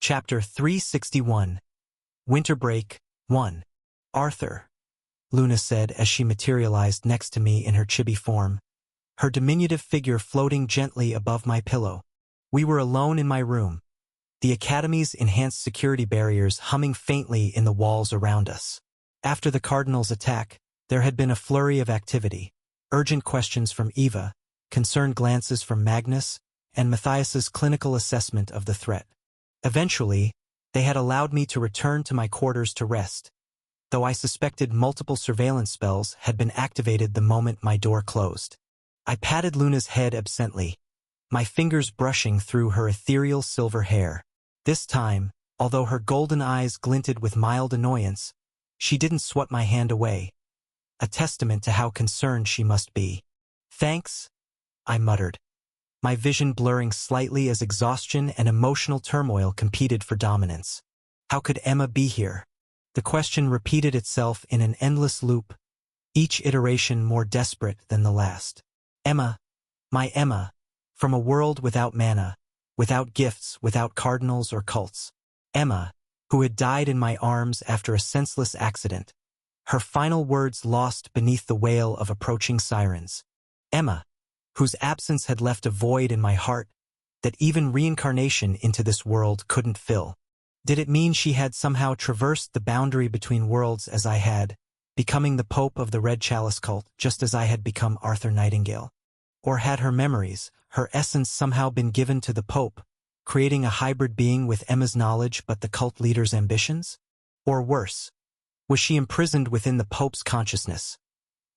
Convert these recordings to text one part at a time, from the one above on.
Chapter 361. Winter Break 1. Arthur, Luna said as she materialized next to me in her chibi form, her diminutive figure floating gently above my pillow. We were alone in my room, the Academy's enhanced security barriers humming faintly in the walls around us. After the Cardinals' attack, there had been a flurry of activity, urgent questions from Eva, concerned glances from Magnus, and Matthias's clinical assessment of the threat. Eventually, they had allowed me to return to my quarters to rest, though I suspected multiple surveillance spells had been activated the moment my door closed. I patted Luna's head absently, my fingers brushing through her ethereal silver hair. This time, although her golden eyes glinted with mild annoyance, she didn't swat my hand away, a testament to how concerned she must be. "Thanks," I muttered, my vision blurring slightly as exhaustion and emotional turmoil competed for dominance. How could Emma be here? The question repeated itself in an endless loop, each iteration more desperate than the last. Emma, my Emma, from a world without mana, without gifts, without cardinals or cults. Emma, who had died in my arms after a senseless accident, her final words lost beneath the wail of approaching sirens. Emma, whose absence had left a void in my heart that even reincarnation into this world couldn't fill. Did it mean she had somehow traversed the boundary between worlds as I had, becoming the Pope of the Red Chalice cult just as I had become Arthur Nightingale? Or had her memories, her essence somehow been given to the Pope, creating a hybrid being with Emma's knowledge but the cult leader's ambitions? Or worse, was she imprisoned within the Pope's consciousness?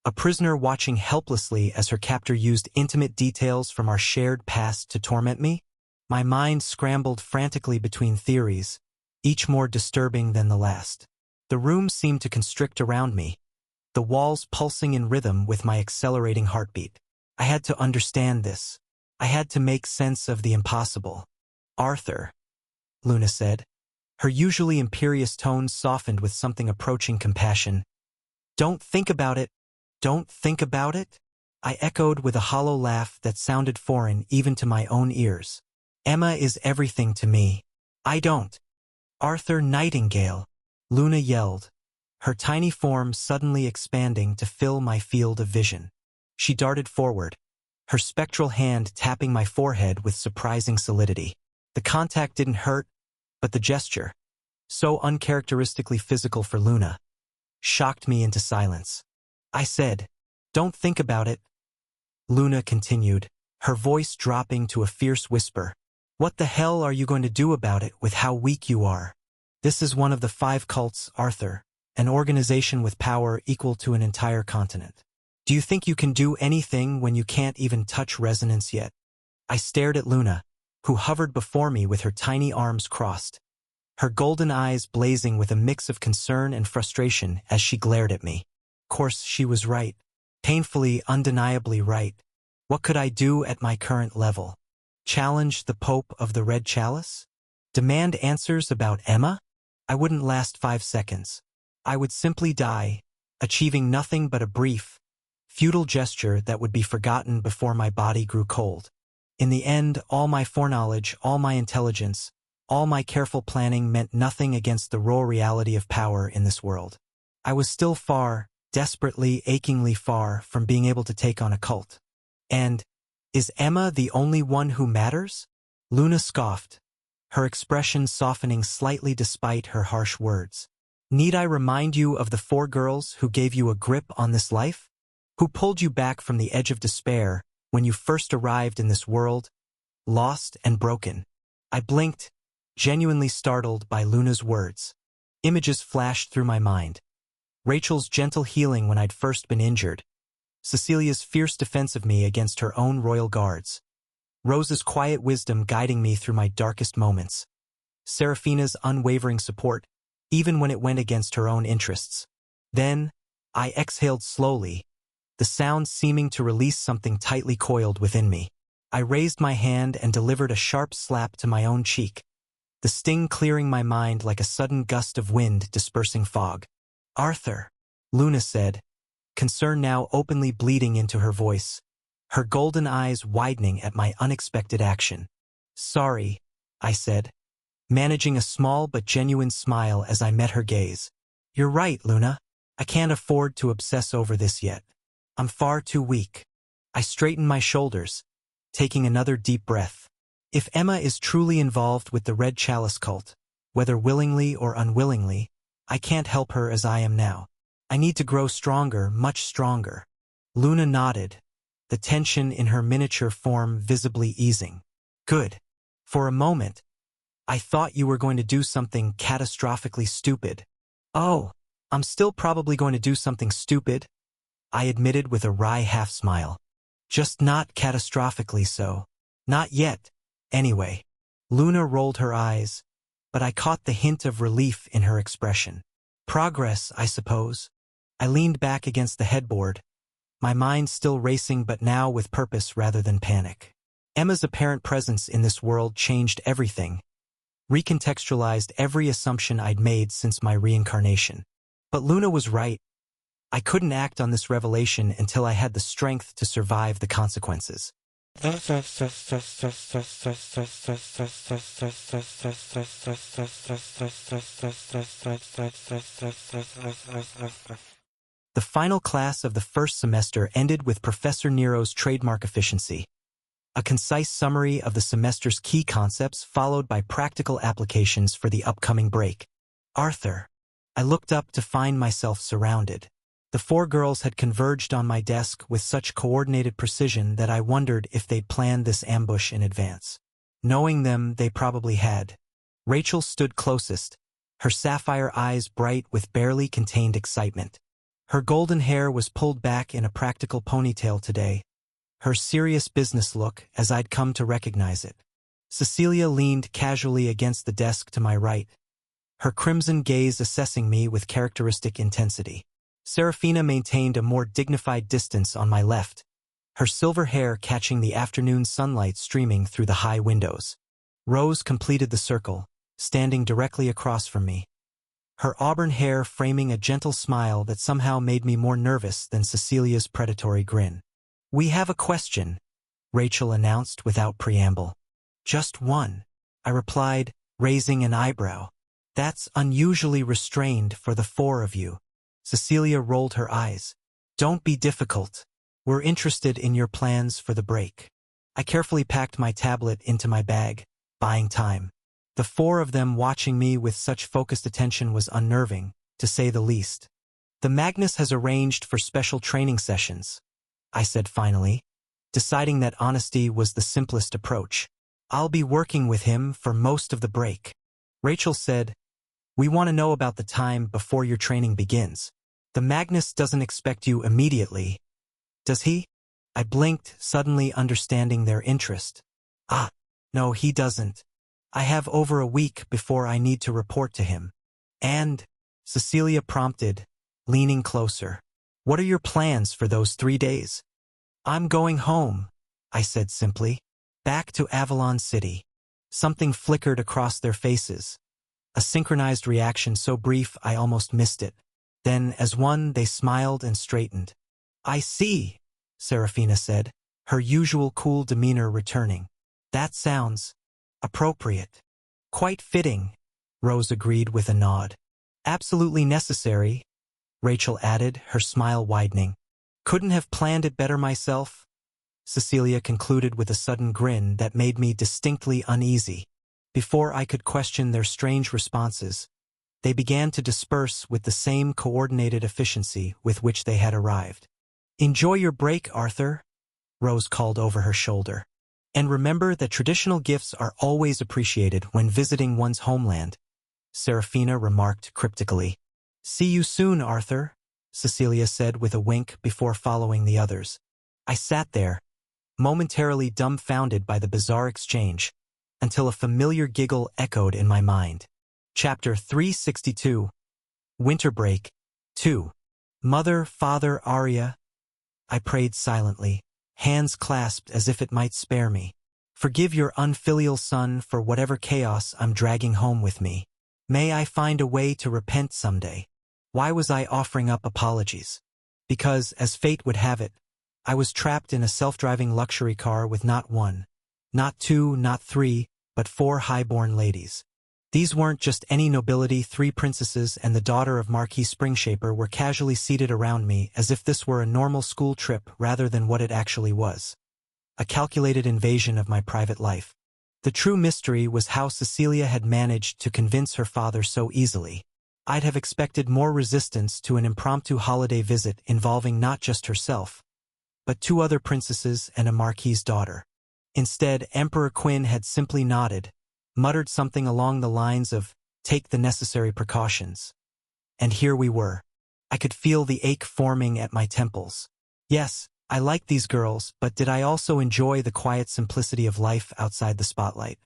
A prisoner watching helplessly as her captor used intimate details from our shared past to torment me? My mind scrambled frantically between theories, each more disturbing than the last. The room seemed to constrict around me, the walls pulsing in rhythm with my accelerating heartbeat. I had to understand this. I had to make sense of the impossible. "Arthur," Luna said, her usually imperious tone softened with something approaching compassion. "Don't think about it. Don't think about it?" I echoed with a hollow laugh that sounded foreign even to my own ears. "Emma is everything to me. I don't." "Arthur Nightingale," Luna yelled, her tiny form suddenly expanding to fill my field of vision. She darted forward, her spectral hand tapping my forehead with surprising solidity. The contact didn't hurt, but the gesture, so uncharacteristically physical for Luna, shocked me into silence. I said, "Don't think about it." Luna continued, her voice dropping to a fierce whisper. "What the hell are you going to do about it with how weak you are? This is one of the 5 cults, Arthur, an organization with power equal to an entire continent. Do you think you can do anything when you can't even touch resonance yet?" I stared at Luna, who hovered before me with her tiny arms crossed, her golden eyes blazing with a mix of concern and frustration as she glared at me. Of course, she was right. Painfully, undeniably right. What could I do at my current level? Challenge the Pope of the Red Chalice? Demand answers about Emma? I wouldn't last 5 seconds. I would simply die, achieving nothing but a brief, futile gesture that would be forgotten before my body grew cold. In the end, all my foreknowledge, all my intelligence, all my careful planning meant nothing against the raw reality of power in this world. I was still far, desperately, achingly far from being able to take on a cult. And, is Emma the only one who matters? Luna scoffed, her expression softening slightly despite her harsh words. Need I remind you of the 4 girls who gave you a grip on this life? Who pulled you back from the edge of despair when you first arrived in this world, lost and broken? I blinked, genuinely startled by Luna's words. Images flashed through my mind. Rachel's gentle healing when I'd first been injured, Cecilia's fierce defense of me against her own royal guards, Rose's quiet wisdom guiding me through my darkest moments, Seraphina's unwavering support, even when it went against her own interests. Then, I exhaled slowly, the sound seeming to release something tightly coiled within me. I raised my hand and delivered a sharp slap to my own cheek, the sting clearing my mind like a sudden gust of wind dispersing fog. "Arthur," Luna said, concern now openly bleeding into her voice, her golden eyes widening at my unexpected action. "Sorry," I said, managing a small but genuine smile as I met her gaze. You're right, Luna. I can't afford to obsess over this yet. I'm far too weak. I straighten my shoulders, taking another deep breath. If Emma is truly involved with the Red Chalice cult, whether willingly or unwillingly, I can't help her as I am now. I need to grow stronger, much stronger. Luna nodded, the tension in her miniature form visibly easing. Good. For a moment, I thought you were going to do something catastrophically stupid. Oh, I'm still probably going to do something stupid, I admitted with a wry half-smile. Just not catastrophically so. Not yet, anyway. Luna rolled her eyes, but I caught the hint of relief in her expression. Progress, I suppose. I leaned back against the headboard, my mind still racing but now with purpose rather than panic. Emma's apparent presence in this world changed everything, recontextualized every assumption I'd made since my reincarnation. But Luna was right. I couldn't act on this revelation until I had the strength to survive the consequences. The final class of the first semester ended with Professor Nero's trademark efficiency. A concise summary of the semester's key concepts followed by practical applications for the upcoming break. Arthur. I looked up to find myself surrounded. The four girls had converged on my desk with such coordinated precision that I wondered if they'd planned this ambush in advance. Knowing them, they probably had. Rachel stood closest, her sapphire eyes bright with barely contained excitement. Her golden hair was pulled back in a practical ponytail today, her serious business look as I'd come to recognize it. Cecilia leaned casually against the desk to my right, her crimson gaze assessing me with characteristic intensity. Serafina maintained a more dignified distance on my left, her silver hair catching the afternoon sunlight streaming through the high windows. Rose completed the circle, standing directly across from me, her auburn hair framing a gentle smile that somehow made me more nervous than Cecilia's predatory grin. "We have a question," Rachel announced without preamble. "Just one," I replied, raising an eyebrow. "That's unusually restrained for the four of you." Cecilia rolled her eyes. "Don't be difficult. We're interested in your plans for the break." I carefully packed my tablet into my bag, buying time. The four of them watching me with such focused attention was unnerving, to say the least. "The Magnus has arranged for special training sessions," I said finally, deciding that honesty was the simplest approach. "I'll be working with him for most of the break." Rachel said, "We want to know about the time before your training begins. The Magnus doesn't expect you immediately, does he?" I blinked, suddenly understanding their interest. No, he doesn't. I have over a week before I need to report to him." "And," Cecilia prompted, leaning closer, "what are your plans for those 3 days?" "I'm going home," I said simply. "Back to Avalon City." Something flickered across their faces, a synchronized reaction so brief I almost missed it. Then, as one, they smiled and straightened. "I see," Serafina said, her usual cool demeanor returning. "That sounds appropriate." "Quite fitting," Rose agreed with a nod. "Absolutely necessary," Rachel added, her smile widening. "Couldn't have planned it better myself," Cecilia concluded with a sudden grin that made me distinctly uneasy. Before I could question their strange responses, they began to disperse with the same coordinated efficiency with which they had arrived. "Enjoy your break, Arthur," Rose called over her shoulder. "And remember that traditional gifts are always appreciated when visiting one's homeland," Serafina remarked cryptically. "See you soon, Arthur," Cecilia said with a wink before following the others. I sat there, momentarily dumbfounded by the bizarre exchange, until a familiar giggle echoed in my mind. Chapter 362. Winter Break 2. "Mother, Father, Arya," I prayed silently, hands clasped as if it might spare me. "Forgive your unfilial son for whatever chaos I'm dragging home with me. May I find a way to repent someday." Why was I offering up apologies? Because, as fate would have it, I was trapped in a self-driving luxury car with not one, not two, not three, but 4 high-born ladies. These weren't just any nobility. 3 princesses and the daughter of Marquis Springshaper were casually seated around me as if this were a normal school trip rather than what it actually was. A calculated invasion of my private life. The true mystery was how Cecilia had managed to convince her father so easily. I'd have expected more resistance to an impromptu holiday visit involving not just herself, but 2 other princesses and a marquis's daughter. Instead, Emperor Quinn had simply nodded, muttered something along the lines of, "Take the necessary precautions." And here we were. I could feel the ache forming at my temples. Yes, I liked these girls, but did I also enjoy the quiet simplicity of life outside the spotlight?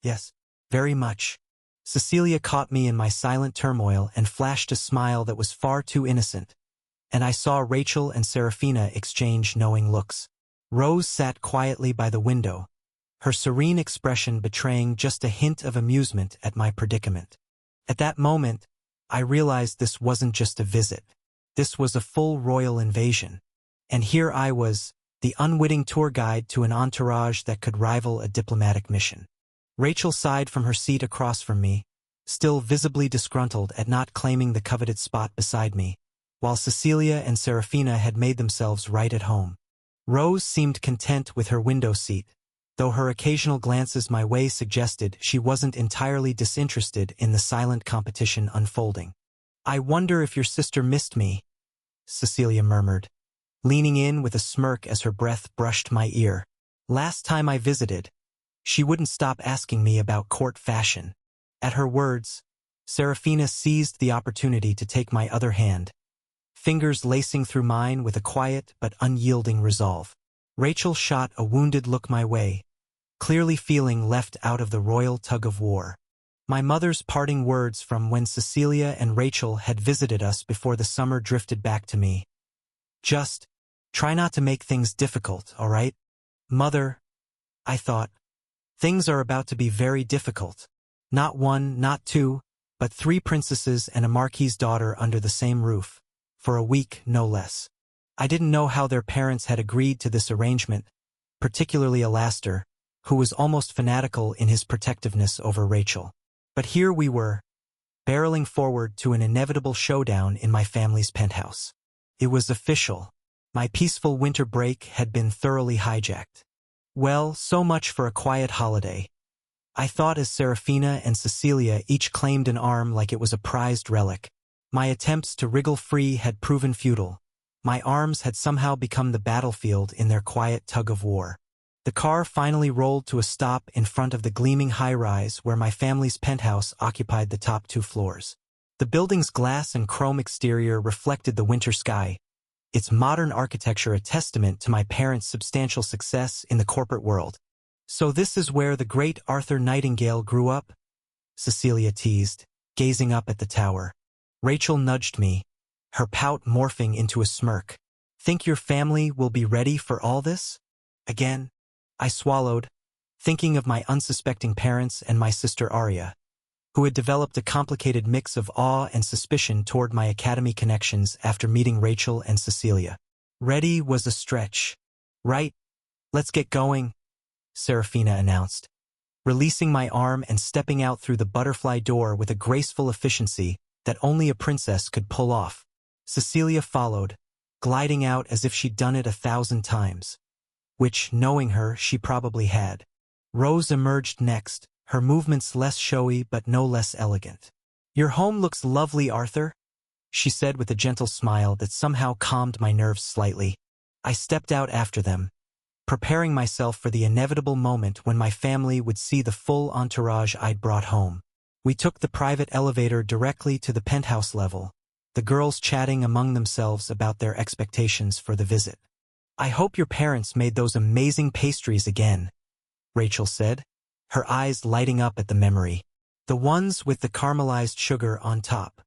Yes, very much. Cecilia caught me in my silent turmoil and flashed a smile that was far too innocent, and I saw Rachel and Serafina exchange knowing looks. Rose sat quietly by the window, her serene expression betraying just a hint of amusement at my predicament. At that moment, I realized this wasn't just a visit. This was a full royal invasion. And here I was, the unwitting tour guide to an entourage that could rival a diplomatic mission. Rachel sighed from her seat across from me, still visibly disgruntled at not claiming the coveted spot beside me, while Cecilia and Serafina had made themselves right at home. Rose seemed content with her window seat, though her occasional glances my way suggested she wasn't entirely disinterested in the silent competition unfolding. "I wonder if your sister missed me," Cecilia murmured, leaning in with a smirk as her breath brushed my ear. "Last time I visited, she wouldn't stop asking me about court fashion." At her words, Serafina seized the opportunity to take my other hand, fingers lacing through mine with a quiet but unyielding resolve. Rachel shot a wounded look my way, clearly feeling left out of the royal tug-of-war. My mother's parting words from when Cecilia and Rachel had visited us before the summer drifted back to me. "Just try not to make things difficult, all right? Mother," I thought, "things are about to be very difficult. Not 1, not 2, but 3 princesses and a marquis's daughter under the same roof, for a week no less." I didn't know how their parents had agreed to this arrangement, particularly Alastair, who was almost fanatical in his protectiveness over Rachel. But here we were, barreling forward to an inevitable showdown in my family's penthouse. It was official. My peaceful winter break had been thoroughly hijacked. Well, so much for a quiet holiday, I thought, as Serafina and Cecilia each claimed an arm like it was a prized relic. My attempts to wriggle free had proven futile. My arms had somehow become the battlefield in their quiet tug-of-war. The car finally rolled to a stop in front of the gleaming high-rise where my family's penthouse occupied the top 2 floors. The building's glass and chrome exterior reflected the winter sky, its modern architecture a testament to my parents' substantial success in the corporate world. "So this is where the great Arthur Nightingale grew up?" Cecilia teased, gazing up at the tower. Rachel nudged me, her pout morphing into a smirk. "Think your family will be ready for all this?" Again, I swallowed, thinking of my unsuspecting parents and my sister Arya, who had developed a complicated mix of awe and suspicion toward my academy connections after meeting Rachel and Cecilia. Ready was a stretch. "Right, let's get going," Serafina announced, releasing my arm and stepping out through the butterfly door with a graceful efficiency that only a princess could pull off. Cecilia followed, gliding out as if she'd done it 1,000 times, which, knowing her, she probably had. Rose emerged next, her movements less showy but no less elegant. "Your home looks lovely, Arthur," she said with a gentle smile that somehow calmed my nerves slightly. I stepped out after them, preparing myself for the inevitable moment when my family would see the full entourage I'd brought home. We took the private elevator directly to the penthouse level, the girls chatting among themselves about their expectations for the visit. "I hope your parents made those amazing pastries again," Rachel said, her eyes lighting up at the memory. "The ones with the caramelized sugar on top.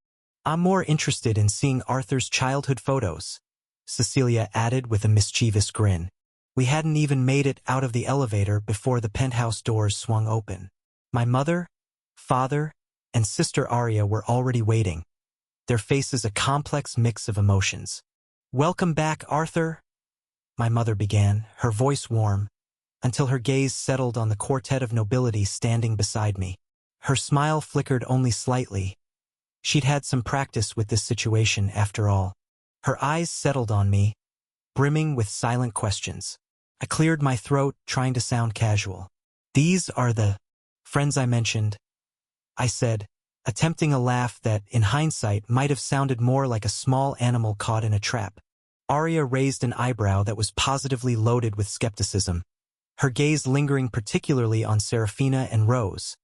I'm more interested in seeing Arthur's childhood photos," Cecilia added with a mischievous grin. We hadn't even made it out of the elevator before the penthouse doors swung open. My mother, father, and sister Arya were already waiting, their faces a complex mix of emotions. "Welcome back, Arthur," my mother began, her voice warm, until her gaze settled on the quartet of nobility standing beside me. Her smile flickered only slightly. She'd had some practice with this situation after all. Her eyes settled on me, brimming with silent questions. I cleared my throat, trying to sound casual. "These are the friends I mentioned," I said, attempting a laugh that, in hindsight, might have sounded more like a small animal caught in a trap. Arya raised an eyebrow that was positively loaded with skepticism, her gaze lingering particularly on Serafina and Rose,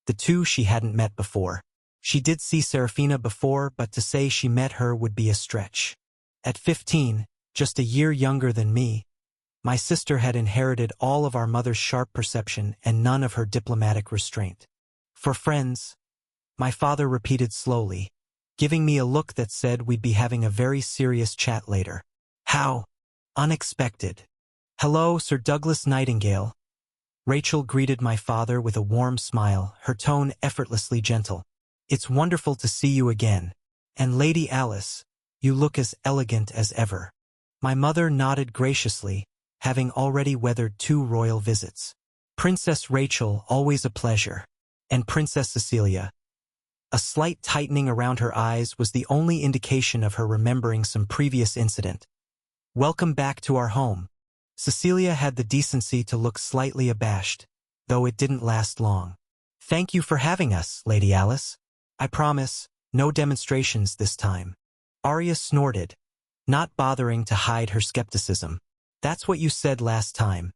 the two she hadn't met before. She did see Serafina before, but to say she met her would be a stretch. At 15, just a year younger than me, my sister had inherited all of our mother's sharp perception and none of her diplomatic restraint. "For friends," my father repeated slowly, giving me a look that said we'd be having a very serious chat later. "How unexpected." "Hello, Sir Douglas Nightingale." Rachel greeted my father with a warm smile, her tone effortlessly gentle. "It's wonderful to see you again. And Lady Alice, you look as elegant as ever." My mother nodded graciously, having already weathered 2 royal visits. "Princess Rachel, always a pleasure. And Princess Cecilia." A slight tightening around her eyes was the only indication of her remembering some previous incident. "Welcome back to our home." Cecilia had the decency to look slightly abashed, though it didn't last long. "Thank you for having us, Lady Alice. I promise, no demonstrations this time." Arya snorted, not bothering to hide her skepticism. "That's what you said last time,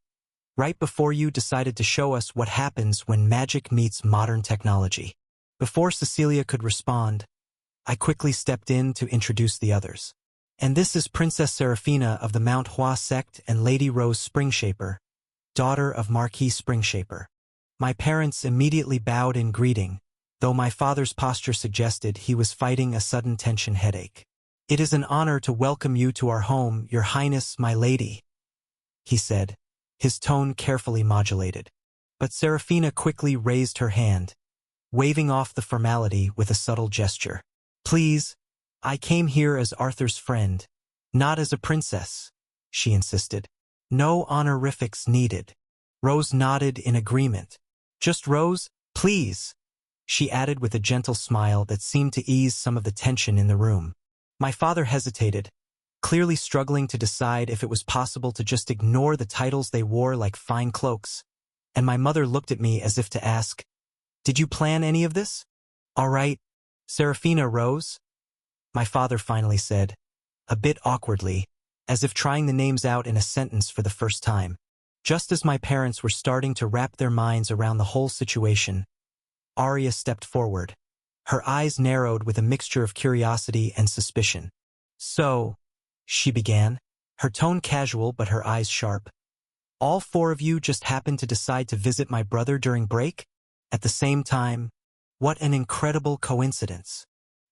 right before you decided to show us what happens when magic meets modern technology." Before Cecilia could respond, I quickly stepped in to introduce the others. "And this is Princess Serafina of the Mount Hua sect and Lady Rose Springshaper, daughter of Marquis Springshaper." My parents immediately bowed in greeting, though my father's posture suggested he was fighting a sudden tension headache. "It is an honor to welcome you to our home, Your Highness, my lady," he said, his tone carefully modulated. But Serafina quickly raised her hand, waving off the formality with a subtle gesture. "Please, I came here as Arthur's friend, not as a princess," she insisted. "No honorifics needed." Rose nodded in agreement. "Just Rose, please," she added with a gentle smile that seemed to ease some of the tension in the room. My father hesitated, clearly struggling to decide if it was possible to just ignore the titles they wore like fine cloaks, and my mother looked at me as if to ask, "Did you plan any of this?" "All right, Serafina Rose," my father finally said, a bit awkwardly, as if trying the names out in a sentence for the first time. Just as my parents were starting to wrap their minds around the whole situation, Arya stepped forward. Her eyes narrowed with a mixture of curiosity and suspicion. "So," she began, her tone casual but her eyes sharp, "all 4 of you just happened to decide to visit my brother during break? At the same time? What an incredible coincidence."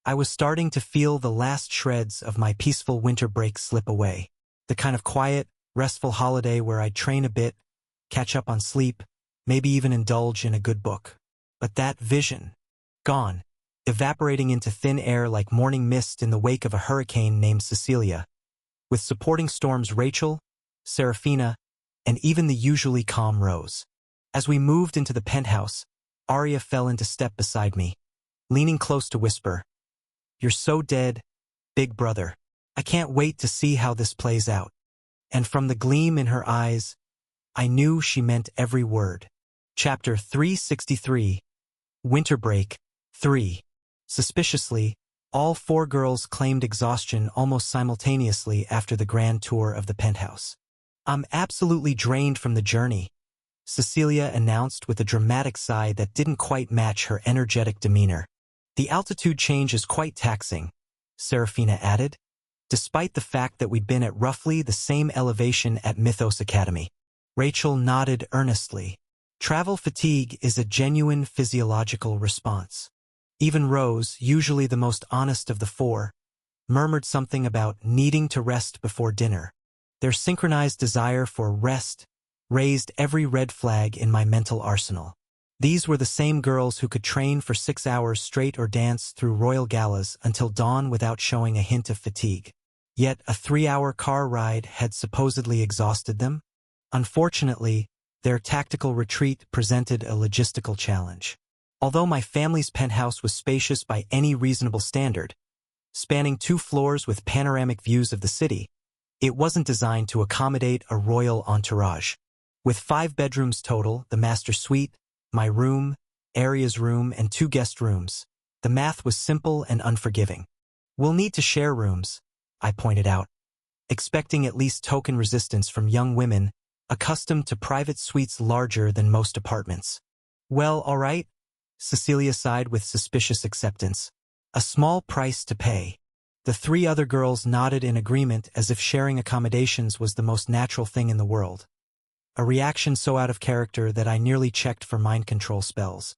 I was starting to feel the last shreds of my peaceful winter break slip away. The kind of quiet, restful holiday where I'd train a bit, catch up on sleep, maybe even indulge in a good book. But that vision, gone, evaporating into thin air like morning mist in the wake of a hurricane named Cecilia, with supporting storms Rachel, Serafina, and even the usually calm Rose. As we moved into the penthouse, Arya fell into step beside me, leaning close to whisper, "You're so dead, big brother. I can't wait to see how this plays out." And from the gleam in her eyes, I knew she meant every word. Chapter 363, Winter Break 3. Suspiciously, all 4 girls claimed exhaustion almost simultaneously after the grand tour of the penthouse. "I'm absolutely drained from the journey," Cecilia announced with a dramatic sigh that didn't quite match her energetic demeanor. "The altitude change is quite taxing," Serafina added, despite the fact that we'd been at roughly the same elevation at Mythos Academy. Rachel nodded earnestly. "Travel fatigue is a genuine physiological response." Even Rose, usually the most honest of the 4, murmured something about needing to rest before dinner. Their synchronized desire for rest raised every red flag in my mental arsenal. These were the same girls who could train for 6 hours straight or dance through royal galas until dawn without showing a hint of fatigue. Yet a 3-hour car ride had supposedly exhausted them. Unfortunately, their tactical retreat presented a logistical challenge. Although my family's penthouse was spacious by any reasonable standard, spanning 2 floors with panoramic views of the city, it wasn't designed to accommodate a royal entourage. With 5 bedrooms total, the master suite, my room, Aria's room, and 2 guest rooms, the math was simple and unforgiving. "We'll need to share rooms," I pointed out, expecting at least token resistance from young women accustomed to private suites larger than most apartments. "Well, all right," Cecilia sighed with suspicious acceptance. "A small price to pay." The 3 other girls nodded in agreement as if sharing accommodations was the most natural thing in the world. A reaction so out of character that I nearly checked for mind control spells.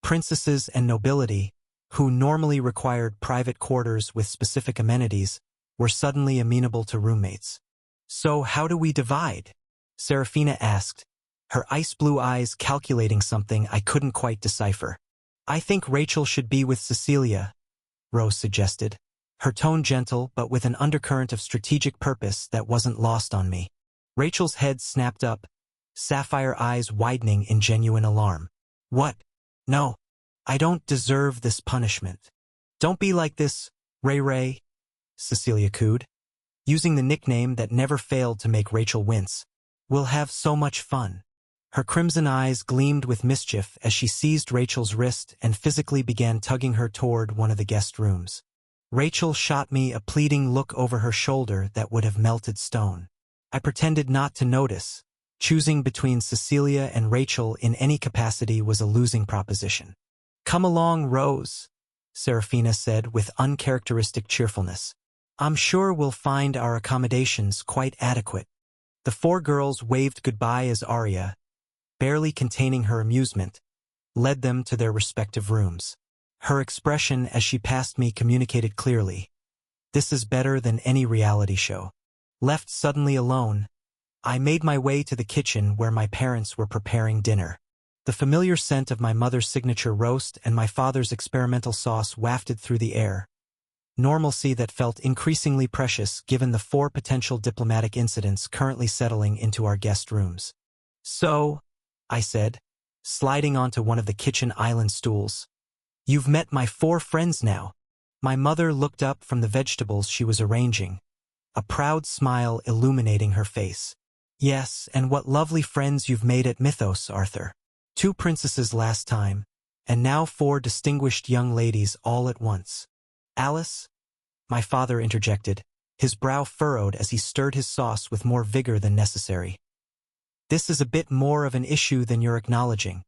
Princesses and nobility, who normally required private quarters with specific amenities, were suddenly amenable to roommates. "So how do we divide?" Serafina asked, her ice blue eyes calculating something I couldn't quite decipher. "I think Rachel should be with Cecilia," Rose suggested, her tone gentle but with an undercurrent of strategic purpose that wasn't lost on me. Rachel's head snapped up, sapphire eyes widening in genuine alarm. "What? No. I don't deserve this punishment." "Don't be like this, Ray Ray," Cecilia cooed, using the nickname that never failed to make Rachel wince. "We'll have so much fun." Her crimson eyes gleamed with mischief as she seized Rachel's wrist and physically began tugging her toward one of the guest rooms. Rachel shot me a pleading look over her shoulder that would have melted stone. I pretended not to notice. Choosing between Cecilia and Rachel in any capacity was a losing proposition. "Come along, Rose," Serafina said with uncharacteristic cheerfulness. "I'm sure we'll find our accommodations quite adequate." The 4 girls waved goodbye as Aria, barely containing her amusement, led them to their respective rooms. Her expression as she passed me communicated clearly. This is better than any reality show. Left suddenly alone, I made my way to the kitchen where my parents were preparing dinner. The familiar scent of my mother's signature roast and my father's experimental sauce wafted through the air. Normalcy that felt increasingly precious given the 4 potential diplomatic incidents currently settling into our guest rooms. "So," I said, sliding onto one of the kitchen island stools, "you've met my 4 friends now." My mother looked up from the vegetables she was arranging, a proud smile illuminating her face. "Yes, and what lovely friends you've made at Mythos, Arthur. 2 princesses last time, and now 4 distinguished young ladies all at once." "Alice?" my father interjected, his brow furrowed as he stirred his sauce with more vigor than necessary. "This is a bit more of an issue than you're acknowledging."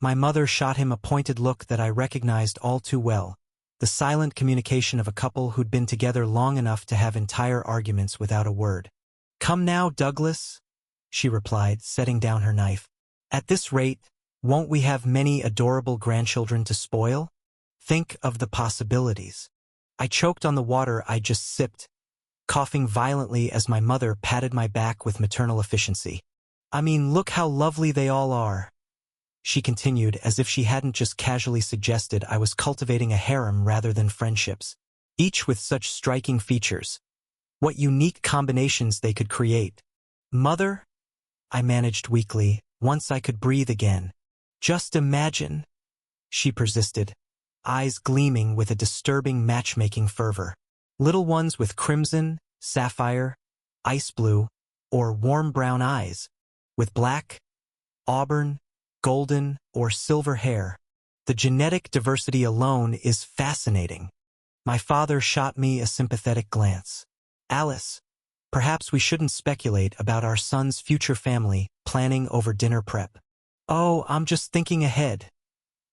My mother shot him a pointed look that I recognized all too well, the silent communication of a couple who'd been together long enough to have entire arguments without a word. "Come now, Douglas," she replied, setting down her knife. "At this rate, won't we have many adorable grandchildren to spoil? Think of the possibilities." I choked on the water I just sipped, coughing violently as my mother patted my back with maternal efficiency. "I mean, look how lovely they all are," she continued as if she hadn't just casually suggested I was cultivating a harem rather than friendships, each with such striking features. What unique combinations they could create. "Mother?" I managed weakly, once I could breathe again. "Just imagine," she persisted, eyes gleaming with a disturbing matchmaking fervor. Little ones with crimson, sapphire, ice blue, or warm brown eyes, with black, auburn, golden, or silver hair. The genetic diversity alone is fascinating. My father shot me a sympathetic glance. "Alice, perhaps we shouldn't speculate about our son's future family planning over dinner prep." "Oh, I'm just thinking ahead,"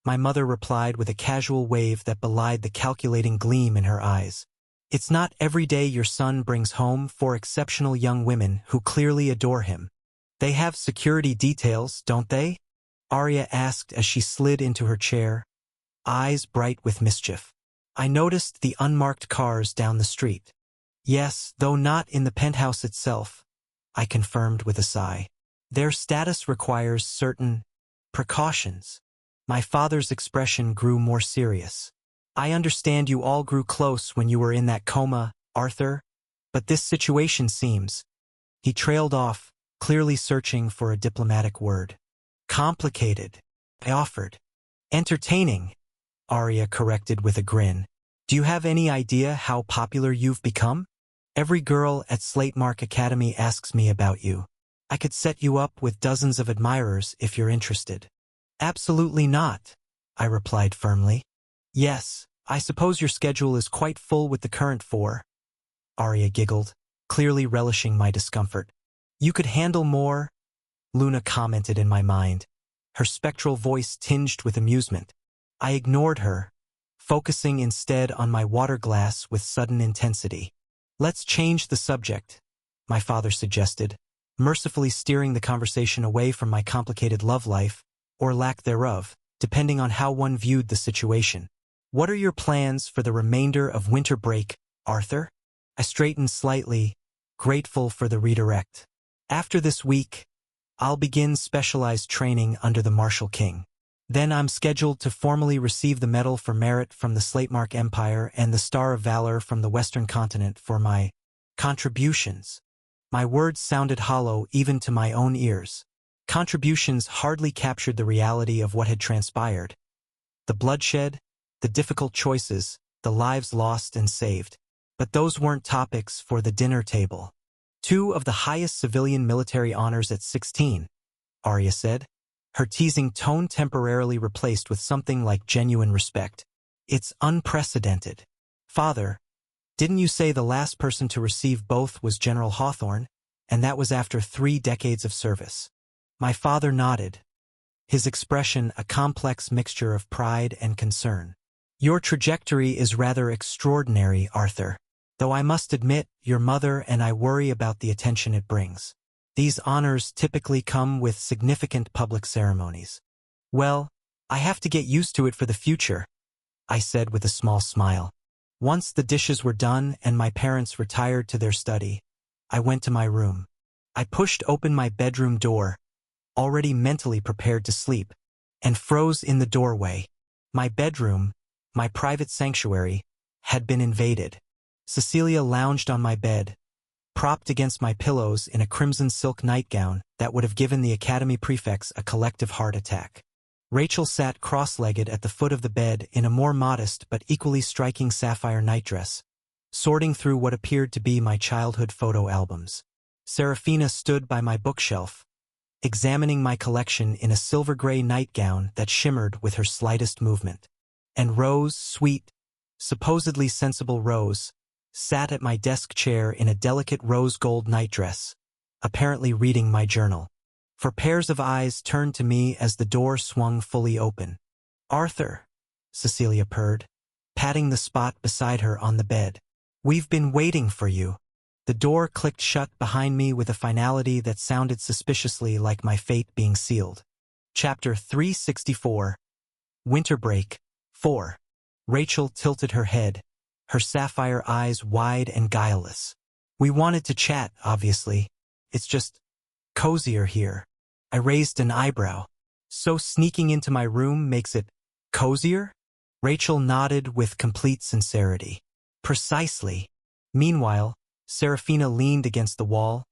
my mother replied with a casual wave that belied the calculating gleam in her eyes. "It's not every day your son brings home 4 exceptional young women who clearly adore him. They have security details, don't they?" Aria asked as she slid into her chair, eyes bright with mischief. I noticed the unmarked cars down the street. "Yes, though not in the penthouse itself," I confirmed with a sigh. "Their status requires certain precautions." My father's expression grew more serious. "I understand you all grew close when you were in that coma, Arthur, but this situation seems—" He trailed off, clearly searching for a diplomatic word. "Complicated," I offered, Entertaining, Arya corrected with a grin. Do you have any idea how popular you've become? Every girl at Slatemark Academy asks me about you. I could set you up with dozens of admirers if you're interested. Absolutely not, I replied firmly. Yes, I suppose your schedule is quite full with the current 4. Arya giggled, clearly relishing my discomfort. You could handle more, Luna commented in my mind, her spectral voice tinged with amusement. I ignored her, focusing instead on my water glass with sudden intensity. Let's change the subject, my father suggested, mercifully steering the conversation away from my complicated love life, or lack thereof, depending on how one viewed the situation. What are your plans for the remainder of winter break, Arthur? I straightened slightly, grateful for the redirect. After this week, I'll begin specialized training under the Marshal King. Then I'm scheduled to formally receive the Medal for Merit from the Slatemark Empire and the Star of Valor from the Western Continent for my contributions. My words sounded hollow even to my own ears. Contributions hardly captured the reality of what had transpired. The bloodshed, the difficult choices, the lives lost and saved. But those weren't topics for the dinner table. 2 of the highest civilian military honors at 16, Arya said, her teasing tone temporarily replaced with something like genuine respect. It's unprecedented. Father, didn't you say the last person to receive both was General Hawthorne, and that was after 3 decades of service? My father nodded, his expression a complex mixture of pride and concern. Your trajectory is rather extraordinary, Arthur. Though I must admit, your mother and I worry about the attention it brings. These honors typically come with significant public ceremonies. Well, I have to get used to it for the future, I said with a small smile. Once the dishes were done and my parents retired to their study, I went to my room. I pushed open my bedroom door, already mentally prepared to sleep, and froze in the doorway. My bedroom, my private sanctuary, had been invaded. Cecilia lounged on my bed, propped against my pillows in a crimson silk nightgown that would have given the academy prefects a collective heart attack. Rachel sat cross-legged at the foot of the bed in a more modest but equally striking sapphire nightdress, sorting through what appeared to be my childhood photo albums. Serafina stood by my bookshelf, examining my collection in a silver-gray nightgown that shimmered with her slightest movement. And Rose, sweet, supposedly sensible Rose, sat at my desk chair in a delicate rose-gold nightdress, apparently reading my journal. For pairs of eyes turned to me as the door swung fully open. Arthur, Cecilia purred, patting the spot beside her on the bed. We've been waiting for you. The door clicked shut behind me with a finality that sounded suspiciously like my fate being sealed. Chapter 364. Winter Break, 4. Rachel tilted her head, her sapphire eyes wide and guileless. We wanted to chat, obviously. It's just cozier here. I raised an eyebrow. So sneaking into my room makes it cozier? Rachel nodded with complete sincerity. Precisely. Meanwhile, Serafina leaned against the wall,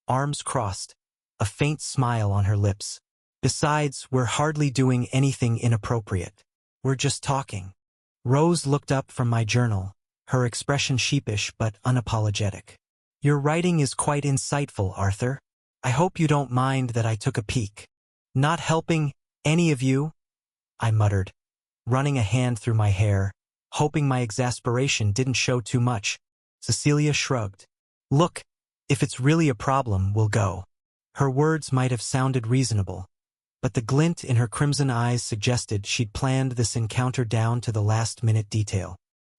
arms crossed, a faint smile on her lips. Besides, we're hardly doing anything inappropriate. We're just talking. Rose looked up from my journal, her expression sheepish but unapologetic. Your writing is quite insightful, Arthur. I hope you don't mind that I took a peek. Not helping any of you? I muttered, running a hand through my hair, hoping my exasperation didn't show too much. Cecilia shrugged. Look, if it's really a problem, we'll go. Her words might have sounded reasonable, but the glint in her crimson eyes suggested she'd planned this encounter down to the last-minute detail.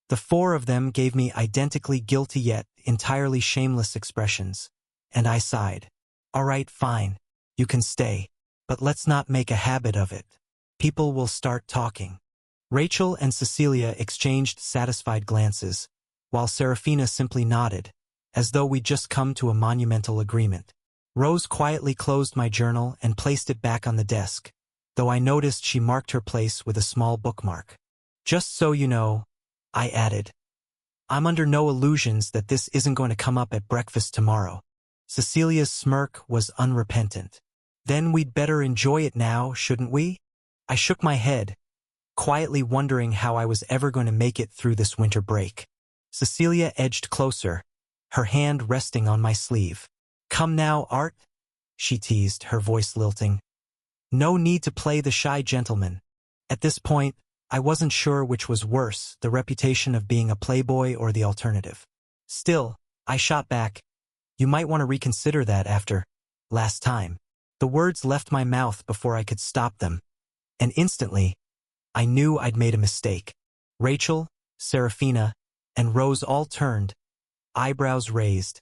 The 4 of them gave me identically guilty yet entirely shameless expressions, and I sighed. All right, fine, you can stay, but let's not make a habit of it. People will start talking. Rachel and Cecilia exchanged satisfied glances, while Serafina simply nodded, as though we'd just come to a monumental agreement. Rose quietly closed my journal and placed it back on the desk, though I noticed she marked her place with a small bookmark. Just so you know, I added, I'm under no illusions that this isn't going to come up at breakfast tomorrow. Cecilia's smirk was unrepentant. Then we'd better enjoy it now, shouldn't we? I shook my head, quietly wondering how I was ever going to make it through this winter break. Cecilia edged closer, her hand resting on my sleeve. "Come now, Art," she teased, her voice lilting. No need to play the shy gentleman. At this point, I wasn't sure which was worse, the reputation of being a playboy or the alternative. Still, I shot back, "You might want to reconsider that after last time." The words left my mouth before I could stop them, and instantly, I knew I'd made a mistake. Rachel, Serafina, and Rose all turned, eyebrows raised,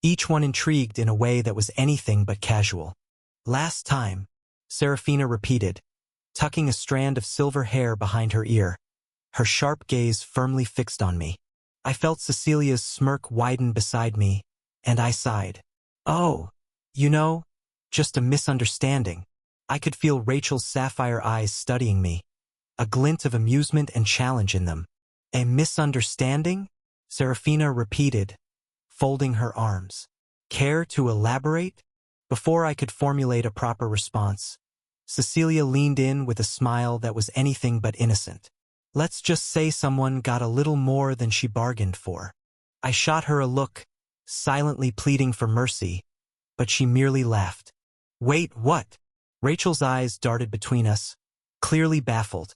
each one intrigued in a way that was anything but casual. "Last time," Serafina repeated, tucking a strand of silver hair behind her ear, her sharp gaze firmly fixed on me. I felt Cecilia's smirk widen beside me, and I sighed. "Oh, you know, just a misunderstanding." I could feel Rachel's sapphire eyes studying me, a glint of amusement and challenge in them. "A misunderstanding?" Serafina repeated, folding her arms. "Care to elaborate?" Before I could formulate a proper response, Cecilia leaned in with a smile that was anything but innocent. "Let's just say someone got a little more than she bargained for." I shot her a look, silently pleading for mercy, but she merely laughed. "Wait, what?" Rachel's eyes darted between us, clearly baffled,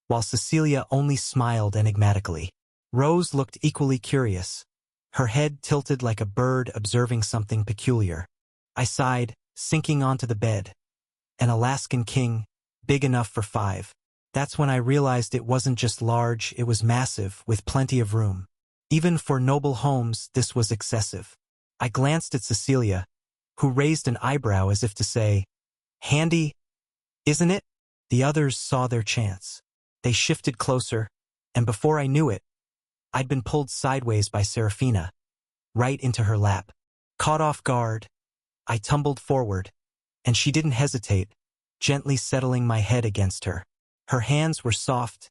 while Cecilia only smiled enigmatically. Rose looked equally curious, her head tilted like a bird observing something peculiar. I sighed, sinking onto the bed. An Alaskan king, big enough for 5. That's when I realized it wasn't just large, it was massive, with plenty of room. Even for noble homes, this was excessive. I glanced at Cecilia, who raised an eyebrow as if to say, "Handy, isn't it?" The others saw their chance. They shifted closer, and before I knew it, I'd been pulled sideways by Serafina, right into her lap. Caught off guard, I tumbled forward, and she didn't hesitate, gently settling my head against her. Her hands were soft,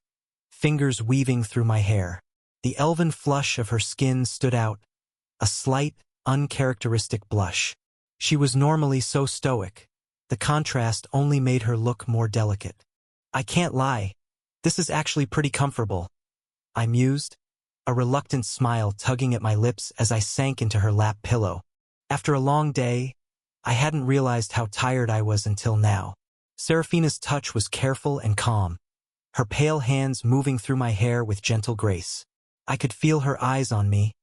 fingers weaving through my hair. The elven flush of her skin stood out, a slight, uncharacteristic blush. She was normally so stoic. The contrast only made her look more delicate. "I can't lie. This is actually pretty comfortable," I mused, a reluctant smile tugging at my lips as I sank into her lap pillow. After a long day, I hadn't realized how tired I was until now. Serafina's touch was careful and calm, her pale hands moving through my hair with gentle grace. I could feel her eyes on me,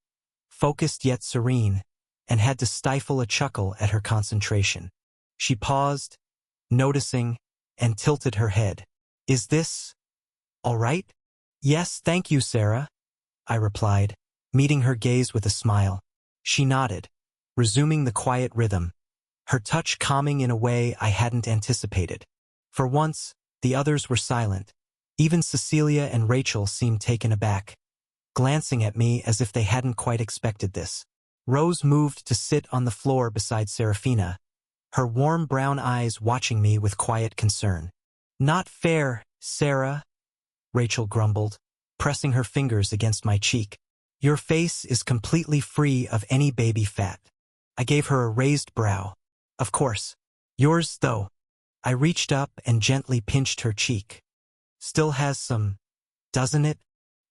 focused yet serene, and had to stifle a chuckle at her concentration. She paused, noticing, and tilted her head. "Is this all right?" "Yes, thank you, Sarah," I replied, meeting her gaze with a smile. She nodded, resuming the quiet rhythm, her touch calming in a way I hadn't anticipated. For once, the others were silent. Even Cecilia and Rachel seemed taken aback, glancing at me as if they hadn't quite expected this. Rose moved to sit on the floor beside Serafina, her warm brown eyes watching me with quiet concern. "Not fair, Sarah," Rachel grumbled, pressing her fingers against my cheek. "Your face is completely free of any baby fat." I gave her a raised brow. "Of course. Yours, though." I reached up and gently pinched her cheek. "Still has some, doesn't it?"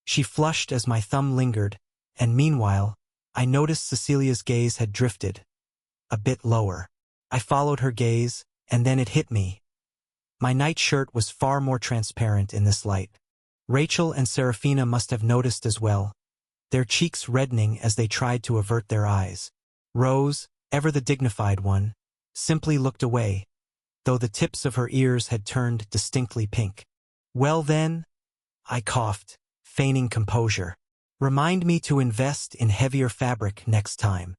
She flushed as my thumb lingered, and meanwhile, I noticed Cecilia's gaze had drifted a bit lower. I followed her gaze, and then it hit me. My nightshirt was far more transparent in this light. Rachel and Serafina must have noticed as well, their cheeks reddening as they tried to avert their eyes. Rose, ever the dignified one, simply looked away, though the tips of her ears had turned distinctly pink. "Well then," I coughed, feigning composure. "Remind me to invest in heavier fabric next time."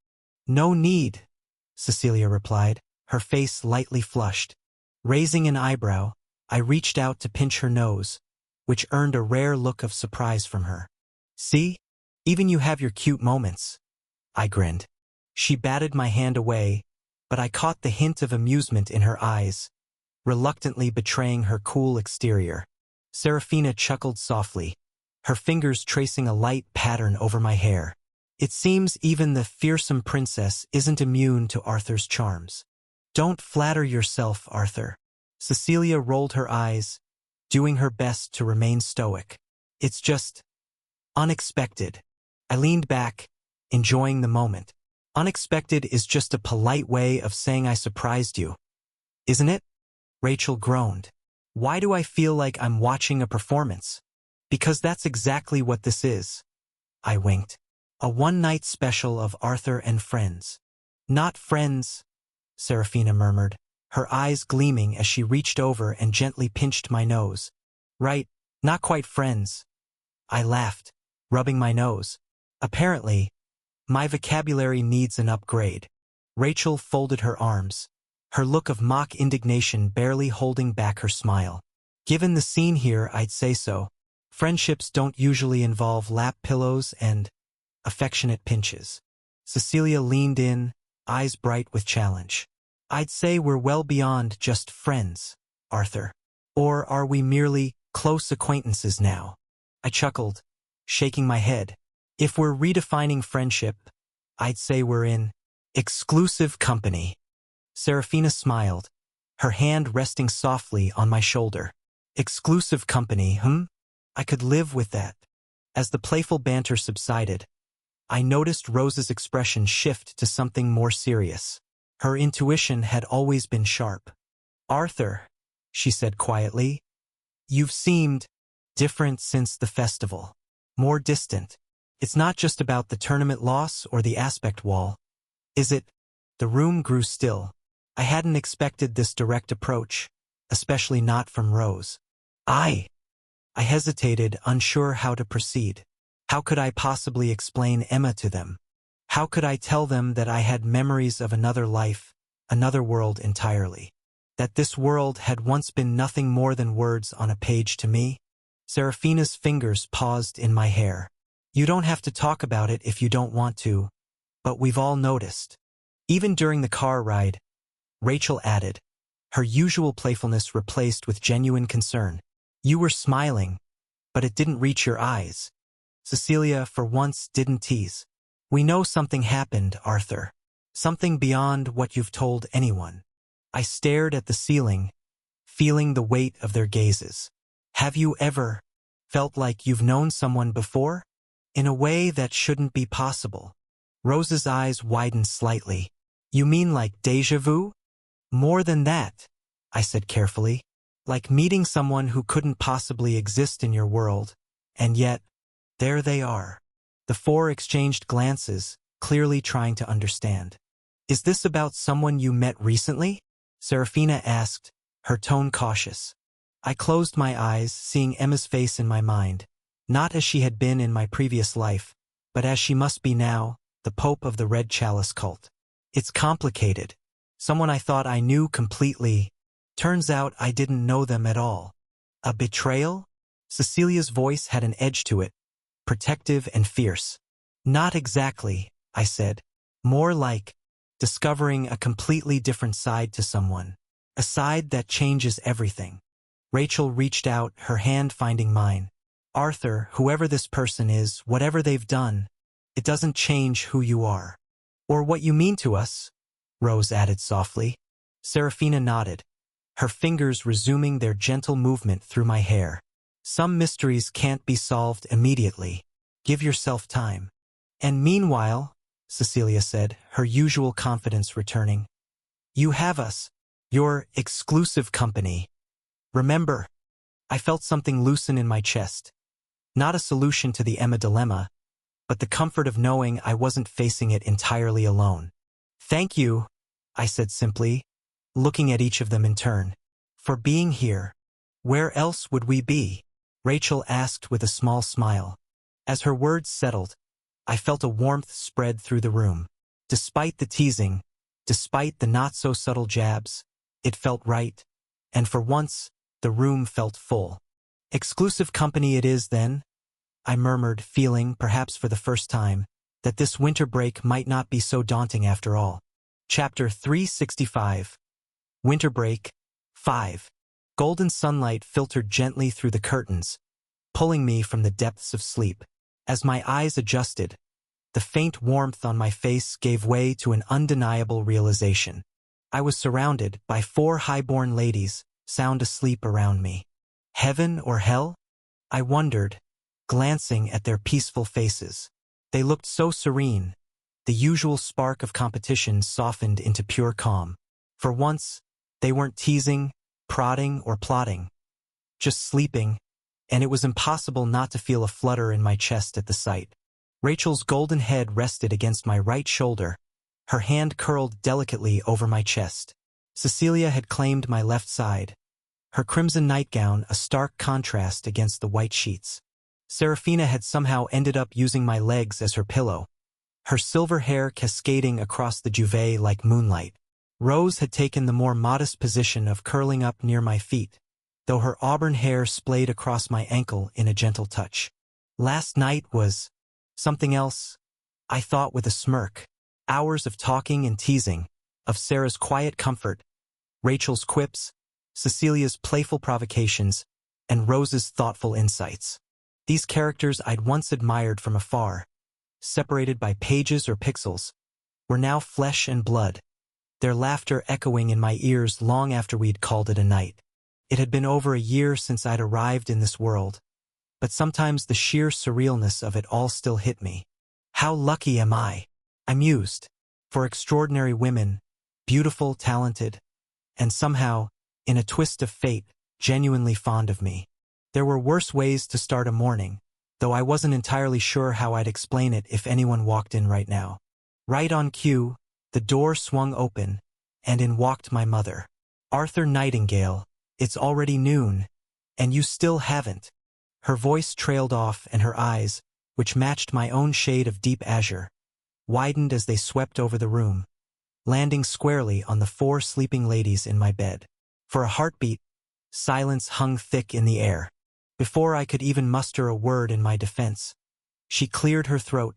"No need," Cecilia replied, her face lightly flushed. Raising an eyebrow, I reached out to pinch her nose, which earned a rare look of surprise from her. "See? Even you have your cute moments," I grinned. She batted my hand away, but I caught the hint of amusement in her eyes, reluctantly betraying her cool exterior. Serafina chuckled softly, her fingers tracing a light pattern over my hair. "It seems even the fearsome princess isn't immune to Arthur's charms." "Don't flatter yourself, Arthur." Cecilia rolled her eyes, doing her best to remain stoic. It's just unexpected. I leaned back, enjoying the moment. Unexpected is just a polite way of saying I surprised you, isn't it? Rachel groaned. Why do I feel like I'm watching a performance? Because that's exactly what this is. I winked. A one-night special of Arthur and Friends. Not friends, Serafina murmured, her eyes gleaming as she reached over and gently pinched my nose. Right, not quite friends. I laughed, rubbing my nose. Apparently, my vocabulary needs an upgrade. Rachel folded her arms, her look of mock indignation barely holding back her smile. Given the scene here, I'd say so. Friendships don't usually involve lap pillows and affectionate pinches. Cecilia leaned in, eyes bright with challenge. I'd say we're well beyond just friends, Arthur. Or are we merely close acquaintances now? I chuckled, shaking my head. If we're redefining friendship, I'd say we're in exclusive company. Serafina smiled, her hand resting softly on my shoulder. Exclusive company, I could live with that. As the playful banter subsided, I noticed Rose's expression shift to something more serious. Her intuition had always been sharp. Arthur, she said quietly, you've seemed different since the festival. More distant. It's not just about the tournament loss or the aspect wall, is it? The room grew still. I hadn't expected this direct approach, especially not from Rose. I hesitated, unsure how to proceed. How could I possibly explain Emma to them? How could I tell them that I had memories of another life, another world entirely? That this world had once been nothing more than words on a page to me? Serafina's fingers paused in my hair. You don't have to talk about it if you don't want to, but we've all noticed. Even during the car ride, Rachel added, her usual playfulness replaced with genuine concern. You were smiling, but it didn't reach your eyes. Cecilia, for once, didn't tease. We know something happened, Arthur. Something beyond what you've told anyone. I stared at the ceiling, feeling the weight of their gazes. Have you ever felt like you've known someone before? In a way that shouldn't be possible. Rose's eyes widened slightly. You mean like déjà vu? More than that, I said carefully. Like meeting someone who couldn't possibly exist in your world, and yet, there they are. The four exchanged glances, clearly trying to understand. Is this about someone you met recently? Serafina asked, her tone cautious. I closed my eyes, seeing Emma's face in my mind, not as she had been in my previous life, but as she must be now, the Pope of the Red Chalice cult. It's complicated. Someone I thought I knew completely. Turns out I didn't know them at all. A betrayal? Cecilia's voice had an edge to it, protective and fierce. Not exactly, I said. More like discovering a completely different side to someone. A side that changes everything. Rachel reached out, her hand finding mine. Arthur, whoever this person is, whatever they've done, it doesn't change who you are. Or what you mean to us, Rose added softly. Serafina nodded, her fingers resuming their gentle movement through my hair. Some mysteries can't be solved immediately. Give yourself time. And meanwhile, Cecilia said, her usual confidence returning, you have us, your exclusive company. Remember, I felt something loosen in my chest. Not a solution to the Emma dilemma, but the comfort of knowing I wasn't facing it entirely alone. Thank you, I said simply, looking at each of them in turn. For being here. Where else would we be? Rachel asked with a small smile. As her words settled, I felt a warmth spread through the room. Despite the teasing, despite the not-so-subtle jabs, it felt right. And for once, the room felt full. Exclusive company it is, then? I murmured, feeling, perhaps for the first time, that this winter break might not be so daunting after all. Chapter 365. Winter Break 5. Golden sunlight filtered gently through the curtains, pulling me from the depths of sleep. As my eyes adjusted, the faint warmth on my face gave way to an undeniable realization. I was surrounded by 4 high-born ladies, sound asleep around me. Heaven or hell? I wondered, glancing at their peaceful faces. They looked so serene. The usual spark of competition softened into pure calm. For once, they weren't teasing, prodding, or plotting. Just sleeping, and it was impossible not to feel a flutter in my chest at the sight. Rachel's golden head rested against my right shoulder, her hand curled delicately over my chest. Cecilia had claimed my left side, her crimson nightgown a stark contrast against the white sheets. Serafina had somehow ended up using my legs as her pillow, her silver hair cascading across the duvet like moonlight. Rose had taken the more modest position of curling up near my feet, though her auburn hair splayed across my ankle in a gentle touch. Last night was something else, I thought with a smirk. Hours of talking and teasing, of Sarah's quiet comfort, Rachel's quips, Cecilia's playful provocations, and Rose's thoughtful insights. These characters I'd once admired from afar, separated by pages or pixels, were now flesh and blood, their laughter echoing in my ears long after we'd called it a night. It had been over a year since I'd arrived in this world, but sometimes the sheer surrealness of it all still hit me. How lucky am I mused, for extraordinary women, beautiful, talented, and somehow, in a twist of fate, genuinely fond of me. There were worse ways to start a morning, though I wasn't entirely sure how I'd explain it if anyone walked in right now. Right on cue, the door swung open, and in walked my mother. "Arthur Nightingale, it's already noon, and you still haven't." Her voice trailed off and her eyes, which matched my own shade of deep azure, widened as they swept over the room, landing squarely on the 4 sleeping ladies in my bed. For a heartbeat, silence hung thick in the air. Before I could even muster a word in my defense, she cleared her throat,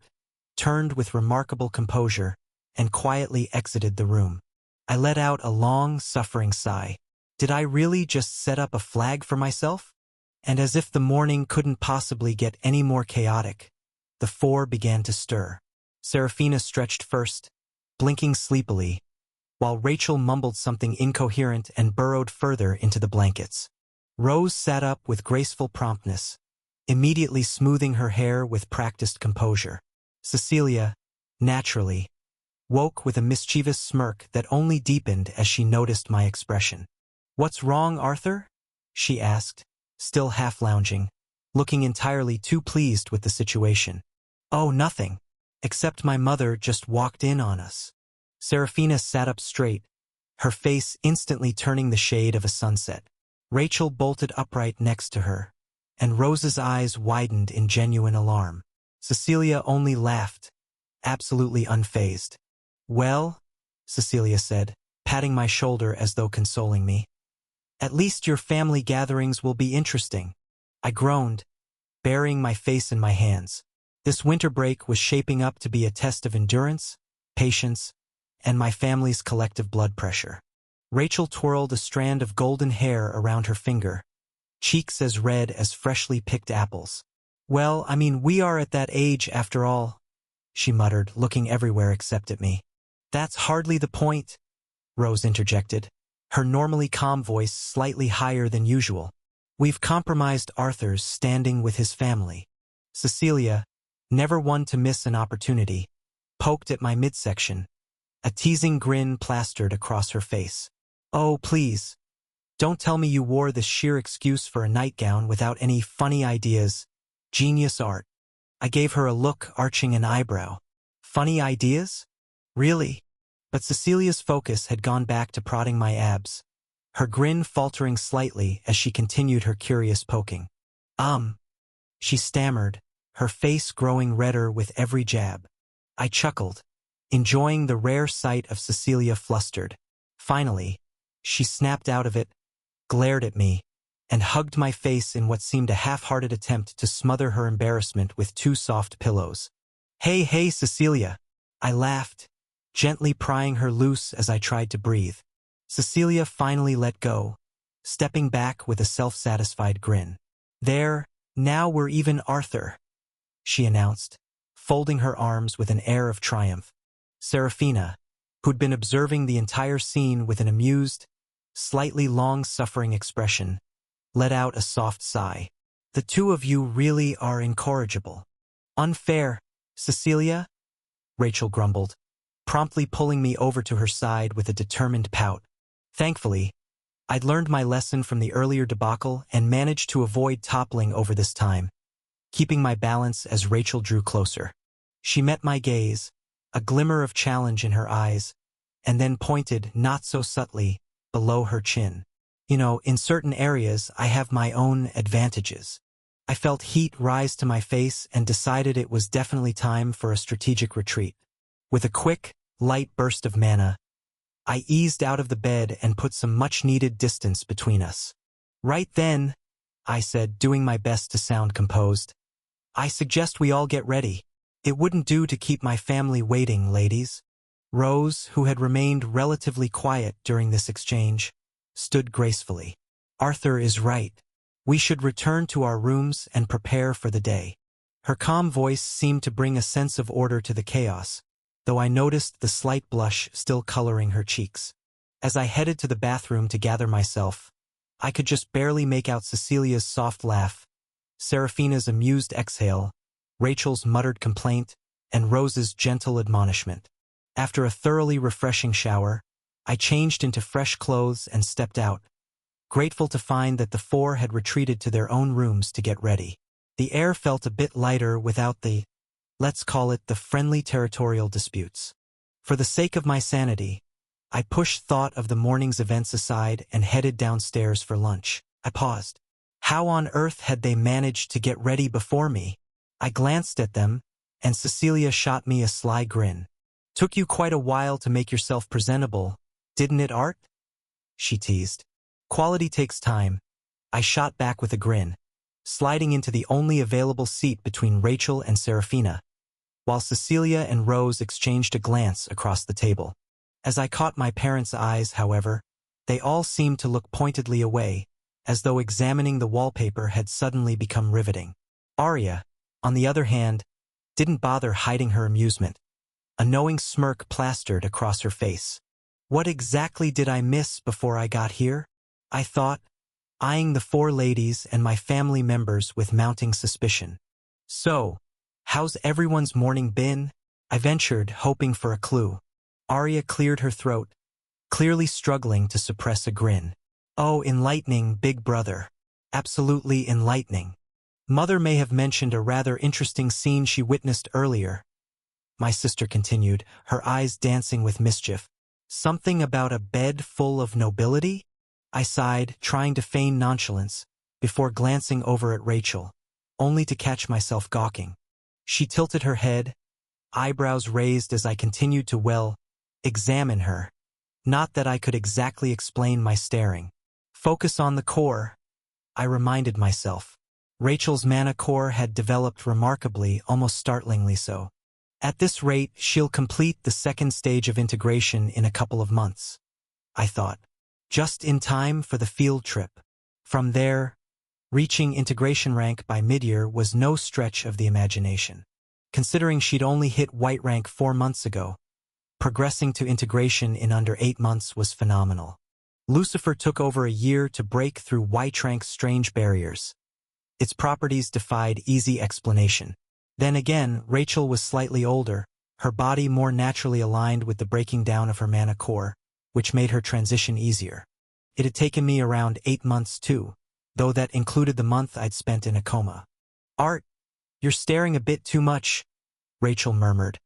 turned with remarkable composure, and quietly exited the room. I let out a long, suffering sigh. Did I really just set up a flag for myself? And as if the morning couldn't possibly get any more chaotic, the 4 began to stir. Serafina stretched first, blinking sleepily, while Rachel mumbled something incoherent and burrowed further into the blankets. Rose sat up with graceful promptness, immediately smoothing her hair with practiced composure. Cecilia, naturally, woke with a mischievous smirk that only deepened as she noticed my expression. "What's wrong, Arthur?" she asked, still half lounging, looking entirely too pleased with the situation. "Oh, nothing, except my mother just walked in on us." Serafina sat up straight, her face instantly turning the shade of a sunset. Rachel bolted upright next to her, and Rose's eyes widened in genuine alarm. Cecilia only laughed, absolutely unfazed. "Well," Cecilia said, patting my shoulder as though consoling me, "at least your family gatherings will be interesting." I groaned, burying my face in my hands. This winter break was shaping up to be a test of endurance, patience, and my family's collective blood pressure. Rachel twirled a strand of golden hair around her finger, cheeks as red as freshly picked apples. "Well, I mean, we are at that age after all," she muttered, looking everywhere except at me. "That's hardly the point," Rose interjected, her normally calm voice slightly higher than usual. "We've compromised Arthur's standing with his family." Cecilia, never one to miss an opportunity, poked at my midsection, a teasing grin plastered across her face. "Oh, please, don't tell me you wore this sheer excuse for a nightgown without any funny ideas. Genius art." I gave her a look arching an eyebrow. "Funny ideas? Really?" But Cecilia's focus had gone back to prodding my abs, her grin faltering slightly as she continued her curious poking. She stammered, her face growing redder with every jab. I chuckled, enjoying the rare sight of Cecilia flustered. Finally, she snapped out of it, glared at me, and hugged my face in what seemed a half-hearted attempt to smother her embarrassment with 2 soft pillows. Hey, Cecilia," I laughed, gently prying her loose as I tried to breathe. Cecilia finally let go, stepping back with a self-satisfied grin. "There, now we're even, Arthur," she announced, folding her arms with an air of triumph. Serafina, who'd been observing the entire scene with an amused, slightly long-suffering expression, let out a soft sigh. The two of you really are incorrigible. Unfair, Cecilia, Rachel grumbled, promptly pulling me over to her side with a determined pout. Thankfully, I'd learned my lesson from the earlier debacle and managed to avoid toppling over this time, keeping my balance as Rachel drew closer. She met my gaze, a glimmer of challenge in her eyes, and then pointed, not so subtly, below her chin. You know, in certain areas, I have my own advantages. I felt heat rise to my face and decided it was definitely time for a strategic retreat. With a quick, light burst of mana, I eased out of the bed and put some much-needed distance between us. Right then, I said, doing my best to sound composed, I suggest we all get ready. It wouldn't do to keep my family waiting, ladies. Rose, who had remained relatively quiet during this exchange, stood gracefully. Arthur is right. We should return to our rooms and prepare for the day. Her calm voice seemed to bring a sense of order to the chaos, though I noticed the slight blush still coloring her cheeks. As I headed to the bathroom to gather myself, I could just barely make out Cecilia's soft laugh, Seraphina's amused exhale, Rachel's muttered complaint, and Rose's gentle admonishment. After a thoroughly refreshing shower, I changed into fresh clothes and stepped out, grateful to find that the four had retreated to their own rooms to get ready. The air felt a bit lighter without the, let's call it, the friendly territorial disputes. For the sake of my sanity, I pushed thought of the morning's events aside and headed downstairs for lunch. I paused. How on earth had they managed to get ready before me? I glanced at them, and Cecilia shot me a sly grin. Took you quite a while to make yourself presentable, didn't it, Art? She teased. Quality takes time, I shot back with a grin, sliding into the only available seat between Rachel and Seraphina, while Cecilia and Rose exchanged a glance across the table. As I caught my parents' eyes, however, they all seemed to look pointedly away, as though examining the wallpaper had suddenly become riveting. Arya, on the other hand, didn't bother hiding her amusement. A knowing smirk plastered across her face. What exactly did I miss before I got here? I thought, eyeing the four ladies and my family members with mounting suspicion. So, how's everyone's morning been? I ventured, hoping for a clue. Arya cleared her throat, clearly struggling to suppress a grin. Oh, enlightening, big brother. Absolutely enlightening. Mother may have mentioned a rather interesting scene she witnessed earlier, my sister continued, her eyes dancing with mischief. Something about a bed full of nobility? I sighed, trying to feign nonchalance, before glancing over at Rachel, only to catch myself gawking. She tilted her head, eyebrows raised as I continued to, examine her. Not that I could exactly explain my staring. Focus on the core, I reminded myself. Rachel's mana core had developed remarkably, almost startlingly so. At this rate, she'll complete the second stage of integration in a couple of months, I thought. Just in time for the field trip. From there, reaching integration rank by mid-year was no stretch of the imagination. Considering she'd only hit white rank 4 months ago, progressing to integration in under 8 months was phenomenal. Lucifer took over a year to break through white rank's strange barriers. Its properties defied easy explanation. Then again, Rachel was slightly older, her body more naturally aligned with the breaking down of her mana core, which made her transition easier. It had taken me around 8 months too, though that included the month I'd spent in a coma. Art, you're staring a bit too much, Rachel murmured,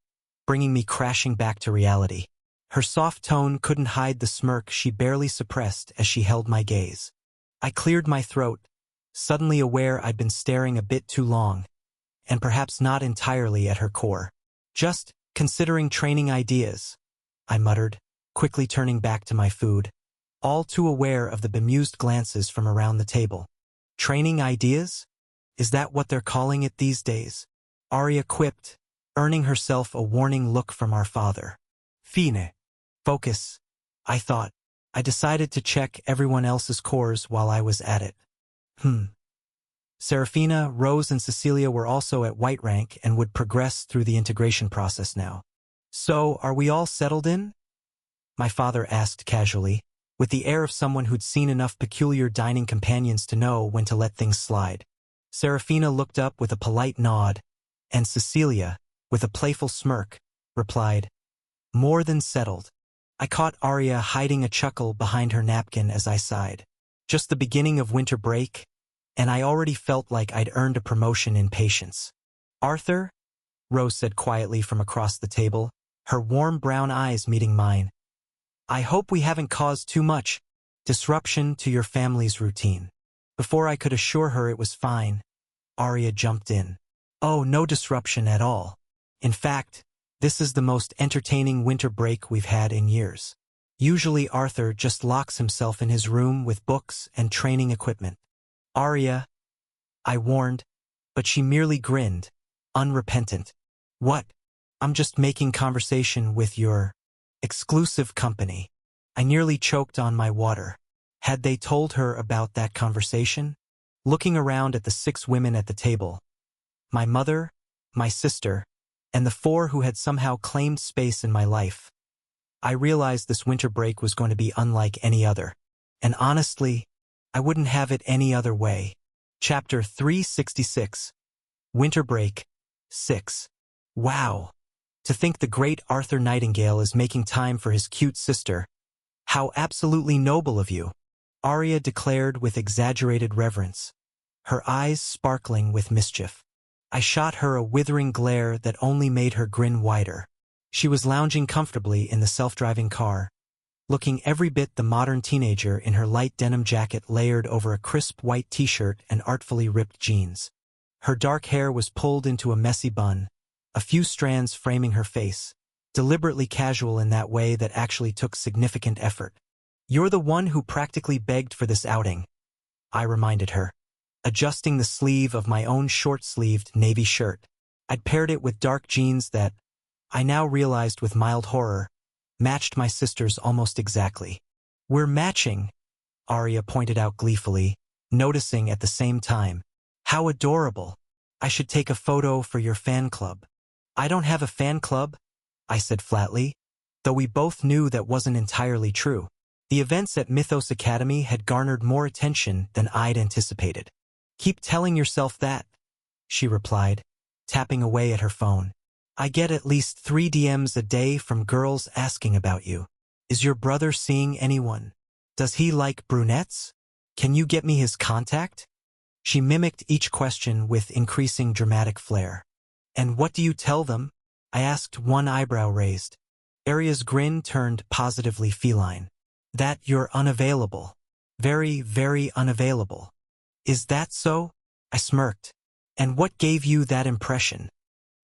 bringing me crashing back to reality. Her soft tone couldn't hide the smirk she barely suppressed as she held my gaze. I cleared my throat, suddenly aware I'd been staring a bit too long, and perhaps not entirely at her core. Just considering training ideas, I muttered, quickly turning back to my food, all too aware of the bemused glances from around the table. Training ideas? Is that what they're calling it these days? Arya quipped, earning herself a warning look from our father. Fine. Focus, I thought. I decided to check everyone else's cores while I was at it. Seraphina, Rose, and Cecilia were also at white rank and would progress through the integration process now. So, are we all settled in? My father asked casually, with the air of someone who'd seen enough peculiar dining companions to know when to let things slide. Serafina looked up with a polite nod, and Cecilia, with a playful smirk, replied, "More than settled." I caught Arya hiding a chuckle behind her napkin as I sighed. Just the beginning of winter break, and I already felt like I'd earned a promotion in patience. "Arthur?" Rose said quietly from across the table, her warm brown eyes meeting mine. "I hope we haven't caused too much disruption to your family's routine." Before I could assure her it was fine, Arya jumped in. "Oh, no disruption at all. In fact, this is the most entertaining winter break we've had in years. Usually Arthur just locks himself in his room with books and training equipment." "Arya," I warned, but she merely grinned, unrepentant. "What? I'm just making conversation with your exclusive company." I nearly choked on my water. Had they told her about that conversation? Looking around at the 6 women at the table, my mother, my sister, and the 4 who had somehow claimed space in my life, I realized this winter break was going to be unlike any other. And honestly, I wouldn't have it any other way. Chapter 366. Winter Break 6. Wow. To think the great Arthur Nightingale is making time for his cute sister. How absolutely noble of you, Arya declared with exaggerated reverence, her eyes sparkling with mischief. I shot her a withering glare that only made her grin wider. She was lounging comfortably in the self-driving car, looking every bit the modern teenager in her light denim jacket layered over a crisp white t-shirt and artfully ripped jeans. Her dark hair was pulled into a messy bun, a few strands framing her face, deliberately casual in that way that actually took significant effort. "You're the one who practically begged for this outing," I reminded her, adjusting the sleeve of my own short-sleeved navy shirt. I'd paired it with dark jeans that, I now realized with mild horror, matched my sister's almost exactly. "We're matching," Arya pointed out gleefully, noticing at the same time. "How adorable. I should take a photo for your fan club." "I don't have a fan club," I said flatly, though we both knew that wasn't entirely true. The events at Mythos Academy had garnered more attention than I'd anticipated. "Keep telling yourself that," she replied, tapping away at her phone. "I get at least 3 DMs a day from girls asking about you. Is your brother seeing anyone? Does he like brunettes? Can you get me his contact?" She mimicked each question with increasing dramatic flair. "And what do you tell them?" I asked, one eyebrow raised. Arya's grin turned positively feline. "That you're unavailable. Very, very unavailable." "Is that so?" I smirked. "And what gave you that impression?"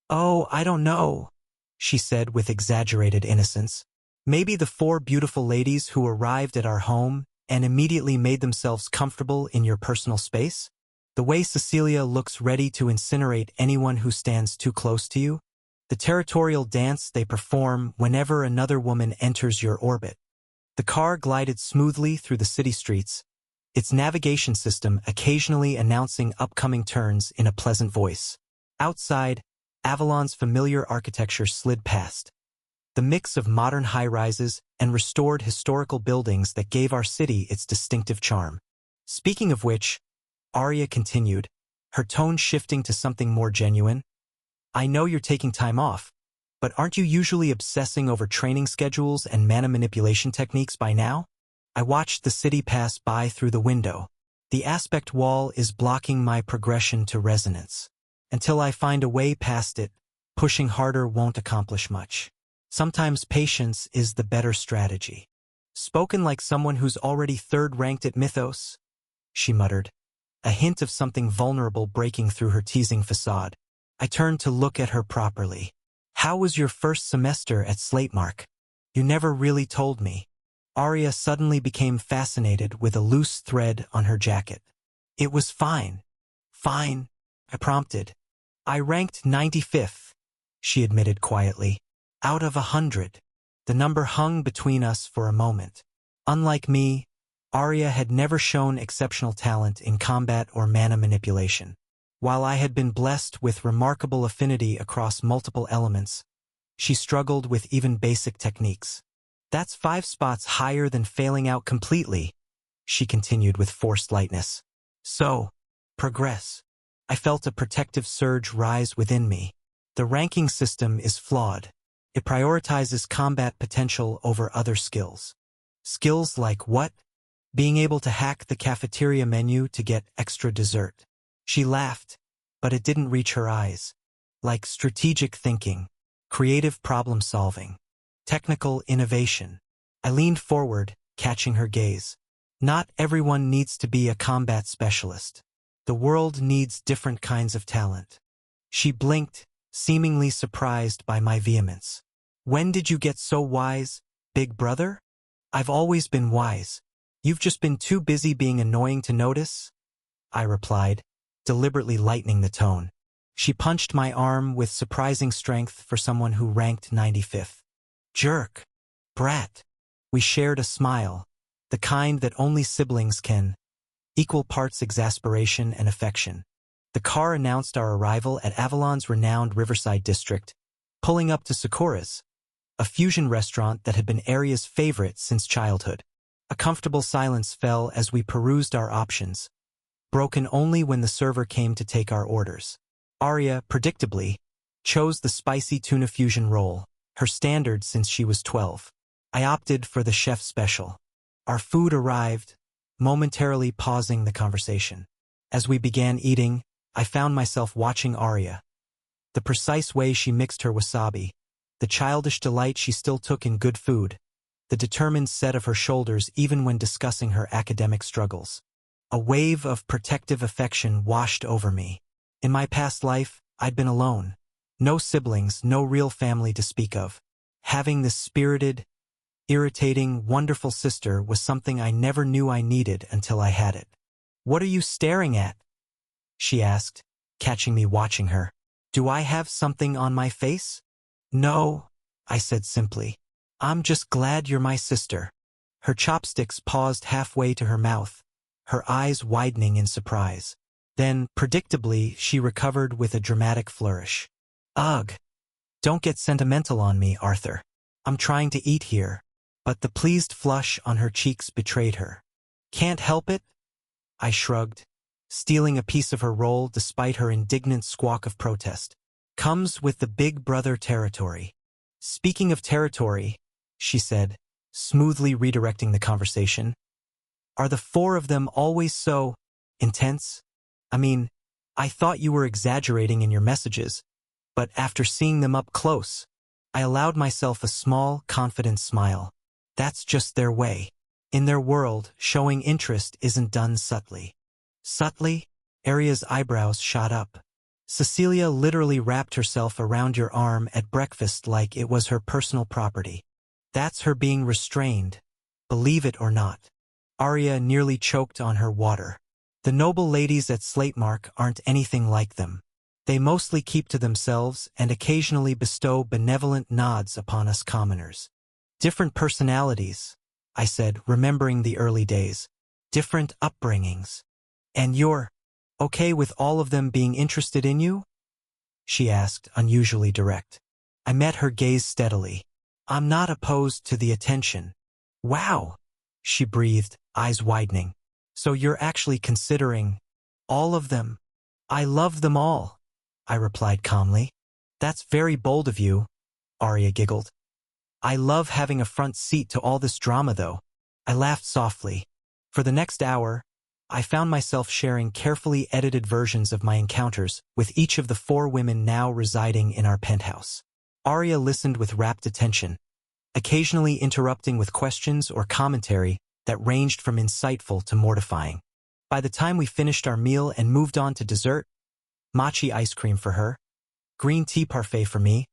"Oh, I don't know," she said with exaggerated innocence. "Maybe the 4 beautiful ladies who arrived at our home and immediately made themselves comfortable in your personal space? The way Cecilia looks ready to incinerate anyone who stands too close to you? The territorial dance they perform whenever another woman enters your orbit." The car glided smoothly through the city streets, its navigation system occasionally announcing upcoming turns in a pleasant voice. Outside, Avalon's familiar architecture slid past, the mix of modern high-rises and restored historical buildings that gave our city its distinctive charm. "Speaking of which," Arya continued, her tone shifting to something more genuine, "I know you're taking time off, but aren't you usually obsessing over training schedules and mana manipulation techniques by now?" I watched the city pass by through the window. The aspect wall is blocking my progression to resonance. Until I find a way past it, pushing harder won't accomplish much. Sometimes patience is the better strategy. "Spoken like someone who's already 3rd ranked at Mythos," she muttered, a hint of something vulnerable breaking through her teasing facade. I turned to look at her properly. "How was your first semester at Slatemark? You never really told me." Arya suddenly became fascinated with a loose thread on her jacket. "It was fine." "Fine," I prompted. "I ranked 95th, she admitted quietly. "Out of 100. The number hung between us for a moment. Unlike me, Arya had never shown exceptional talent in combat or mana manipulation. While I had been blessed with remarkable affinity across multiple elements, she struggled with even basic techniques. That's 5 spots higher than failing out completely, she continued with forced lightness. So, progress. I felt a protective surge rise within me. The ranking system is flawed. It prioritizes combat potential over other skills. Skills like what? Being able to hack the cafeteria menu to get extra dessert. She laughed, but it didn't reach her eyes. Like strategic thinking, creative problem solving, technical innovation. I leaned forward, catching her gaze. Not everyone needs to be a combat specialist. The world needs different kinds of talent. She blinked, seemingly surprised by my vehemence. When did you get so wise, big brother? I've always been wise. You've just been too busy being annoying to notice, I replied, deliberately lightening the tone. She punched my arm with surprising strength for someone who ranked 95th. Jerk. Brat. We shared a smile, the kind that only siblings can. Equal parts exasperation and affection. The car announced our arrival at Avalon's renowned Riverside district, pulling up to Sakura's, a fusion restaurant that had been Arya's favorite since childhood. A comfortable silence fell as we perused our options, broken only when the server came to take our orders. Arya, predictably, chose the spicy tuna fusion roll, her standard since she was 12. I opted for the chef special. Our food arrived, momentarily pausing the conversation. As we began eating, I found myself watching Arya. The precise way she mixed her wasabi, the childish delight she still took in good food, the determined set of her shoulders even when discussing her academic struggles. A wave of protective affection washed over me. In my past life, I'd been alone. No siblings, no real family to speak of. Having this spirited, irritating, wonderful sister was something I never knew I needed until I had it. "What are you staring at?" she asked, catching me watching her. "Do I have something on my face?" "No," I said simply. "I'm just glad you're my sister." Her chopsticks paused halfway to her mouth, her eyes widening in surprise. Then, predictably, she recovered with a dramatic flourish. "Ugh. Don't get sentimental on me, Arthur. I'm trying to eat here." But the pleased flush on her cheeks betrayed her. "Can't help it?" I shrugged, stealing a piece of her roll despite her indignant squawk of protest. "Comes with the big brother territory." "Speaking of territory," she said, smoothly redirecting the conversation, "are the 4 of them always so intense? I mean, I thought you were exaggerating in your messages, but after seeing them up close, I allowed myself a small, confident smile. That's just their way. In their world, showing interest isn't done subtly." "Subtly?" Arya's eyebrows shot up. "Cecilia literally wrapped herself around your arm at breakfast like it was her personal property. That's her being restrained, believe it or not." Arya nearly choked on her water. "The noble ladies at Slatemark aren't anything like them. They mostly keep to themselves and occasionally bestow benevolent nods upon us commoners." "Different personalities," I said, remembering the early days. "Different upbringings. And you're okay with all of them being interested in you?" she asked, unusually direct. I met her gaze steadily. "I'm not opposed to the attention." "Wow," she breathed, eyes widening. "So you're actually considering all of them?" "I love them all," I replied calmly. "That's very bold of you," Arya giggled. "I love having a front seat to all this drama, though." I laughed softly. For the next hour, I found myself sharing carefully edited versions of my encounters with each of the 4 women now residing in our penthouse. Arya listened with rapt attention, occasionally interrupting with questions or commentary that ranged from insightful to mortifying. By the time we finished our meal and moved on to dessert, mochi ice cream for her, green tea parfait for me,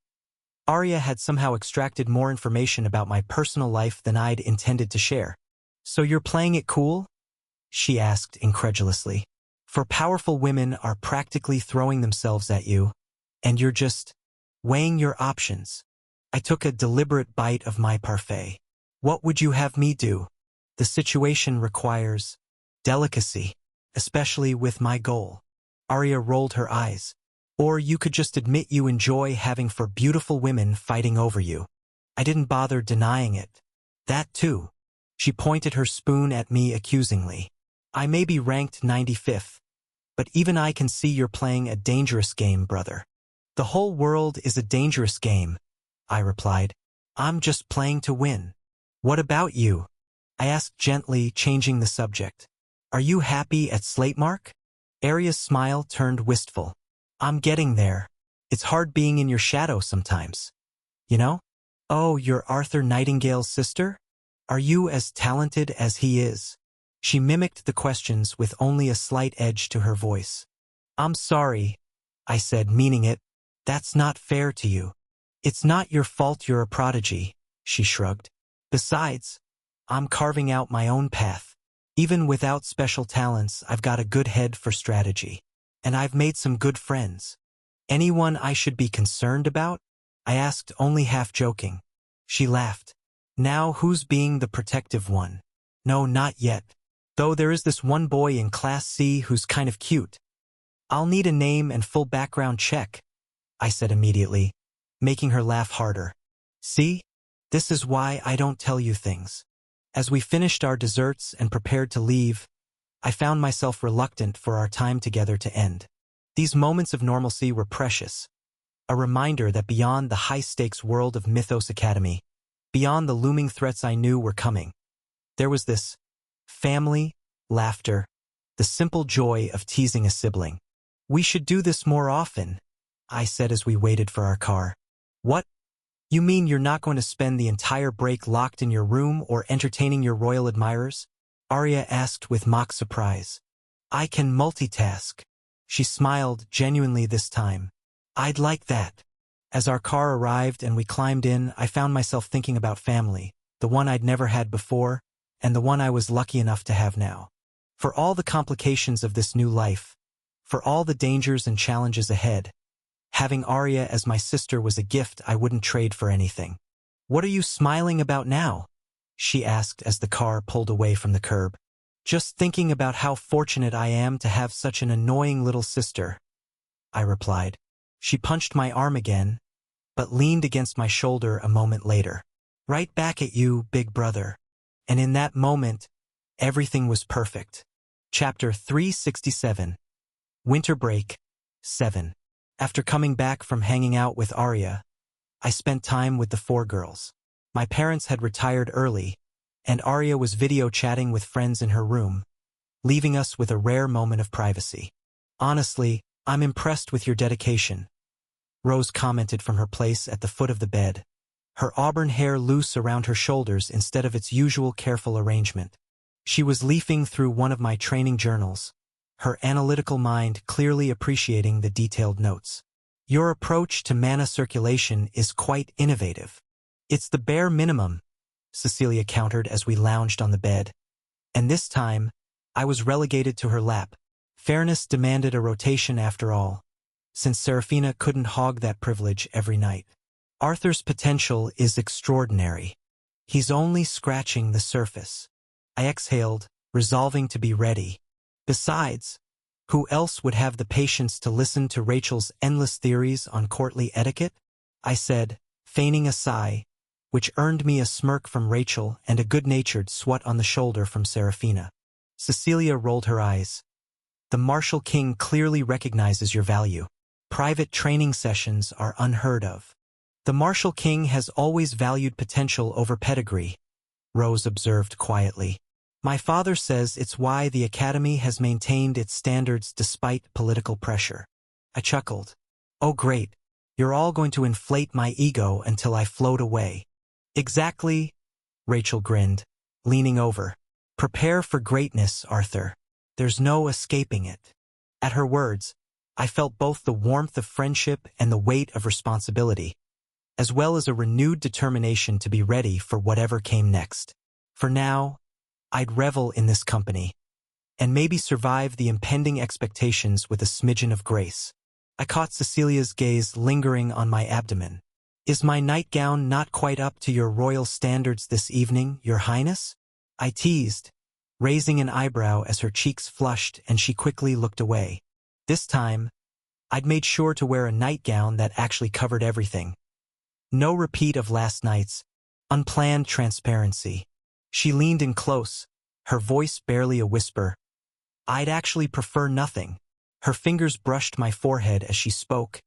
Arya had somehow extracted more information about my personal life than I'd intended to share. "So you're playing it cool?" she asked incredulously. "For powerful women are practically throwing themselves at you, and you're just weighing your options." I took a deliberate bite of my parfait. "What would you have me do?" "The situation requires delicacy, especially with my goal." Arya rolled her eyes. "Or you could just admit you enjoy having 4 beautiful women fighting over you." I didn't bother denying it. That too. She pointed her spoon at me accusingly. I may be ranked 95th, but even I can see you're playing a dangerous game, brother. The whole world is a dangerous game, I replied. I'm just playing to win. What about you? I asked gently, changing the subject. Are you happy at Slatemark? Arya's smile turned wistful. I'm getting there. It's hard being in your shadow sometimes. You know? Oh, you're Arthur Nightingale's sister? Are you as talented as he is? She mimicked the questions with only a slight edge to her voice. I'm sorry, I said, meaning it. That's not fair to you. It's not your fault you're a prodigy, she shrugged. Besides, I'm carving out my own path. Even without special talents, I've got a good head for strategy. And I've made some good friends. Anyone I should be concerned about? I asked, only half joking. She laughed. Now who's being the protective one? No, not yet. Though there is this one boy in Class C who's kind of cute. I'll need a name and full background check, I said immediately, making her laugh harder. See? This is why I don't tell you things. As we finished our desserts and prepared to leave, I found myself reluctant for our time together to end. These moments of normalcy were precious. A reminder that beyond the high-stakes world of Mythos Academy, beyond the looming threats I knew were coming, there was this family, laughter, the simple joy of teasing a sibling. We should do this more often, I said as we waited for our car. What? You mean you're not going to spend the entire break locked in your room or entertaining your royal admirers? Arya asked with mock surprise. I can multitask. She smiled genuinely this time. I'd like that. As our car arrived and we climbed in, I found myself thinking about family, the one I'd never had before, and the one I was lucky enough to have now. For all the complications of this new life, for all the dangers and challenges ahead, having Arya as my sister was a gift I wouldn't trade for anything. What are you smiling about now? She asked as the car pulled away from the curb. Just thinking about how fortunate I am to have such an annoying little sister, I replied. She punched my arm again, but leaned against my shoulder a moment later. Right back at you, big brother. And in that moment, everything was perfect. Chapter 367. Winter Break, 7. After coming back from hanging out with Arya, I spent time with the 4 girls. My parents had retired early, and Arya was video chatting with friends in her room, leaving us with a rare moment of privacy. Honestly, I'm impressed with your dedication, Rose commented from her place at the foot of the bed, her auburn hair loose around her shoulders instead of its usual careful arrangement. She was leafing through one of my training journals, her analytical mind clearly appreciating the detailed notes. Your approach to mana circulation is quite innovative. It's the bare minimum, Cecilia countered as we lounged on the bed. And this time, I was relegated to her lap. Fairness demanded a rotation after all, since Serafina couldn't hog that privilege every night. Arthur's potential is extraordinary. He's only scratching the surface. I exhaled, resolving to be ready. Besides, who else would have the patience to listen to Rachel's endless theories on courtly etiquette? I said, feigning a sigh, which earned me a smirk from Rachel and a good-natured swat on the shoulder from Serafina. Cecilia rolled her eyes. The Martial King clearly recognizes your value. Private training sessions are unheard of. The Martial King has always valued potential over pedigree, Rose observed quietly. My father says it's why the Academy has maintained its standards despite political pressure. I chuckled. Oh great, you're all going to inflate my ego until I float away. Exactly, Rachel grinned, leaning over. Prepare for greatness, Arthur. There's no escaping it. At her words, I felt both the warmth of friendship and the weight of responsibility, as well as a renewed determination to be ready for whatever came next. For now, I'd revel in this company, and maybe survive the impending expectations with a smidgen of grace. I caught Cecilia's gaze lingering on my abdomen. Is my nightgown not quite up to your royal standards this evening, Your Highness? I teased, raising an eyebrow as her cheeks flushed and she quickly looked away. This time, I'd made sure to wear a nightgown that actually covered everything. No repeat of last night's, Unplanned transparency. She leaned in close, her voice barely a whisper. I'd actually prefer nothing. Her fingers brushed my forehead as she spoke,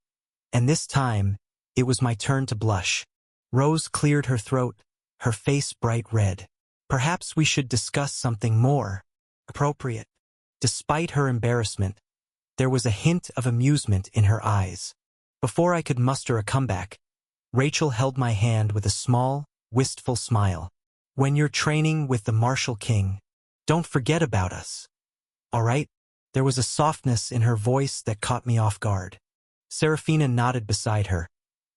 and this time, it was my turn to blush. Rose cleared her throat, her face bright red. Perhaps we should discuss something more appropriate. Despite her embarrassment, there was a hint of amusement in her eyes. Before I could muster a comeback, Rachel held my hand with a small, wistful smile. When you're training with the Martial King, don't forget about us. All right? There was a softness in her voice that caught me off guard. Serafina nodded beside her,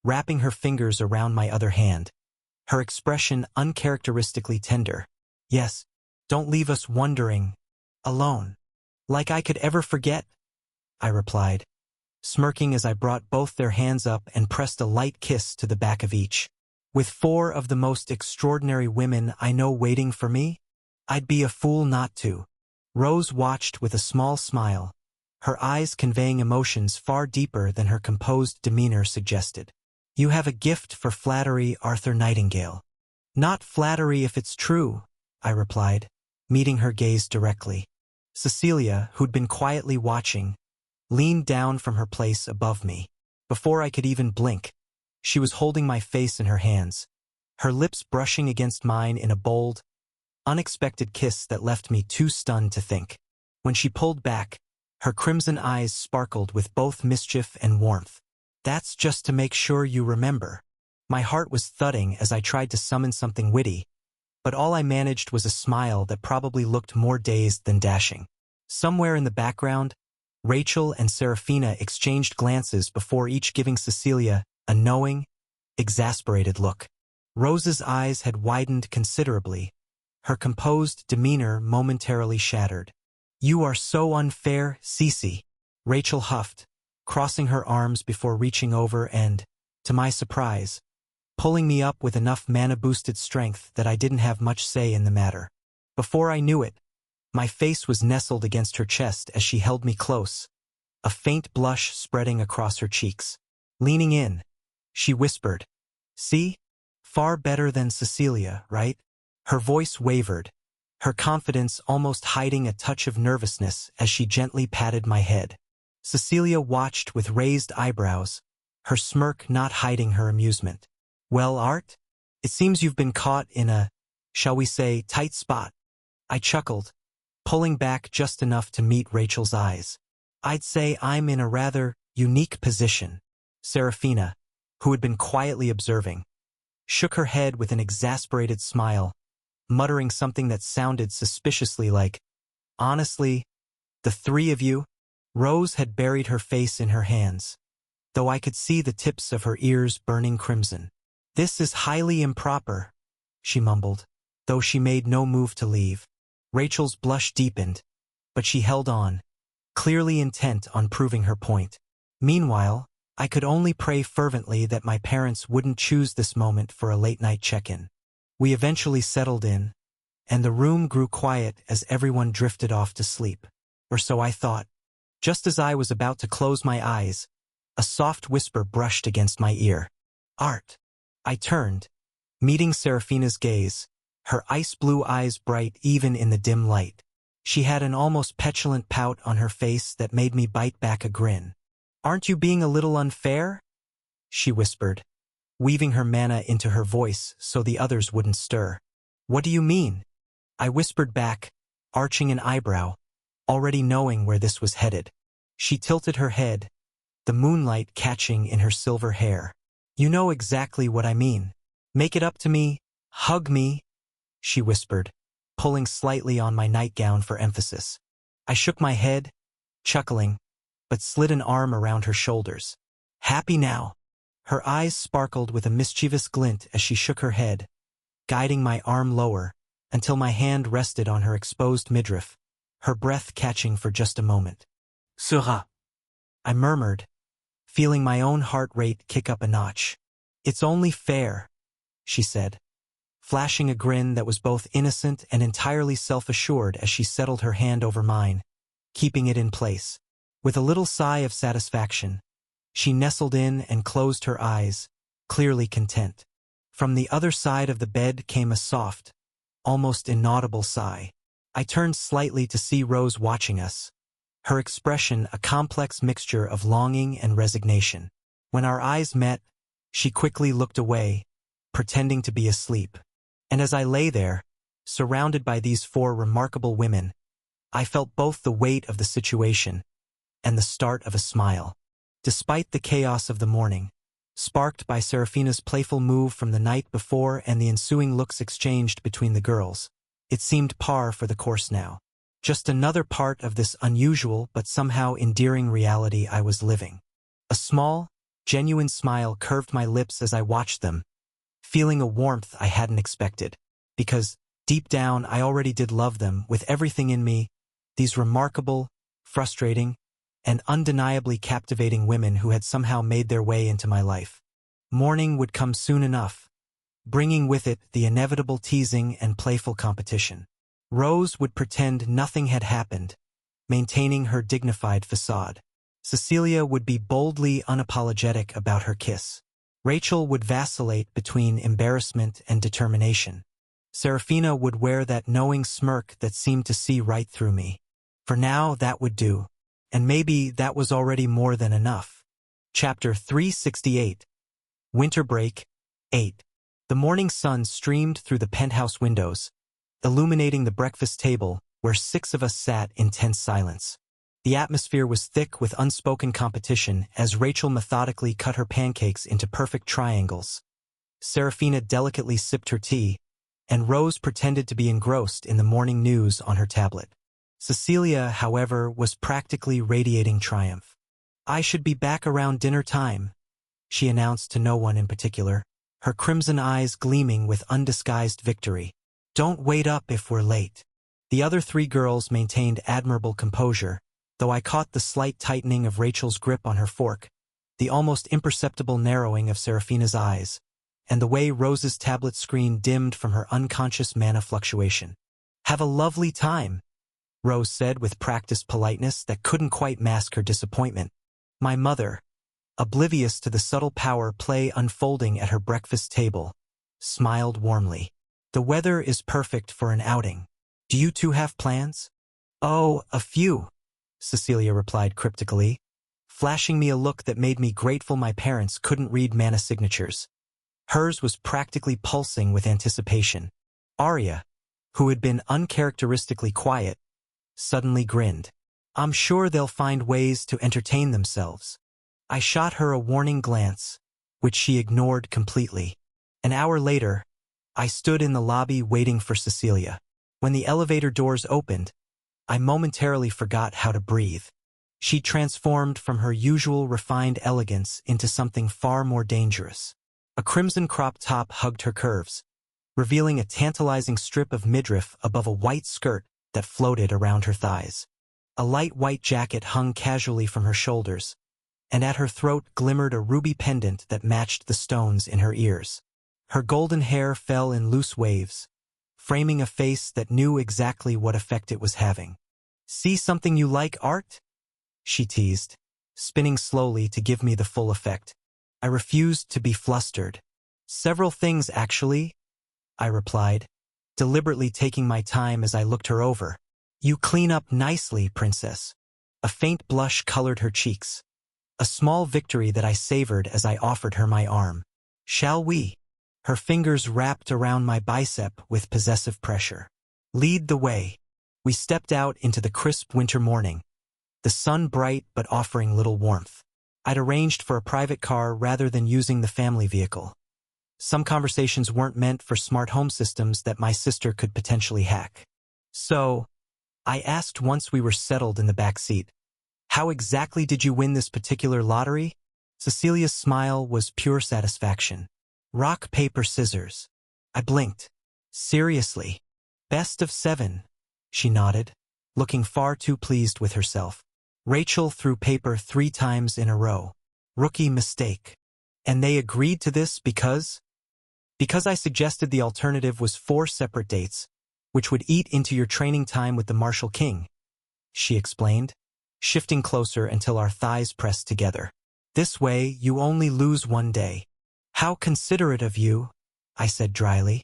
wrapping her fingers around my other hand, her expression uncharacteristically tender. Yes, don't leave us wondering, alone. Like I could ever forget, I replied, smirking as I brought both their hands up and pressed a light kiss to the back of each. With 4 of the most extraordinary women I know waiting for me, I'd be a fool not to. Rose watched with a small smile, her eyes conveying emotions far deeper than her composed demeanor suggested. You have a gift for flattery, Arthur Nightingale. Not flattery if it's true, I replied, meeting her gaze directly. Cecilia, who'd been quietly watching, leaned down from her place above me. Before I could even blink, she was holding my face in her hands, her lips brushing against mine in a bold, unexpected kiss that left me too stunned to think. When she pulled back, her crimson eyes sparkled with both mischief and warmth. That's just to make sure you remember. My heart was thudding as I tried to summon something witty, but all I managed was a smile that probably looked more dazed than dashing. Somewhere in the background, Rachel and Serafina exchanged glances before each giving Cecilia a knowing, exasperated look. Rose's eyes had widened considerably, her composed demeanor momentarily shattered. You are so unfair, Cece, Rachel huffed, crossing her arms before reaching over and, to my surprise, pulling me up with enough mana-boosted strength that I didn't have much say in the matter. Before I knew it, my face was nestled against her chest as she held me close, a faint blush spreading across her cheeks. Leaning in, she whispered, See? Far better than Cecilia, right? Her voice wavered, her confidence almost hiding a touch of nervousness as she gently patted my head. Cecilia watched with raised eyebrows, her smirk not hiding her amusement. Well, Art? It seems you've been caught in a, shall we say, tight spot. I chuckled, pulling back just enough to meet Rachel's eyes. I'd say I'm in a rather unique position. Serafina, who had been quietly observing, shook her head with an exasperated smile, muttering something that sounded suspiciously like, honestly, the 3 of you? Rose had buried her face in her hands, though I could see the tips of her ears burning crimson. This is highly improper, she mumbled, though she made no move to leave. Rachel's blush deepened, but she held on, clearly intent on proving her point. Meanwhile, I could only pray fervently that my parents wouldn't choose this moment for a late-night check-in. We eventually settled in, and the room grew quiet as everyone drifted off to sleep. Or so I thought. Just as I was about to close my eyes, a soft whisper brushed against my ear. Art. I turned, meeting Serafina's gaze, her ice-blue eyes bright even in the dim light. She had an almost petulant pout on her face that made me bite back a grin. Aren't you being a little unfair? She whispered, weaving her mana into her voice so the others wouldn't stir. What do you mean? I whispered back, arching an eyebrow, already knowing where this was headed. She tilted her head, the moonlight catching in her silver hair. You know exactly what I mean. Make it up to me, hug me, she whispered, pulling slightly on my nightgown for emphasis. I shook my head, chuckling, but slid an arm around her shoulders. Happy now? Her eyes sparkled with a mischievous glint as she shook her head, guiding my arm lower until my hand rested on her exposed midriff, her breath catching for just a moment. Sera, I murmured, feeling my own heart rate kick up a notch. It's only fair, she said, flashing a grin that was both innocent and entirely self-assured as she settled her hand over mine, keeping it in place. With a little sigh of satisfaction, she nestled in and closed her eyes, clearly content. From the other side of the bed came a soft, almost inaudible sigh. I turned slightly to see Rose watching us, her expression a complex mixture of longing and resignation. When our eyes met, she quickly looked away, pretending to be asleep. And as I lay there, surrounded by these four remarkable women, I felt both the weight of the situation and the start of a smile. Despite the chaos of the morning, sparked by Serafina's playful move from the night before and the ensuing looks exchanged between the girls, it seemed par for the course now. Just another part of this unusual but somehow endearing reality I was living. A small, genuine smile curved my lips as I watched them, feeling a warmth I hadn't expected. Because, deep down, I already did love them with everything in me, these remarkable, frustrating, and undeniably captivating women who had somehow made their way into my life. Morning would come soon enough, bringing with it the inevitable teasing and playful competition. Rose would pretend nothing had happened, maintaining her dignified facade. Cecilia would be boldly unapologetic about her kiss. Rachel would vacillate between embarrassment and determination. Serafina would wear that knowing smirk that seemed to see right through me. For now, that would do. And maybe that was already more than enough. Chapter 368. Winter Break 8. The morning sun streamed through the penthouse windows, illuminating the breakfast table where 6 of us sat in tense silence. The atmosphere was thick with unspoken competition as Rachel methodically cut her pancakes into perfect triangles. Serafina delicately sipped her tea, and Rose pretended to be engrossed in the morning news on her tablet. Cecilia, however, was practically radiating triumph. "I should be back around dinner time," she announced to no one in particular, her crimson eyes gleaming with undisguised victory. "Don't wait up if we're late." The other 3 girls maintained admirable composure, though I caught the slight tightening of Rachel's grip on her fork, the almost imperceptible narrowing of Serafina's eyes, and the way Rose's tablet screen dimmed from her unconscious mana fluctuation. "Have a lovely time," Rose said with practiced politeness that couldn't quite mask her disappointment. My mother, oblivious to the subtle power play unfolding at her breakfast table, smiled warmly. "The weather is perfect for an outing. Do you two have plans?" "Oh, a few," Cecilia replied cryptically, flashing me a look that made me grateful my parents couldn't read mana signatures. Hers was practically pulsing with anticipation. Arya, who had been uncharacteristically quiet, suddenly grinned. "I'm sure they'll find ways to entertain themselves." I shot her a warning glance, which she ignored completely. An hour later, I stood in the lobby waiting for Cecilia. When the elevator doors opened, I momentarily forgot how to breathe. She transformed from her usual refined elegance into something far more dangerous. A crimson crop top hugged her curves, revealing a tantalizing strip of midriff above a white skirt that floated around her thighs. A light white jacket hung casually from her shoulders, and at her throat glimmered a ruby pendant that matched the stones in her ears. Her golden hair fell in loose waves, framing a face that knew exactly what effect it was having. "See something you like, Art?" she teased, spinning slowly to give me the full effect. I refused to be flustered. "Several things, actually," I replied, deliberately taking my time as I looked her over. "You clean up nicely, Princess." A faint blush colored her cheeks, a small victory that I savored as I offered her my arm. "Shall we?" Her fingers wrapped around my bicep with possessive pressure. "Lead the way." We stepped out into the crisp winter morning, the sun bright but offering little warmth. I'd arranged for a private car rather than using the family vehicle. Some conversations weren't meant for smart home systems that my sister could potentially hack. "So," I asked once we were settled in the back seat, "how exactly did you win this particular lottery?" Cecilia's smile was pure satisfaction. "Rock, paper, scissors." I blinked. "Seriously?" "Best of 7, she nodded, looking far too pleased with herself. "Rachel threw paper 3 times in a row. Rookie mistake." "And they agreed to this because?" "Because I suggested the alternative was 4 separate dates, which would eat into your training time with the Martial King," she explained, shifting closer until our thighs pressed together. "This way, you only lose 1 day." "How considerate of you," I said dryly.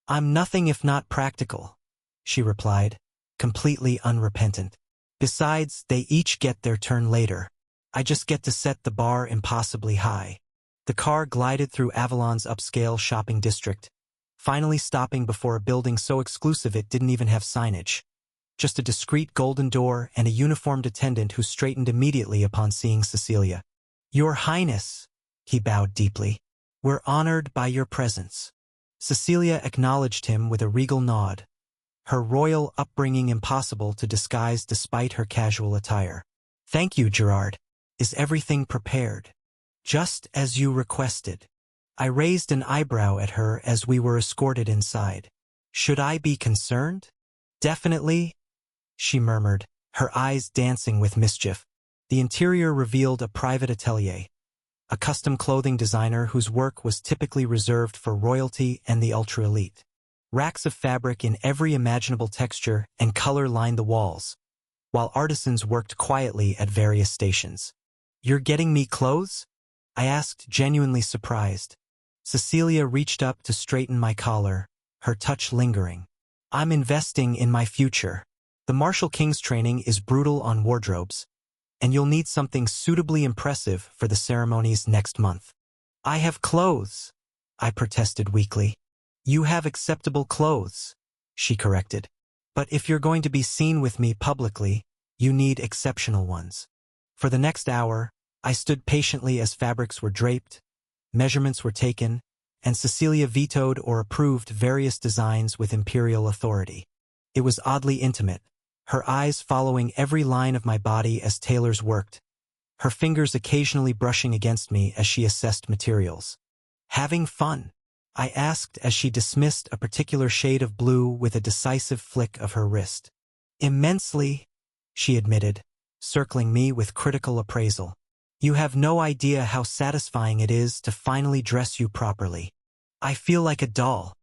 I'm nothing if not practical, she replied, completely unrepentant. Besides, they each get their turn later. I just get to set the bar impossibly high. The car glided through Avalon's upscale shopping district, finally stopping before a building so exclusive it didn't even have signage. Just a discreet golden door and a uniformed attendant who straightened immediately upon seeing Cecilia. Your Highness, he bowed deeply. We're honored by your presence. Cecilia acknowledged him with a regal nod, her royal upbringing impossible to disguise despite her casual attire. Thank you, Gerard. Is everything prepared? Just as you requested. I raised an eyebrow at her as we were escorted inside. Should I be concerned? Definitely, she murmured, her eyes dancing with mischief. The interior revealed a private atelier, a custom clothing designer whose work was typically reserved for royalty and the ultra-elite. Racks of fabric in every imaginable texture and color lined the walls, while artisans worked quietly at various stations. You're getting me clothes? I asked, genuinely surprised. Cecilia reached up to straighten my collar, her touch lingering. I'm investing in my future. The Marshal King's training is brutal on wardrobes, and you'll need something suitably impressive for the ceremonies next month. I have clothes, I protested weakly. You have acceptable clothes, she corrected. But if you're going to be seen with me publicly, you need exceptional ones. For the next hour, I stood patiently as fabrics were draped, measurements were taken, and Cecilia vetoed or approved various designs with imperial authority. It was oddly intimate, her eyes following every line of my body as tailors worked, her fingers occasionally brushing against me as she assessed materials. Having fun? I asked as she dismissed a particular shade of blue with a decisive flick of her wrist. Immensely, she admitted, circling me with critical appraisal. You have no idea how satisfying it is to finally dress you properly. I feel like a doll.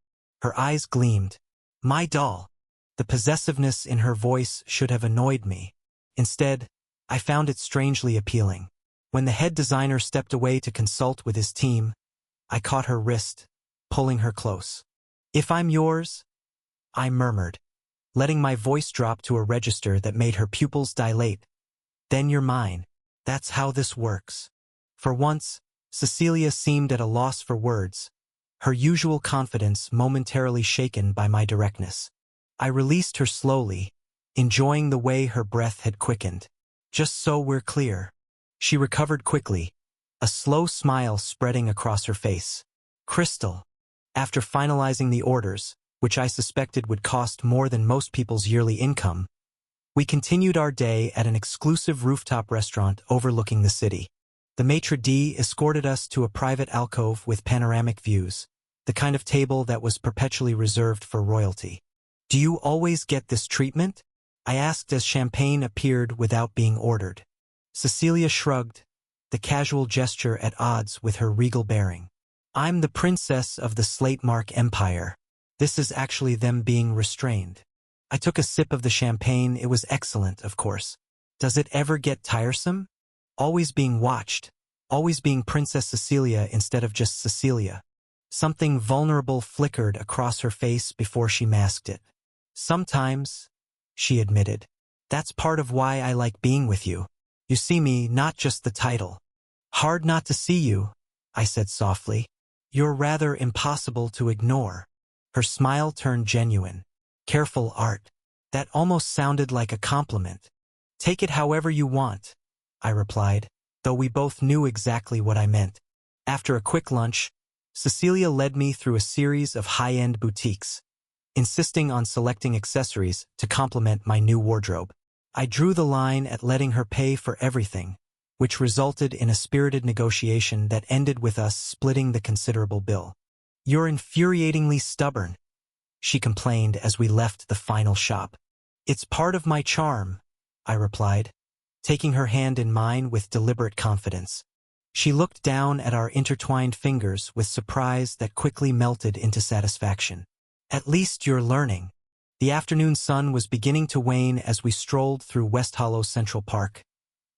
Her eyes gleamed. My doll. The possessiveness in her voice should have annoyed me. Instead, I found it strangely appealing. When the head designer stepped away to consult with his team, I caught her wrist, pulling her close. If I'm yours, I murmured, letting my voice drop to a register that made her pupils dilate. Then you're mine. That's how this works. For once, Cecilia seemed at a loss for words, her usual confidence momentarily shaken by my directness. I released her slowly, enjoying the way her breath had quickened. Just so we're clear. She recovered quickly, a slow smile spreading across her face. Crystal. After finalizing the orders, which I suspected would cost more than most people's yearly income, we continued our day at an exclusive rooftop restaurant overlooking the city. The maitre d' escorted us to a private alcove with panoramic views, the kind of table that was perpetually reserved for royalty. Do you always get this treatment? I asked as champagne appeared without being ordered. Cecilia shrugged, the casual gesture at odds with her regal bearing. I'm the princess of the Slate Mark Empire. This is actually them being restrained. I took a sip of the champagne. It was excellent, of course. Does it ever get tiresome? Always being watched, always being Princess Cecilia instead of just Cecilia. Something vulnerable flickered across her face before she masked it. Sometimes, she admitted. That's part of why I like being with you. You see me, not just the title. Hard not to see you, I said softly. You're rather impossible to ignore. Her smile turned genuine. Careful art. That almost sounded like a compliment. Take it however you want, I replied, though we both knew exactly what I meant. After a quick lunch, Cecilia led me through a series of high-end boutiques, insisting on selecting accessories to complement my new wardrobe. I drew the line at letting her pay for everything, which resulted in a spirited negotiation that ended with us splitting the considerable bill. You're infuriatingly stubborn, she complained as we left the final shop. It's part of my charm, I replied, taking her hand in mine with deliberate confidence. She looked down at our intertwined fingers with surprise that quickly melted into satisfaction. At least you're learning. The afternoon sun was beginning to wane as we strolled through West Hollow Central Park,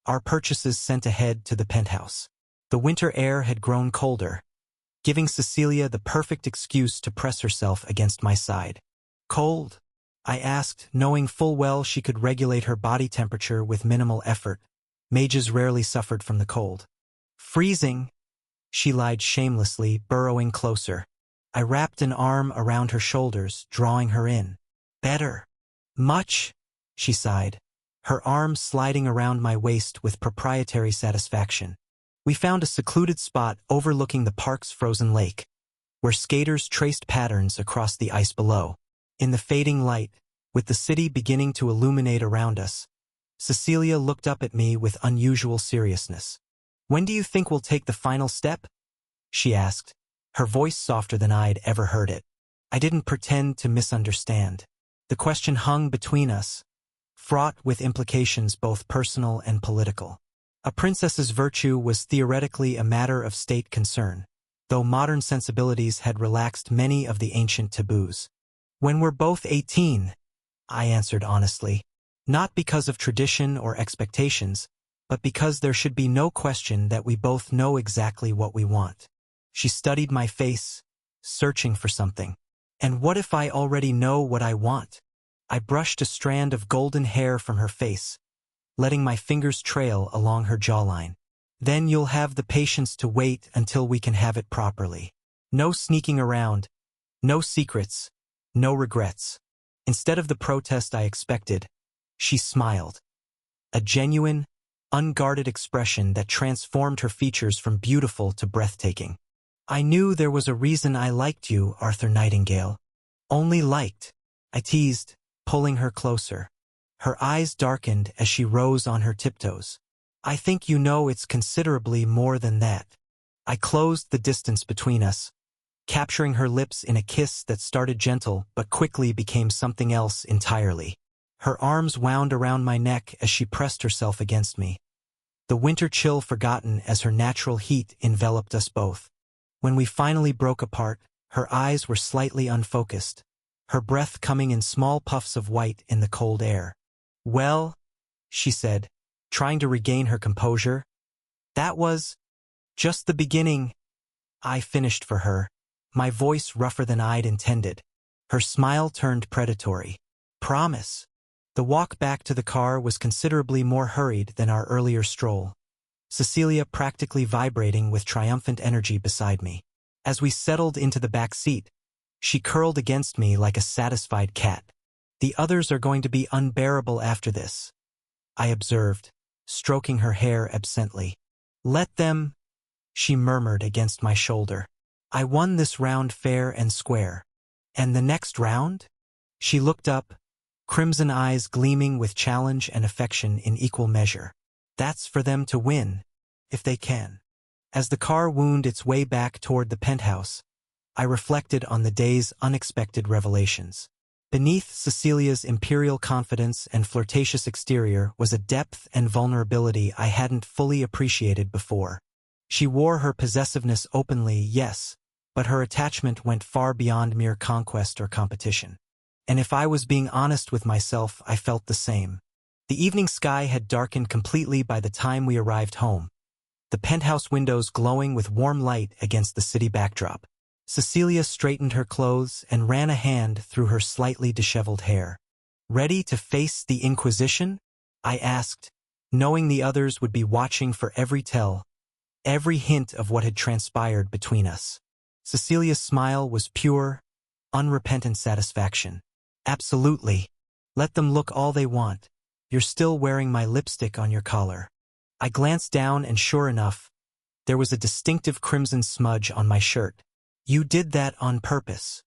our purchases sent ahead to the penthouse. The winter air had grown colder, giving Cecilia the perfect excuse to press herself against my side. "Cold?" I asked, knowing full well she could regulate her body temperature with minimal effort. Mages rarely suffered from the cold. "Freezing," she lied shamelessly, burrowing closer. I wrapped an arm around her shoulders, drawing her in. "Better." "Much?" she sighed, her arm sliding around my waist with proprietary satisfaction. We found a secluded spot overlooking the park's frozen lake, where skaters traced patterns across the ice below. In the fading light, with the city beginning to illuminate around us, Cecilia looked up at me with unusual seriousness. "When do you think we'll take the final step?" she asked, her voice softer than I'd ever heard it. I didn't pretend to misunderstand. The question hung between us, fraught with implications both personal and political. A princess's virtue was theoretically a matter of state concern, though modern sensibilities had relaxed many of the ancient taboos. "When we're both 18, I answered honestly, not because of tradition or expectations, but because there should be no question that we both know exactly what we want. She studied my face, searching for something. "And what if I already know what I want?" I brushed a strand of golden hair from her face, letting my fingers trail along her jawline. "Then you'll have the patience to wait until we can have it properly. No sneaking around, no secrets, no regrets." Instead of the protest I expected, she smiled. A genuine, unguarded expression that transformed her features from beautiful to breathtaking. "I knew there was a reason I liked you, Arthur Nightingale." "Only liked," I teased, pulling her closer. Her eyes darkened as she rose on her tiptoes. "I think you know it's considerably more than that." I closed the distance between us, capturing her lips in a kiss that started gentle but quickly became something else entirely. Her arms wound around my neck as she pressed herself against me, the winter chill forgotten as her natural heat enveloped us both. When we finally broke apart, her eyes were slightly unfocused, her breath coming in small puffs of white in the cold air. "Well," she said, trying to regain her composure, "that was just the beginning." I finished for her, my voice rougher than I'd intended. Her smile turned predatory. "Promise." The walk back to the car was considerably more hurried than our earlier stroll, Cecilia practically vibrating with triumphant energy beside me. As we settled into the back seat, she curled against me like a satisfied cat. "The others are going to be unbearable after this," I observed, stroking her hair absently. "Let them," she murmured against my shoulder. "I won this round fair and square." "And the next round?" She looked up, crimson eyes gleaming with challenge and affection in equal measure. "That's for them to win, if they can." As the car wound its way back toward the penthouse, I reflected on the day's unexpected revelations. Beneath Cecilia's imperial confidence and flirtatious exterior was a depth and vulnerability I hadn't fully appreciated before. She wore her possessiveness openly, yes, but her attachment went far beyond mere conquest or competition. And if I was being honest with myself, I felt the same. The evening sky had darkened completely by the time we arrived home, the penthouse windows glowing with warm light against the city backdrop. Cecilia straightened her clothes and ran a hand through her slightly disheveled hair. "Ready to face the Inquisition?" I asked, knowing the others would be watching for every hint of what had transpired between us. Cecilia's smile was pure, unrepentant satisfaction. "Absolutely. Let them look all they want. You're still wearing my lipstick on your collar." I glanced down and sure enough, there was a distinctive crimson smudge on my shirt. "You did that on purpose."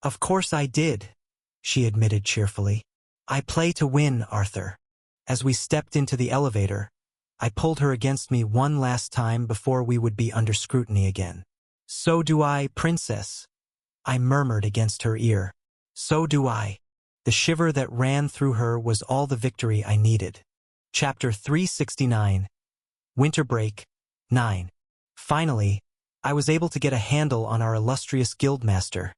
"Of course I did," she admitted cheerfully. "I play to win, Arthur." As we stepped into the elevator, I pulled her against me one last time before we would be under scrutiny again. "So do I, princess," I murmured against her ear. "So do I." The shiver that ran through her was all the victory I needed. Chapter 369. Winter Break 9. Finally, I was able to get a handle on our illustrious guildmaster,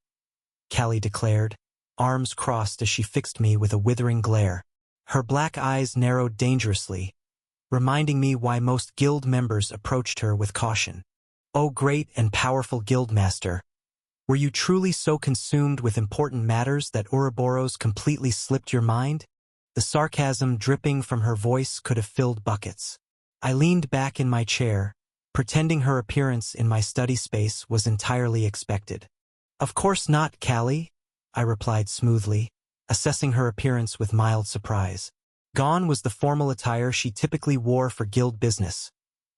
Callie declared, arms crossed as she fixed me with a withering glare. Her black eyes narrowed dangerously, reminding me why most guild members approached her with caution. "O great and powerful Guildmaster, were you truly so consumed with important matters that Ouroboros completely slipped your mind?" The sarcasm dripping from her voice could have filled buckets. I leaned back in my chair, pretending her appearance in my study space was entirely expected. "Of course not, Callie," I replied smoothly, assessing her appearance with mild surprise. Gone was the formal attire she typically wore for guild business,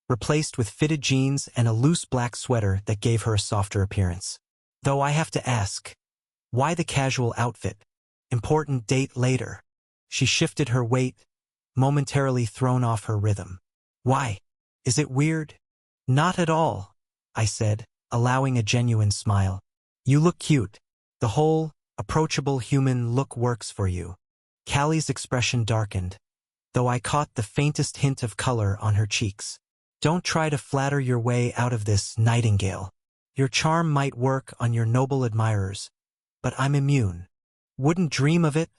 replaced with fitted jeans and a loose black sweater that gave her a softer appearance. Though I have to ask, why the casual outfit? Important date later. She shifted her weight, momentarily thrown off her rhythm. "Why? Is it weird?" "Not at all," I said, allowing a genuine smile. "You look cute. The whole, approachable human look works for you." Callie's expression darkened, though I caught the faintest hint of color on her cheeks. "Don't try to flatter your way out of this, Nightingale. Your charm might work on your noble admirers, but I'm immune." "Wouldn't dream of it,"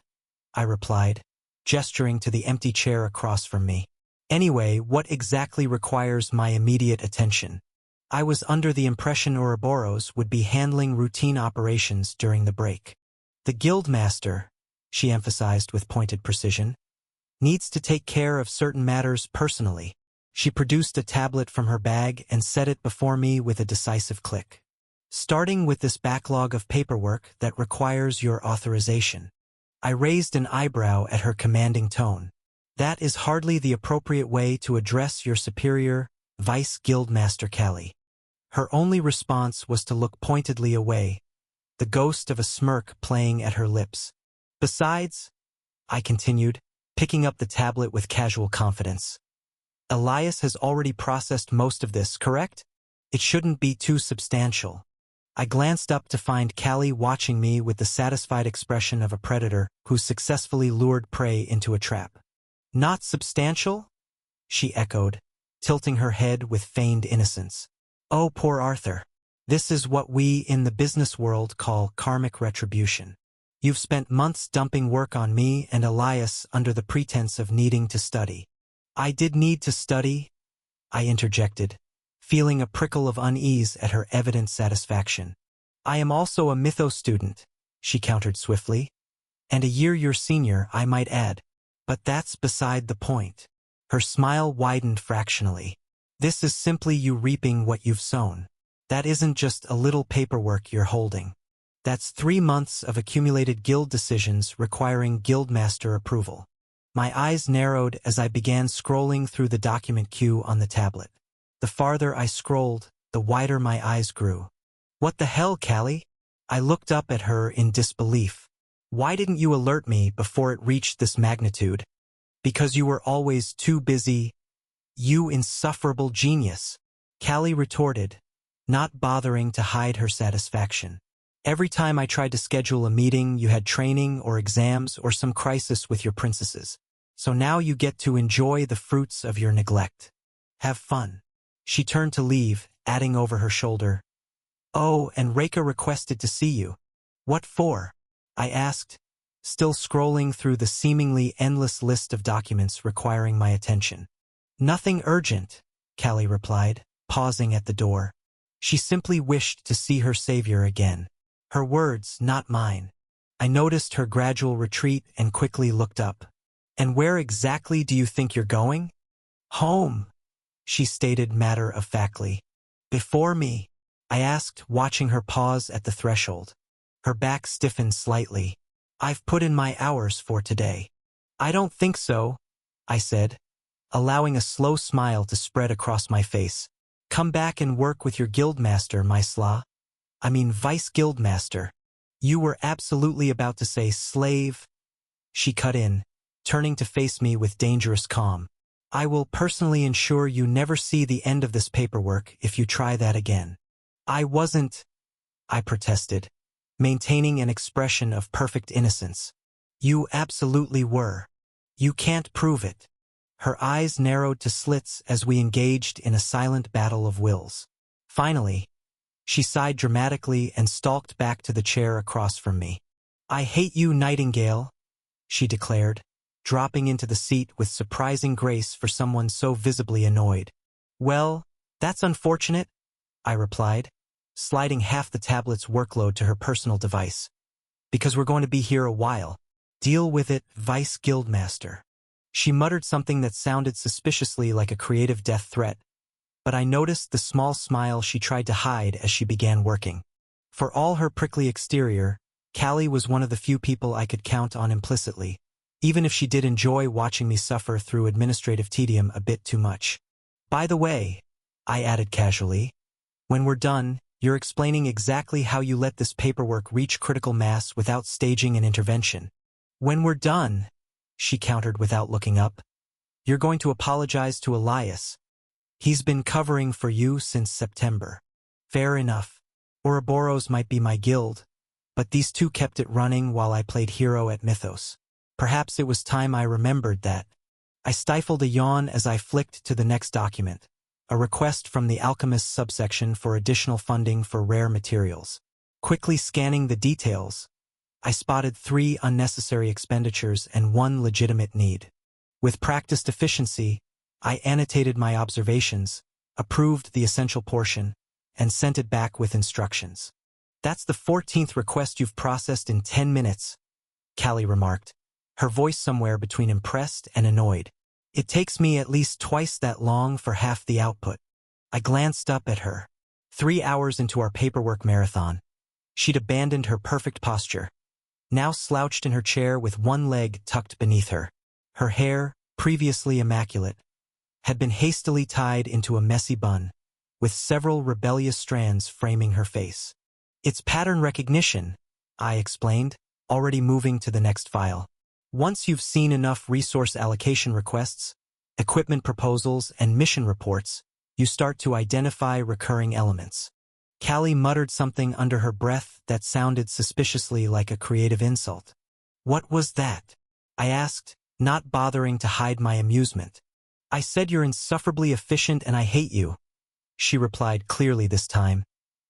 I replied, gesturing to the empty chair across from me. "Anyway, what exactly requires my immediate attention?" I was under the impression Ouroboros would be handling routine operations during the break. "The Guildmaster," she emphasized with pointed precision, "needs to take care of certain matters personally." She produced a tablet from her bag and set it before me with a decisive click. "Starting with this backlog of paperwork that requires your authorization." I raised an eyebrow at her commanding tone. "That is hardly the appropriate way to address your superior, Vice Guildmaster Callie." Her only response was to look pointedly away, the ghost of a smirk playing at her lips. "Besides," I continued, picking up the tablet with casual confidence, "Elias has already processed most of this, correct? It shouldn't be too substantial." I glanced up to find Callie watching me with the satisfied expression of a predator who's successfully lured prey into a trap. "Not substantial?" she echoed, tilting her head with feigned innocence. "Oh, poor Arthur. This is what we in the business world call karmic retribution. You've spent months dumping work on me and Elias under the pretense of needing to study." "I did need to study," I interjected, feeling a prickle of unease at her evident satisfaction. "I am also a mythos student," she countered swiftly, "and a year your senior, I might add. But that's beside the point." Her smile widened fractionally. "This is simply you reaping what you've sown. That isn't just a little paperwork you're holding. That's 3 months of accumulated guild decisions requiring guildmaster approval." My eyes narrowed as I began scrolling through the document queue on the tablet. The farther I scrolled, the wider my eyes grew. "What the hell, Callie?" I looked up at her in disbelief. "Why didn't you alert me before it reached this magnitude?" "Because you were always too busy, you insufferable genius," Callie retorted, not bothering to hide her satisfaction. "Every time I tried to schedule a meeting, you had training or exams or some crisis with your princesses. So now you get to enjoy the fruits of your neglect. Have fun." She turned to leave, adding over her shoulder, "Oh, and Reika requested to see you." "What for?" I asked, still scrolling through the seemingly endless list of documents requiring my attention. "Nothing urgent," Callie replied, pausing at the door. She simply wished to see her savior again. Her words, not mine. I noticed her gradual retreat and quickly looked up. "And where exactly do you think you're going?" "Home," she stated matter-of-factly. "Before me?" I asked, watching her pause at the threshold. Her back stiffened slightly. "I've put in my hours for today." "I don't think so," I said, allowing a slow smile to spread across my face. "Come back and work with your guildmaster, my Vice Guildmaster." "You were absolutely about to say slave," she cut in, turning to face me with dangerous calm. "I will personally ensure you never see the end of this paperwork if you try that again." "I wasn't," I protested, maintaining an expression of perfect innocence. "You absolutely were. You can't prove it." Her eyes narrowed to slits as we engaged in a silent battle of wills. Finally, she sighed dramatically and stalked back to the chair across from me. "I hate you, Nightingale," she declared, dropping into the seat with surprising grace for someone so visibly annoyed. "Well, that's unfortunate," I replied, sliding half the tablet's workload to her personal device. Because we're going to be here a while. Deal with it, Vice Guildmaster. She muttered something that sounded suspiciously like a creative death threat, but I noticed the small smile she tried to hide as she began working. For all her prickly exterior, Callie was one of the few people I could count on implicitly, even if she did enjoy watching me suffer through administrative tedium a bit too much. By the way, I added casually, when we're done, you're explaining exactly how you let this paperwork reach critical mass without staging an intervention. When we're done, she countered without looking up, you're going to apologize to Elias. He's been covering for you since September. Fair enough. Ouroboros might be my guild, but these two kept it running while I played hero at Mythos. Perhaps it was time I remembered that. I stifled a yawn as I flicked to the next document, a request from the Alchemist subsection for additional funding for rare materials. Quickly scanning the details, I spotted 3 unnecessary expenditures and 1 legitimate need. With practiced efficiency, I annotated my observations, approved the essential portion, and sent it back with instructions. That's the 14th request you've processed in 10 minutes, Callie remarked, her voice somewhere between impressed and annoyed. It takes me at least twice that long for half the output. I glanced up at her. 3 hours into our paperwork marathon. She'd abandoned her perfect posture, now slouched in her chair with one leg tucked beneath her. Her hair, previously immaculate, had been hastily tied into a messy bun, with several rebellious strands framing her face. It's pattern recognition, I explained, already moving to the next file. Once you've seen enough resource allocation requests, equipment proposals, and mission reports, you start to identify recurring elements. Callie muttered something under her breath that sounded suspiciously like a creative insult. What was that? I asked, not bothering to hide my amusement. I said you're insufferably efficient and I hate you, she replied clearly this time,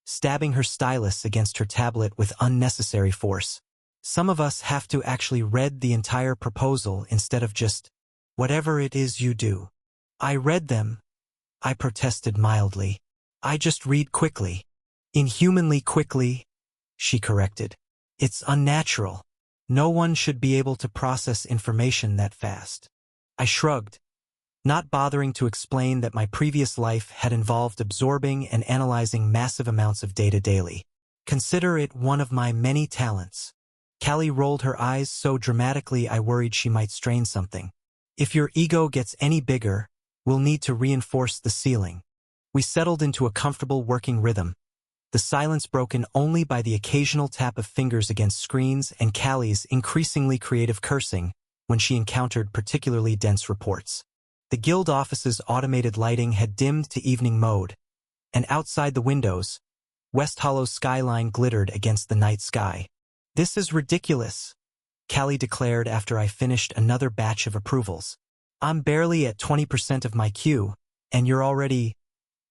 stabbing her stylus against her tablet with unnecessary force. Some of us have to actually read the entire proposal instead of just, whatever it is you do. I read them, I protested mildly. I just read quickly. Inhumanly quickly, she corrected. It's unnatural. No one should be able to process information that fast. I shrugged, not bothering to explain that my previous life had involved absorbing and analyzing massive amounts of data daily. Consider it one of my many talents. Callie rolled her eyes so dramatically I worried she might strain something. If your ego gets any bigger, we'll need to reinforce the ceiling. We settled into a comfortable working rhythm, the silence broken only by the occasional tap of fingers against screens and Callie's increasingly creative cursing when she encountered particularly dense reports. The guild office's automated lighting had dimmed to evening mode, and outside the windows, West Hollow's skyline glittered against the night sky. This is ridiculous, Callie declared after I finished another batch of approvals. I'm barely at 20% of my queue, and you're already...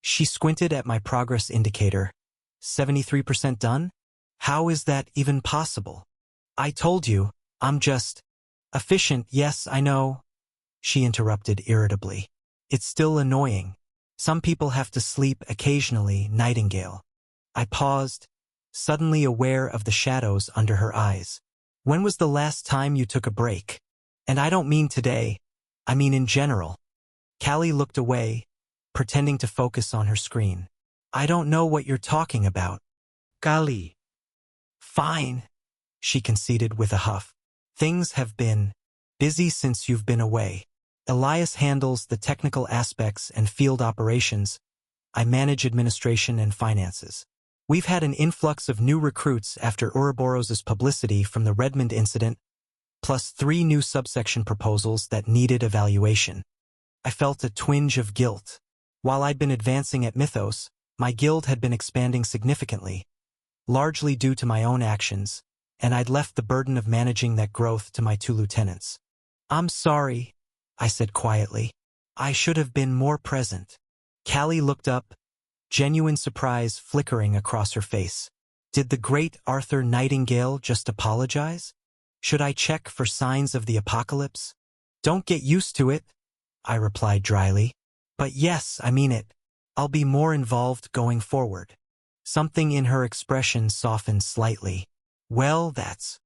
She squinted at my progress indicator. 73% done? How is that even possible? I told you, I'm just... Efficient, yes, I know, she interrupted irritably. It's still annoying. Some people have to sleep occasionally, Nightingale. I paused, suddenly aware of the shadows under her eyes. When was the last time you took a break? And I don't mean today, I mean in general. Callie looked away, pretending to focus on her screen. I don't know what you're talking about. Callie. Fine, she conceded with a huff. Things have been busy since you've been away. Elias handles the technical aspects and field operations. I manage administration and finances. We've had an influx of new recruits after Ouroboros' publicity from the Redmond incident, plus 3 new subsection proposals that needed evaluation. I felt a twinge of guilt. While I'd been advancing at Mythos, my guild had been expanding significantly, largely due to my own actions, and I'd left the burden of managing that growth to my 2 lieutenants. I'm sorry, I said quietly. I should have been more present. Callie looked up, genuine surprise flickering across her face. Did the great Arthur Nightingale just apologize? Should I check for signs of the apocalypse? Don't get used to it, I replied dryly. But yes, I mean it. I'll be more involved going forward. Something in her expression softened slightly. Well, that's...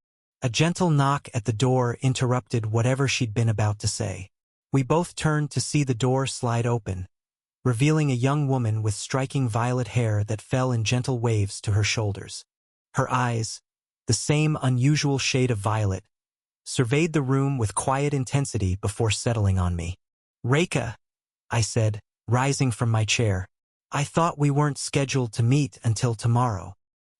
A gentle knock at the door interrupted whatever she'd been about to say. We both turned to see the door slide open, revealing a young woman with striking violet hair that fell in gentle waves to her shoulders. Her eyes, the same unusual shade of violet, surveyed the room with quiet intensity before settling on me. "Reika," I said, rising from my chair. "I thought we weren't scheduled to meet until tomorrow."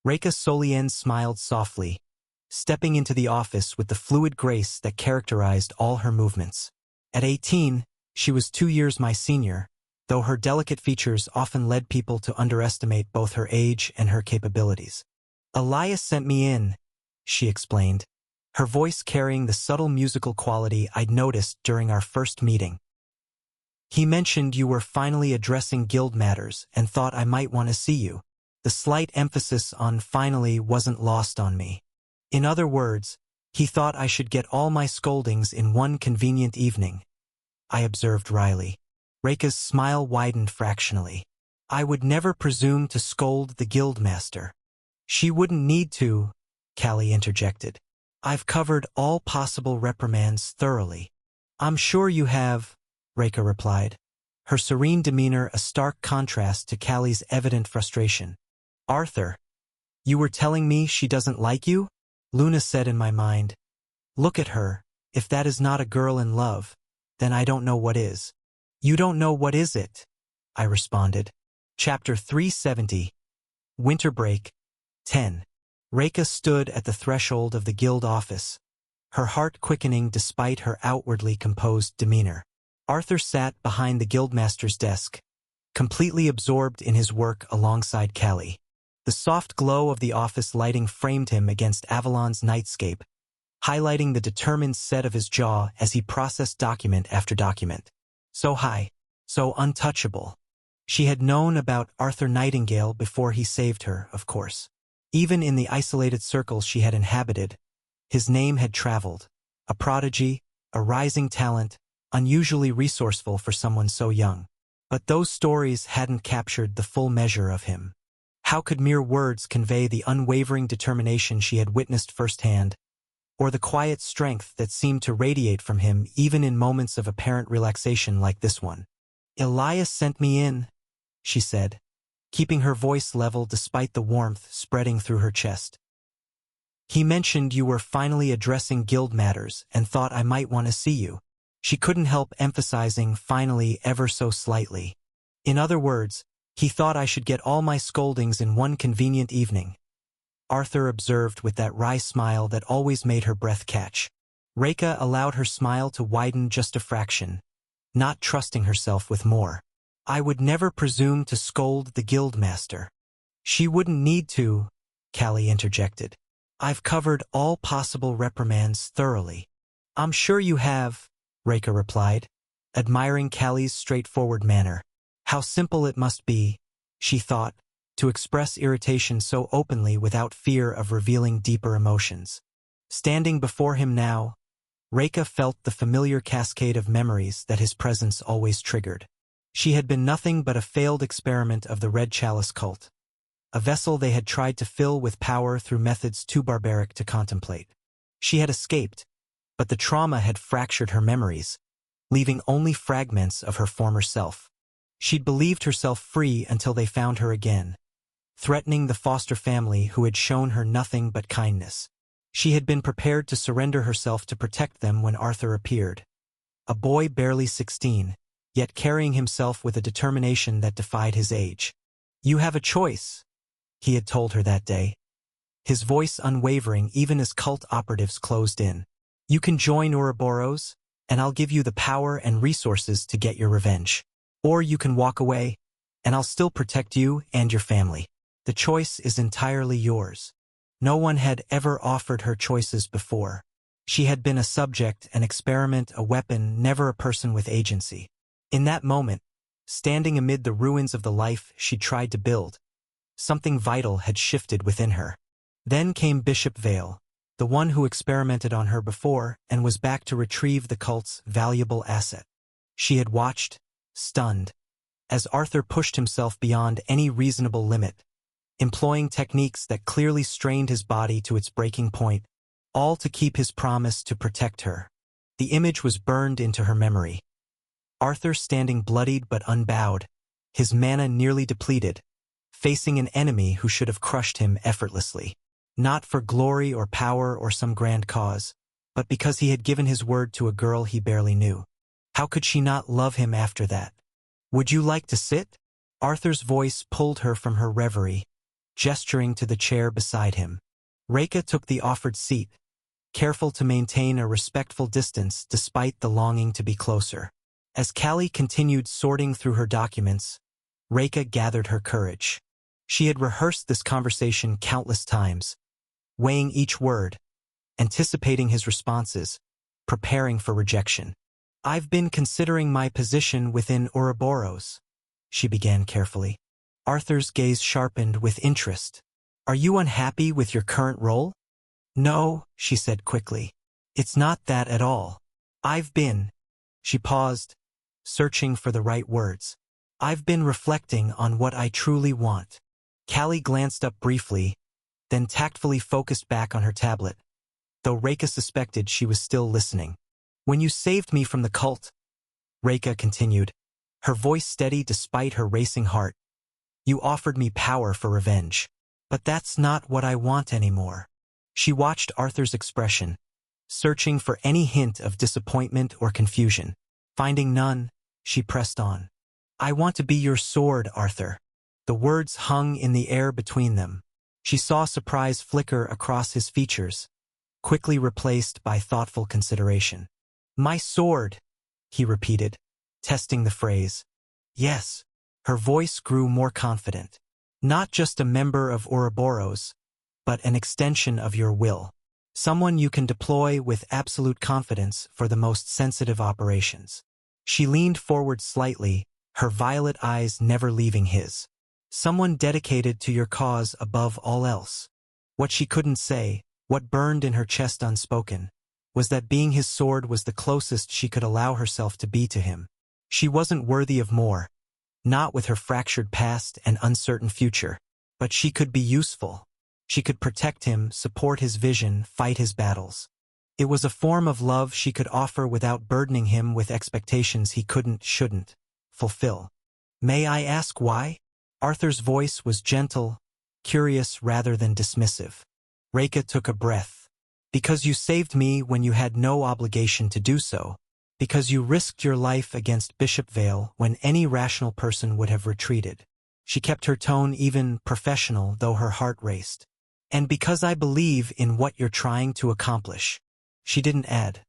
Reika Solien smiled softly, stepping into the office with the fluid grace that characterized all her movements. At 18, she was 2 years my senior, though her delicate features often led people to underestimate both her age and her capabilities. "Elias sent me in," she explained, her voice carrying the subtle musical quality I'd noticed during our first meeting. "He mentioned you were finally addressing guild matters and thought I might want to see you." The slight emphasis on finally wasn't lost on me. In other words, he thought I should get all my scoldings in one convenient evening, I observed wryly. Reika's smile widened fractionally. "I would never presume to scold the guildmaster." "She wouldn't need to," Callie interjected. "I've covered all possible reprimands thoroughly." "I'm sure you have," Reika replied, her serene demeanor a stark contrast to Callie's evident frustration. "Arthur, you were telling me she doesn't like you?" Luna said in my mind. "Look at her. If that is not a girl in love, then I don't know what is." "You don't know what is it?" I responded. Chapter 370. Winter Break 10. Reika stood at the threshold of the guild office, her heart quickening despite her outwardly composed demeanor. Arthur sat behind the guildmaster's desk, completely absorbed in his work alongside Callie. The soft glow of the office lighting framed him against Avalon's nightscape, highlighting the determined set of his jaw as he processed document after document. So high, so untouchable. She had known about Arthur Nightingale before he saved her, of course. Even in the isolated circles she had inhabited, his name had traveled. A prodigy, a rising talent, unusually resourceful for someone so young. But those stories hadn't captured the full measure of him. How could mere words convey the unwavering determination she had witnessed firsthand, or the quiet strength that seemed to radiate from him even in moments of apparent relaxation like this one? "Elias sent me in," she said, keeping her voice level despite the warmth spreading through her chest. "He mentioned you were finally addressing guild matters and thought I might want to see you." She couldn't help emphasizing finally ever so slightly. "In other words, he thought I should get all my scoldings in one convenient evening," Arthur observed with that wry smile that always made her breath catch. Reika allowed her smile to widen just a fraction, not trusting herself with more. "I would never presume to scold the guildmaster." "She wouldn't need to," Callie interjected. "I've covered all possible reprimands thoroughly." "I'm sure you have," Reika replied, admiring Callie's straightforward manner. How simple it must be, she thought, to express irritation so openly without fear of revealing deeper emotions. Standing before him now, Reika felt the familiar cascade of memories that his presence always triggered. She had been nothing but a failed experiment of the Red Chalice cult, a vessel they had tried to fill with power through methods too barbaric to contemplate. She had escaped, but the trauma had fractured her memories, leaving only fragments of her former self. She'd believed herself free until they found her again, threatening the foster family who had shown her nothing but kindness. She had been prepared to surrender herself to protect them when Arthur appeared. A boy barely 16, yet carrying himself with a determination that defied his age. "You have a choice," he had told her that day, his voice unwavering even as cult operatives closed in. "You can join Ouroboros, and I'll give you the power and resources to get your revenge. Or you can walk away, and I'll still protect you and your family. The choice is entirely yours." No one had ever offered her choices before. She had been a subject, an experiment, a weapon, never a person with agency. In that moment, standing amid the ruins of the life she'd tried to build, something vital had shifted within her. Then came Bishop Vale, the one who experimented on her before and was back to retrieve the cult's valuable asset. She had watched, stunned, as Arthur pushed himself beyond any reasonable limit, employing techniques that clearly strained his body to its breaking point, all to keep his promise to protect her. The image was burned into her memory. Arthur standing bloodied but unbowed, his mana nearly depleted, facing an enemy who should have crushed him effortlessly. Not for glory or power or some grand cause, but because he had given his word to a girl he barely knew. How could she not love him after that? "Would you like to sit?" Arthur's voice pulled her from her reverie, gesturing to the chair beside him. Rekha took the offered seat, careful to maintain a respectful distance despite the longing to be closer. As Callie continued sorting through her documents, Rekha gathered her courage. She had rehearsed this conversation countless times, weighing each word, anticipating his responses, preparing for rejection. "I've been considering my position within Ouroboros," she began carefully. Arthur's gaze sharpened with interest. "Are you unhappy with your current role?" "No," she said quickly. "It's not that at all. I've been—" She paused, searching for the right words. "I've been reflecting on what I truly want." Callie glanced up briefly, then tactfully focused back on her tablet, though Rekha suspected she was still listening. "When you saved me from the cult," Rekha continued, her voice steady despite her racing heart, "you offered me power for revenge. But that's not what I want anymore." She watched Arthur's expression, searching for any hint of disappointment or confusion. Finding none, she pressed on. "I want to be your sword, Arthur." The words hung in the air between them. She saw surprise flicker across his features, quickly replaced by thoughtful consideration. "My sword," he repeated, testing the phrase. "Yes." Her voice grew more confident. "Not just a member of Ouroboros, but an extension of your will. Someone you can deploy with absolute confidence for the most sensitive operations." She leaned forward slightly, her violet eyes never leaving his. "Someone dedicated to your cause above all else." What she couldn't say, what burned in her chest unspoken, was that being his sword was the closest she could allow herself to be to him. She wasn't worthy of more, not with her fractured past and uncertain future, but she could be useful. She could protect him, support his vision, fight his battles. It was a form of love she could offer without burdening him with expectations he shouldn't fulfill. "May I ask why?" Arthur's voice was gentle, curious rather than dismissive. Rekha took a breath. "Because you saved me when you had no obligation to do so. Because you risked your life against Bishop Vale when any rational person would have retreated." She kept her tone even, professional, though her heart raced. "And because I believe in what you're trying to accomplish." She didn't add,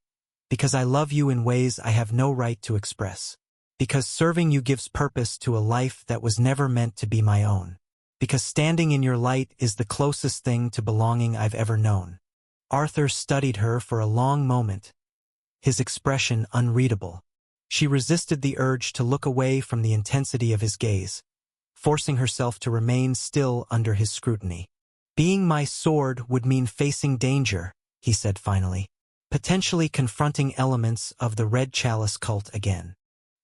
"Because I love you in ways I have no right to express. Because serving you gives purpose to a life that was never meant to be my own. Because standing in your light is the closest thing to belonging I've ever known." Arthur studied her for a long moment, his expression unreadable. She resisted the urge to look away from the intensity of his gaze, forcing herself to remain still under his scrutiny. "Being my sword would mean facing danger," he said finally, "potentially confronting elements of the Red Chalice cult again.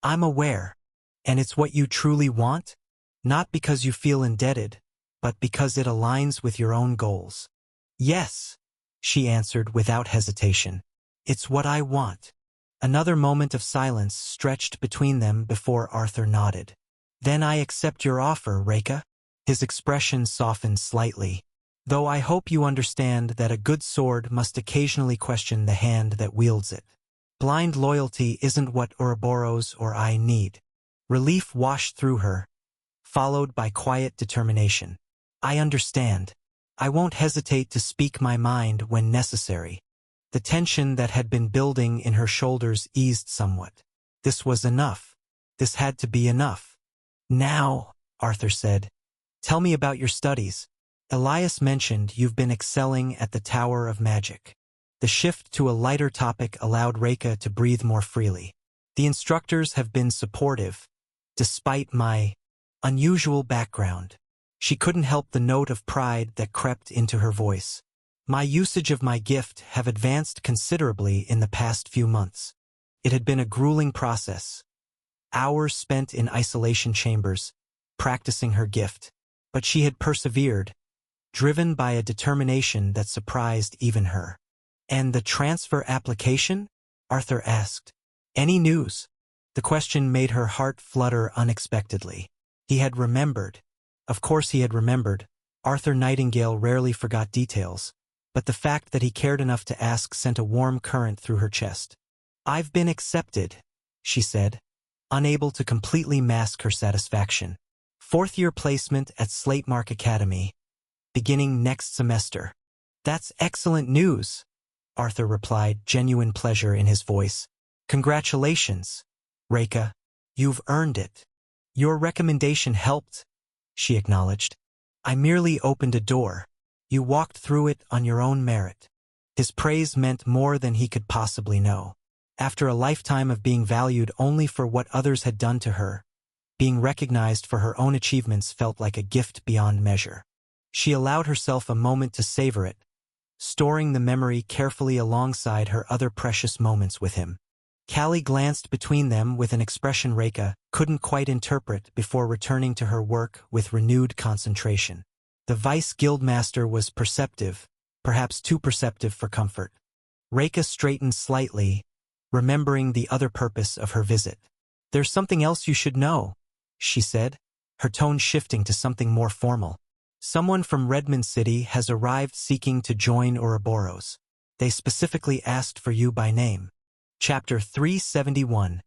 I'm aware. And it's what you truly want? Not because you feel indebted, but because it aligns with your own goals." "Yes," she answered without hesitation. "It's what I want." Another moment of silence stretched between them before Arthur nodded. "Then I accept your offer, Rekha." His expression softened slightly. "Though I hope you understand that a good sword must occasionally question the hand that wields it. Blind loyalty isn't what Ouroboros or I need." Relief washed through her, followed by quiet determination. "I understand. I won't hesitate to speak my mind when necessary." The tension that had been building in her shoulders eased somewhat. This was enough. This had to be enough. "Now," Arthur said, "tell me about your studies. Elias mentioned you've been excelling at the Tower of Magic." The shift to a lighter topic allowed Rekha to breathe more freely. "The instructors have been supportive, despite my unusual background." She couldn't help the note of pride that crept into her voice. "My usage of my gift have advanced considerably in the past few months. It had been a grueling process. hours spent in isolation chambers, practicing her gift. But she had persevered, driven by a determination that surprised even her. "And the transfer application?" Arthur asked. "Any news?" The question made her heart flutter unexpectedly. He had remembered. Of course he had remembered. Arthur Nightingale rarely forgot details. But the fact that he cared enough to ask sent a warm current through her chest. "I've been accepted," she said, unable to completely mask her satisfaction. "Fourth-year placement at Slatemark Academy, beginning next semester." "That's excellent news," Arthur replied, genuine pleasure in his voice. "Congratulations, Rekha. You've earned it." "Your recommendation helped," she acknowledged. "I merely opened a door. You walked through it on your own merit." His praise meant more than he could possibly know. After a lifetime of being valued only for what others had done to her, being recognized for her own achievements felt like a gift beyond measure. She allowed herself a moment to savor it, storing the memory carefully alongside her other precious moments with him. Callie glanced between them with an expression Rekha couldn't quite interpret before returning to her work with renewed concentration. The Vice Guildmaster was perceptive, perhaps too perceptive for comfort. Rekha straightened slightly, remembering the other purpose of her visit. "There's something else you should know," she said, her tone shifting to something more formal. "Someone from Redmond City has arrived seeking to join Ouroboros. They specifically asked for you by name." Chapter 371.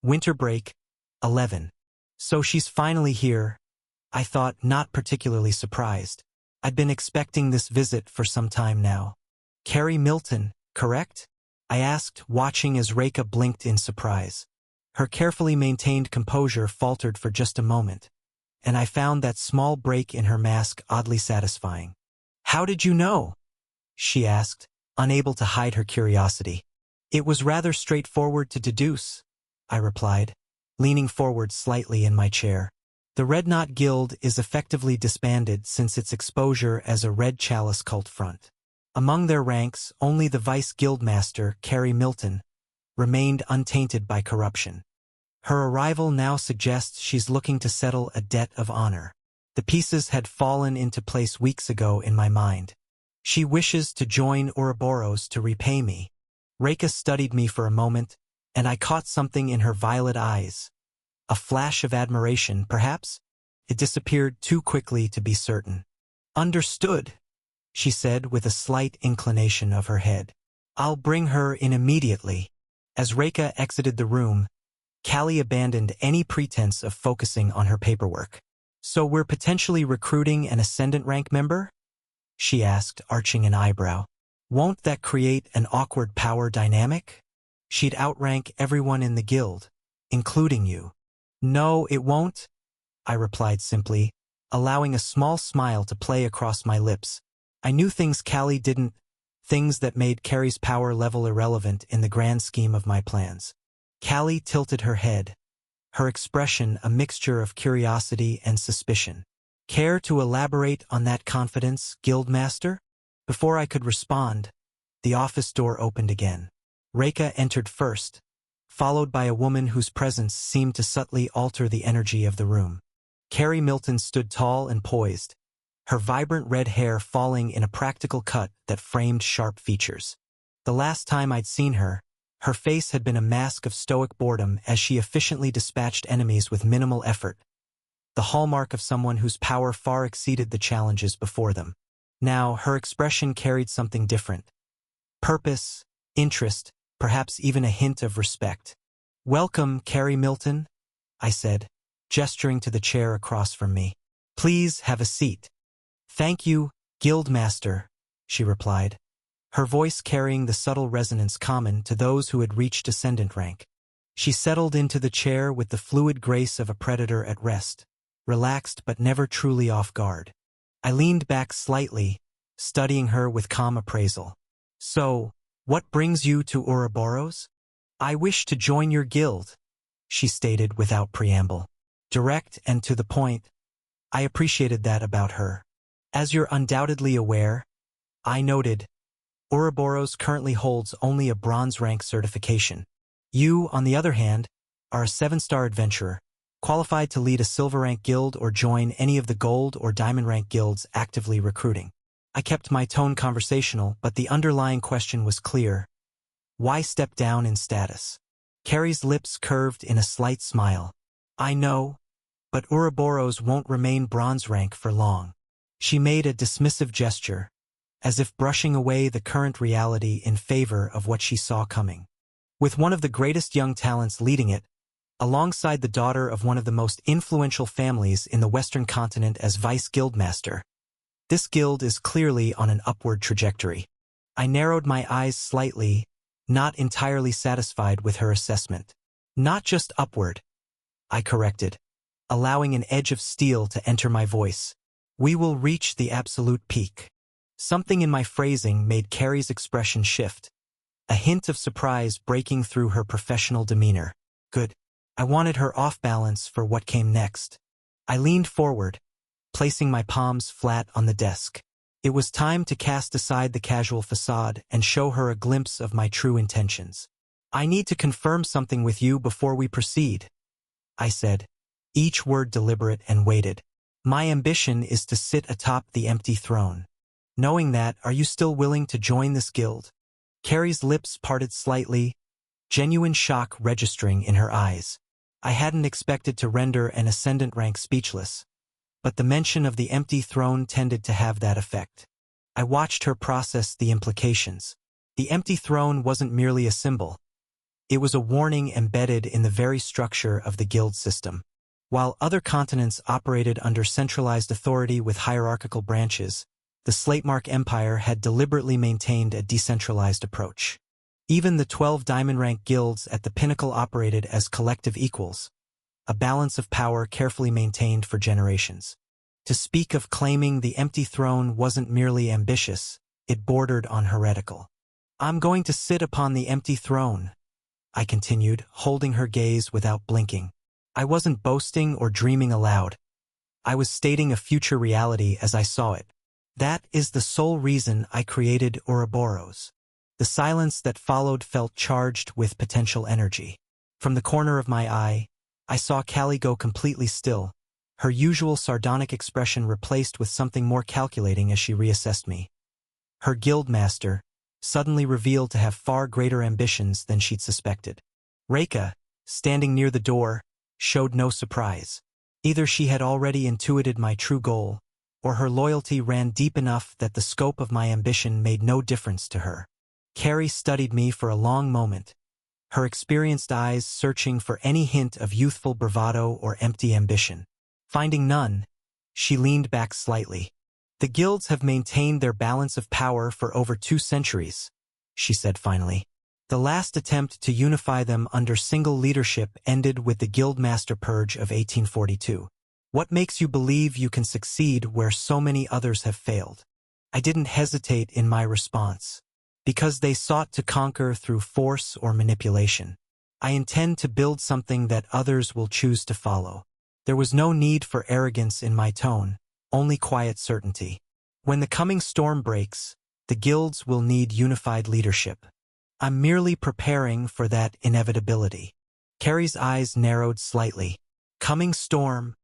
Winter Break, 11. "So she's finally here," I thought, not particularly surprised. I'd been expecting this visit for some time now. "Carrie Milton, correct?" I asked, watching as Rekha blinked in surprise. Her carefully maintained composure faltered for just a moment, and I found that small break in her mask oddly satisfying. "How did you know?" she asked, unable to hide her curiosity. "It was rather straightforward to deduce," I replied, leaning forward slightly in my chair. "The Red Knot Guild is effectively disbanded since its exposure as a Red Chalice cult front. Among their ranks, only the Vice Guildmaster, Carrie Milton, remained untainted by corruption. Her arrival now suggests she's looking to settle a debt of honor. The pieces had fallen into place weeks ago in my mind. She wishes to join Ouroboros to repay me." Rekha studied me for a moment, and I caught something in her violet eyes. A flash of admiration, perhaps? It disappeared too quickly to be certain. "Understood," she said with a slight inclination of her head. "I'll bring her in immediately." As Rekha exited the room, Callie abandoned any pretense of focusing on her paperwork. "So we're potentially recruiting an Ascendant rank member?" she asked, arching an eyebrow. "Won't that create an awkward power dynamic? She'd outrank everyone in the guild, including you." "No, it won't," I replied simply, allowing a small smile to play across my lips. I knew things Callie didn't, things that made Carrie's power level irrelevant in the grand scheme of my plans. Callie tilted her head, her expression a mixture of curiosity and suspicion. "Care to elaborate on that confidence, Guildmaster?" Before I could respond, the office door opened again. Rekha entered first, followed by a woman whose presence seemed to subtly alter the energy of the room. Carrie Milton stood tall and poised, her vibrant red hair falling in a practical cut that framed sharp features. The last time I'd seen her, her face had been a mask of stoic boredom as she efficiently dispatched enemies with minimal effort, the hallmark of someone whose power far exceeded the challenges before them. Now, her expression carried something different. Purpose, interest, perhaps even a hint of respect. "Welcome, Carrie Milton," I said, gesturing to the chair across from me. "Please have a seat." "Thank you, Guildmaster," she replied, her voice carrying the subtle resonance common to those who had reached Ascendant rank. She settled into the chair with the fluid grace of a predator at rest, relaxed but never truly off guard. I leaned back slightly, studying her with calm appraisal. "So, what brings you to Ouroboros?" "I wish to join your guild," she stated without preamble. Direct and to the point. I appreciated that about her. "As you're undoubtedly aware," I noted, "Ouroboros currently holds only a bronze rank certification. You, on the other hand, are a 7-star adventurer, qualified to lead a silver rank guild or join any of the gold or diamond rank guilds actively recruiting. I kept my tone conversational, but the underlying question was clear. Why step down in status? Carrie's lips curved in a slight smile. I know, but Ouroboros won't remain bronze rank for long. She made a dismissive gesture, as if brushing away the current reality in favor of what she saw coming. With one of the greatest young talents leading it, alongside the daughter of one of the most influential families in the Western continent as Vice Guildmaster, this guild is clearly on an upward trajectory. I narrowed my eyes slightly, not entirely satisfied with her assessment. Not just upward, I corrected, allowing an edge of steel to enter my voice. We will reach the absolute peak. Something in my phrasing made Carrie's expression shift, a hint of surprise breaking through her professional demeanor. Good. I wanted her off balance for what came next. I leaned forward, placing my palms flat on the desk. It was time to cast aside the casual facade and show her a glimpse of my true intentions. I need to confirm something with you before we proceed, I said, each word deliberate and weighted. My ambition is to sit atop the empty throne. Knowing that, are you still willing to join this guild? Carrie's lips parted slightly, genuine shock registering in her eyes. I hadn't expected to render an ascendant rank speechless, but the mention of the empty throne tended to have that effect. I watched her process the implications. The empty throne wasn't merely a symbol. It was a warning embedded in the very structure of the guild system. While other continents operated under centralized authority with hierarchical branches, the Slatemark Empire had deliberately maintained a decentralized approach. Even the 12 diamond-rank guilds at the pinnacle operated as collective equals, a balance of power carefully maintained for generations. To speak of claiming the empty throne wasn't merely ambitious, it bordered on heretical. I'm going to sit upon the empty throne, I continued, holding her gaze without blinking. I wasn't boasting or dreaming aloud. I was stating a future reality as I saw it. That is the sole reason I created Ouroboros. The silence that followed felt charged with potential energy. From the corner of my eye, I saw Callie go completely still, her usual sardonic expression replaced with something more calculating as she reassessed me. Her guildmaster, suddenly revealed to have far greater ambitions than she'd suspected. Reika, standing near the door, showed no surprise. Either she had already intuited my true goal, or her loyalty ran deep enough that the scope of my ambition made no difference to her. Carrie studied me for a long moment, her experienced eyes searching for any hint of youthful bravado or empty ambition. Finding none, she leaned back slightly. The guilds have maintained their balance of power for over 2 centuries, she said finally. The last attempt to unify them under single leadership ended with the Guildmaster Purge of 1842. What makes you believe you can succeed where so many others have failed? I didn't hesitate in my response. Because they sought to conquer through force or manipulation. I intend to build something that others will choose to follow. There was no need for arrogance in my tone, only quiet certainty. When the coming storm breaks, the guilds will need unified leadership. I'm merely preparing for that inevitability. Carrie's eyes narrowed slightly. Coming storm?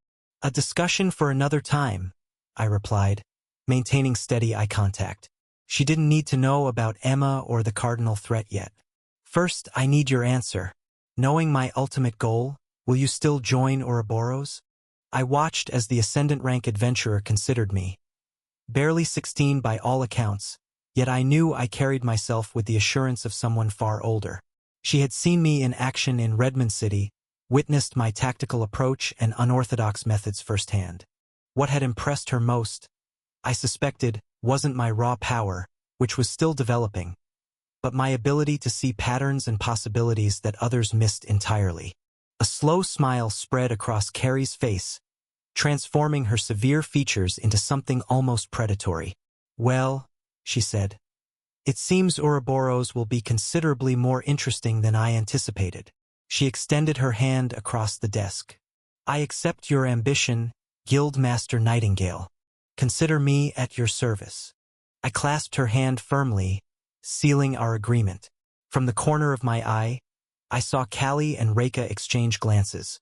A discussion for another time, I replied, maintaining steady eye contact. She didn't need to know about Emma or the cardinal threat yet. First, I need your answer. Knowing my ultimate goal, will you still join Ouroboros? I watched as the ascendant rank adventurer considered me. Barely 16 by all accounts, yet I knew I carried myself with the assurance of someone far older. She had seen me in action in Redmond City, witnessed my tactical approach and unorthodox methods firsthand. What had impressed her most, I suspected, wasn't my raw power, which was still developing, but my ability to see patterns and possibilities that others missed entirely. A slow smile spread across Carrie's face, transforming her severe features into something almost predatory. Well, she said, it seems Ouroboros will be considerably more interesting than I anticipated. She extended her hand across the desk. I accept your ambition, Guildmaster Nightingale. Consider me at your service. I clasped her hand firmly, sealing our agreement. From the corner of my eye, I saw Callie and Reika exchange glances,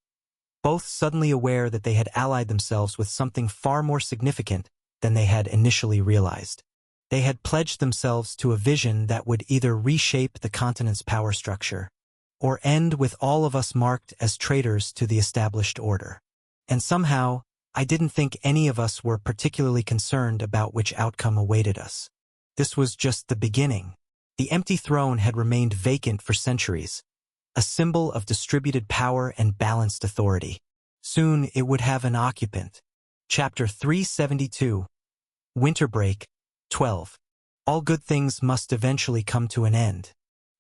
both suddenly aware that they had allied themselves with something far more significant than they had initially realized. They had pledged themselves to a vision that would either reshape the continent's power structure or end with all of us marked as traitors to the established order. And somehow, I didn't think any of us were particularly concerned about which outcome awaited us. This was just the beginning. The empty throne had remained vacant for centuries, a symbol of distributed power and balanced authority. Soon it would have an occupant. Chapter 372. Winter Break, 12. All good things must eventually come to an end.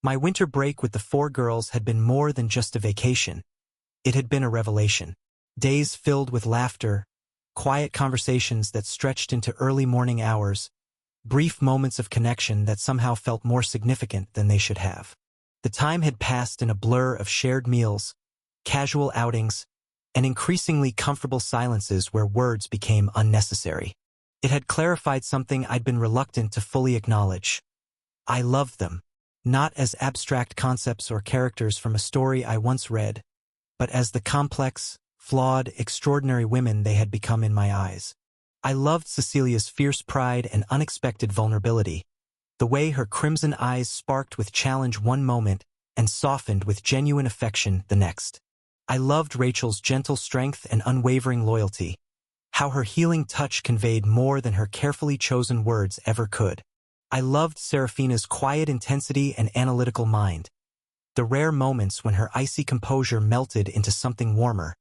My winter break with the 4 girls had been more than just a vacation. It had been a revelation. Days filled with laughter, quiet conversations that stretched into early morning hours, brief moments of connection that somehow felt more significant than they should have. The time had passed in a blur of shared meals, casual outings, and increasingly comfortable silences where words became unnecessary. It had clarified something I'd been reluctant to fully acknowledge. I loved them, not as abstract concepts or characters from a story I once read, but as the complex, flawed, extraordinary women they had become in my eyes. I loved Cecilia's fierce pride and unexpected vulnerability, the way her crimson eyes sparked with challenge one moment and softened with genuine affection the next. I loved Rachel's gentle strength and unwavering loyalty, how her healing touch conveyed more than her carefully chosen words ever could. I loved Seraphina's quiet intensity and analytical mind, the rare moments when her icy composure melted into something warmer,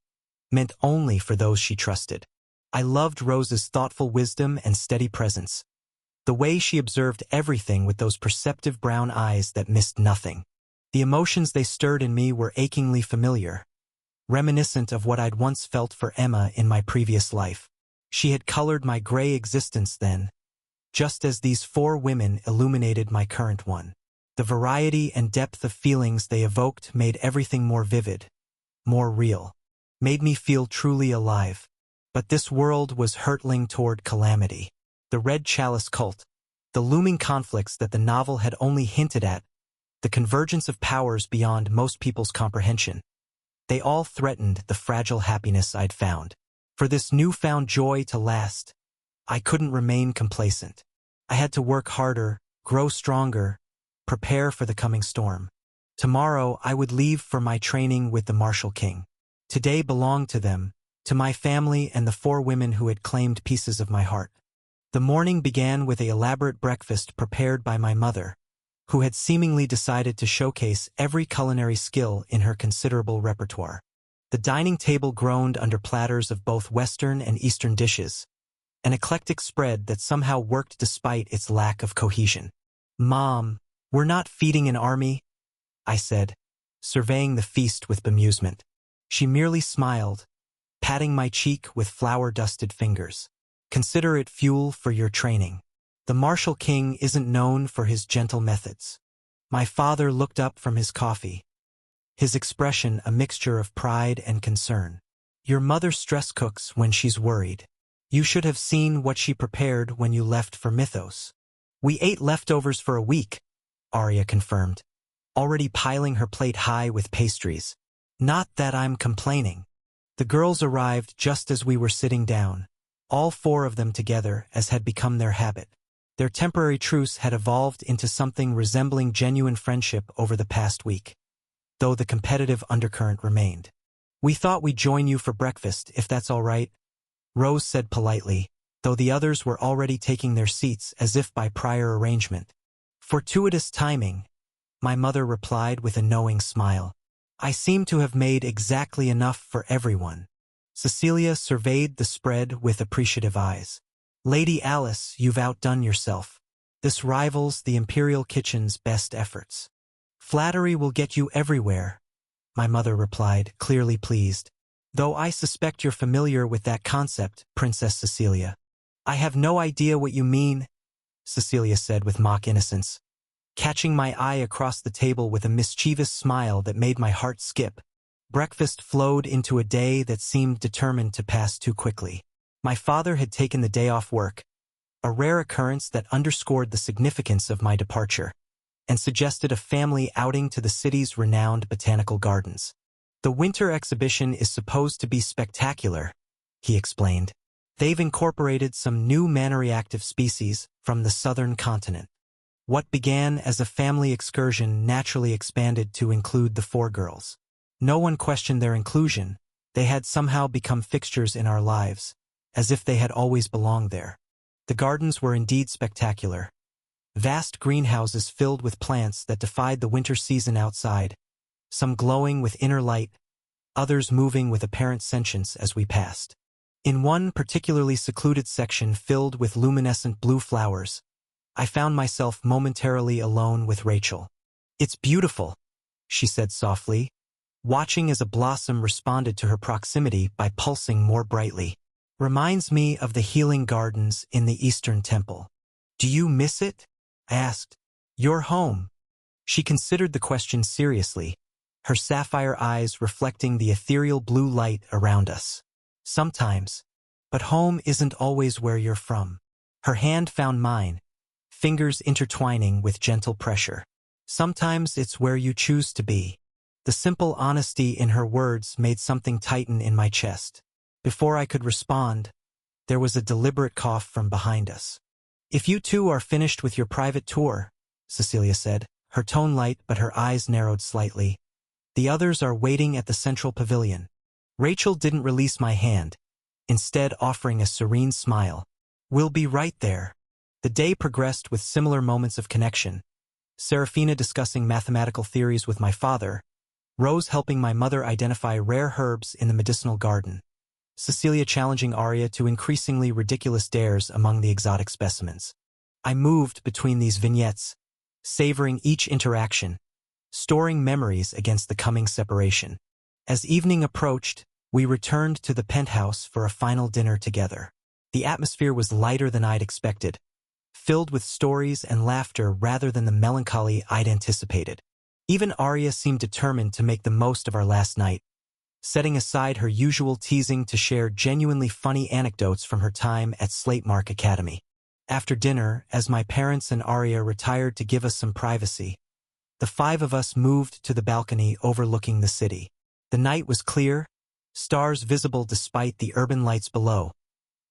meant only for those she trusted. I loved Rose's thoughtful wisdom and steady presence, the way she observed everything with those perceptive brown eyes that missed nothing. The emotions they stirred in me were achingly familiar, reminiscent of what I'd once felt for Emma in my previous life. She had colored my gray existence then, just as these 4 women illuminated my current one. The variety and depth of feelings they evoked made everything more vivid, more real, made me feel truly alive. But this world was hurtling toward calamity. The Red Chalice cult, the looming conflicts that the novel had only hinted at, the convergence of powers beyond most people's comprehension. They all threatened the fragile happiness I'd found. For this newfound joy to last, I couldn't remain complacent. I had to work harder, grow stronger, prepare for the coming storm. Tomorrow I would leave for my training with the Martial King. Today belonged to them, to my family and the 4 women who had claimed pieces of my heart. The morning began with an elaborate breakfast prepared by my mother, who had seemingly decided to showcase every culinary skill in her considerable repertoire. The dining table groaned under platters of both Western and Eastern dishes, an eclectic spread that somehow worked despite its lack of cohesion. "Mom, we're not feeding an army," I said, surveying the feast with bemusement. She merely smiled, patting my cheek with flour-dusted fingers. "Consider it fuel for your training. The Martial King isn't known for his gentle methods." My father looked up from his coffee, his expression a mixture of pride and concern. "Your mother stress cooks when she's worried. You should have seen what she prepared when you left for Mythos." "We ate leftovers for a week," Arya confirmed, already piling her plate high with pastries. "Not that I'm complaining." The girls arrived just as we were sitting down, all 4 of them together as had become their habit. Their temporary truce had evolved into something resembling genuine friendship over the past week, though the competitive undercurrent remained. "We thought we'd join you for breakfast, if that's all right," Rose said politely, though the others were already taking their seats as if by prior arrangement. "Fortuitous timing," my mother replied with a knowing smile. "I seem to have made exactly enough for everyone." Cecilia surveyed the spread with appreciative eyes. "Lady Alice, you've outdone yourself. This rivals the Imperial Kitchen's best efforts." "Flattery will get you everywhere," my mother replied, clearly pleased. "Though I suspect you're familiar with that concept, Princess Cecilia." "I have no idea what you mean," Cecilia said with mock innocence, catching my eye across the table with a mischievous smile that made my heart skip. Breakfast flowed into a day that seemed determined to pass too quickly. My father had taken the day off work, a rare occurrence that underscored the significance of my departure. and suggested a family outing to the city's renowned botanical gardens. The winter exhibition is supposed to be spectacular, he explained. They've incorporated some new manner-reactive species from the southern continent. What began as a family excursion naturally expanded to include the four girls. No one questioned their inclusion. They had somehow become fixtures in our lives, as if they had always belonged there. The gardens were indeed spectacular. Vast greenhouses filled with plants that defied the winter season outside, some glowing with inner light, others moving with apparent sentience as we passed. In one particularly secluded section filled with luminescent blue flowers, I found myself momentarily alone with Rachel. "It's beautiful," she said softly, watching as a blossom responded to her proximity by pulsing more brightly. "Reminds me of the healing gardens in the Eastern Temple." "Do you miss it?" I asked. "Your home." She considered the question seriously, her sapphire eyes reflecting the ethereal blue light around us. "Sometimes, but home isn't always where you're from." Her hand found mine, fingers intertwining with gentle pressure. "Sometimes it's where you choose to be." The simple honesty in her words made something tighten in my chest. Before I could respond, there was a deliberate cough from behind us. "If you two are finished with your private tour," Cecilia said, her tone light but her eyes narrowed slightly, "the others are waiting at the central pavilion." Rachel didn't release my hand, instead offering a serene smile. "We'll be right there." The day progressed with similar moments of connection. Serafina discussing mathematical theories with my father, Rose helping my mother identify rare herbs in the medicinal garden, Cecilia challenging Arya to increasingly ridiculous dares among the exotic specimens. I moved between these vignettes, savoring each interaction, storing memories against the coming separation. As evening approached, we returned to the penthouse for a final dinner together. The atmosphere was lighter than I'd expected, filled with stories and laughter rather than the melancholy I'd anticipated. Even Arya seemed determined to make the most of our last night, setting aside her usual teasing to share genuinely funny anecdotes from her time at Slatemark Academy. After dinner, as my parents and Arya retired to give us some privacy, the five of us moved to the balcony overlooking the city. The night was clear, stars visible despite the urban lights below,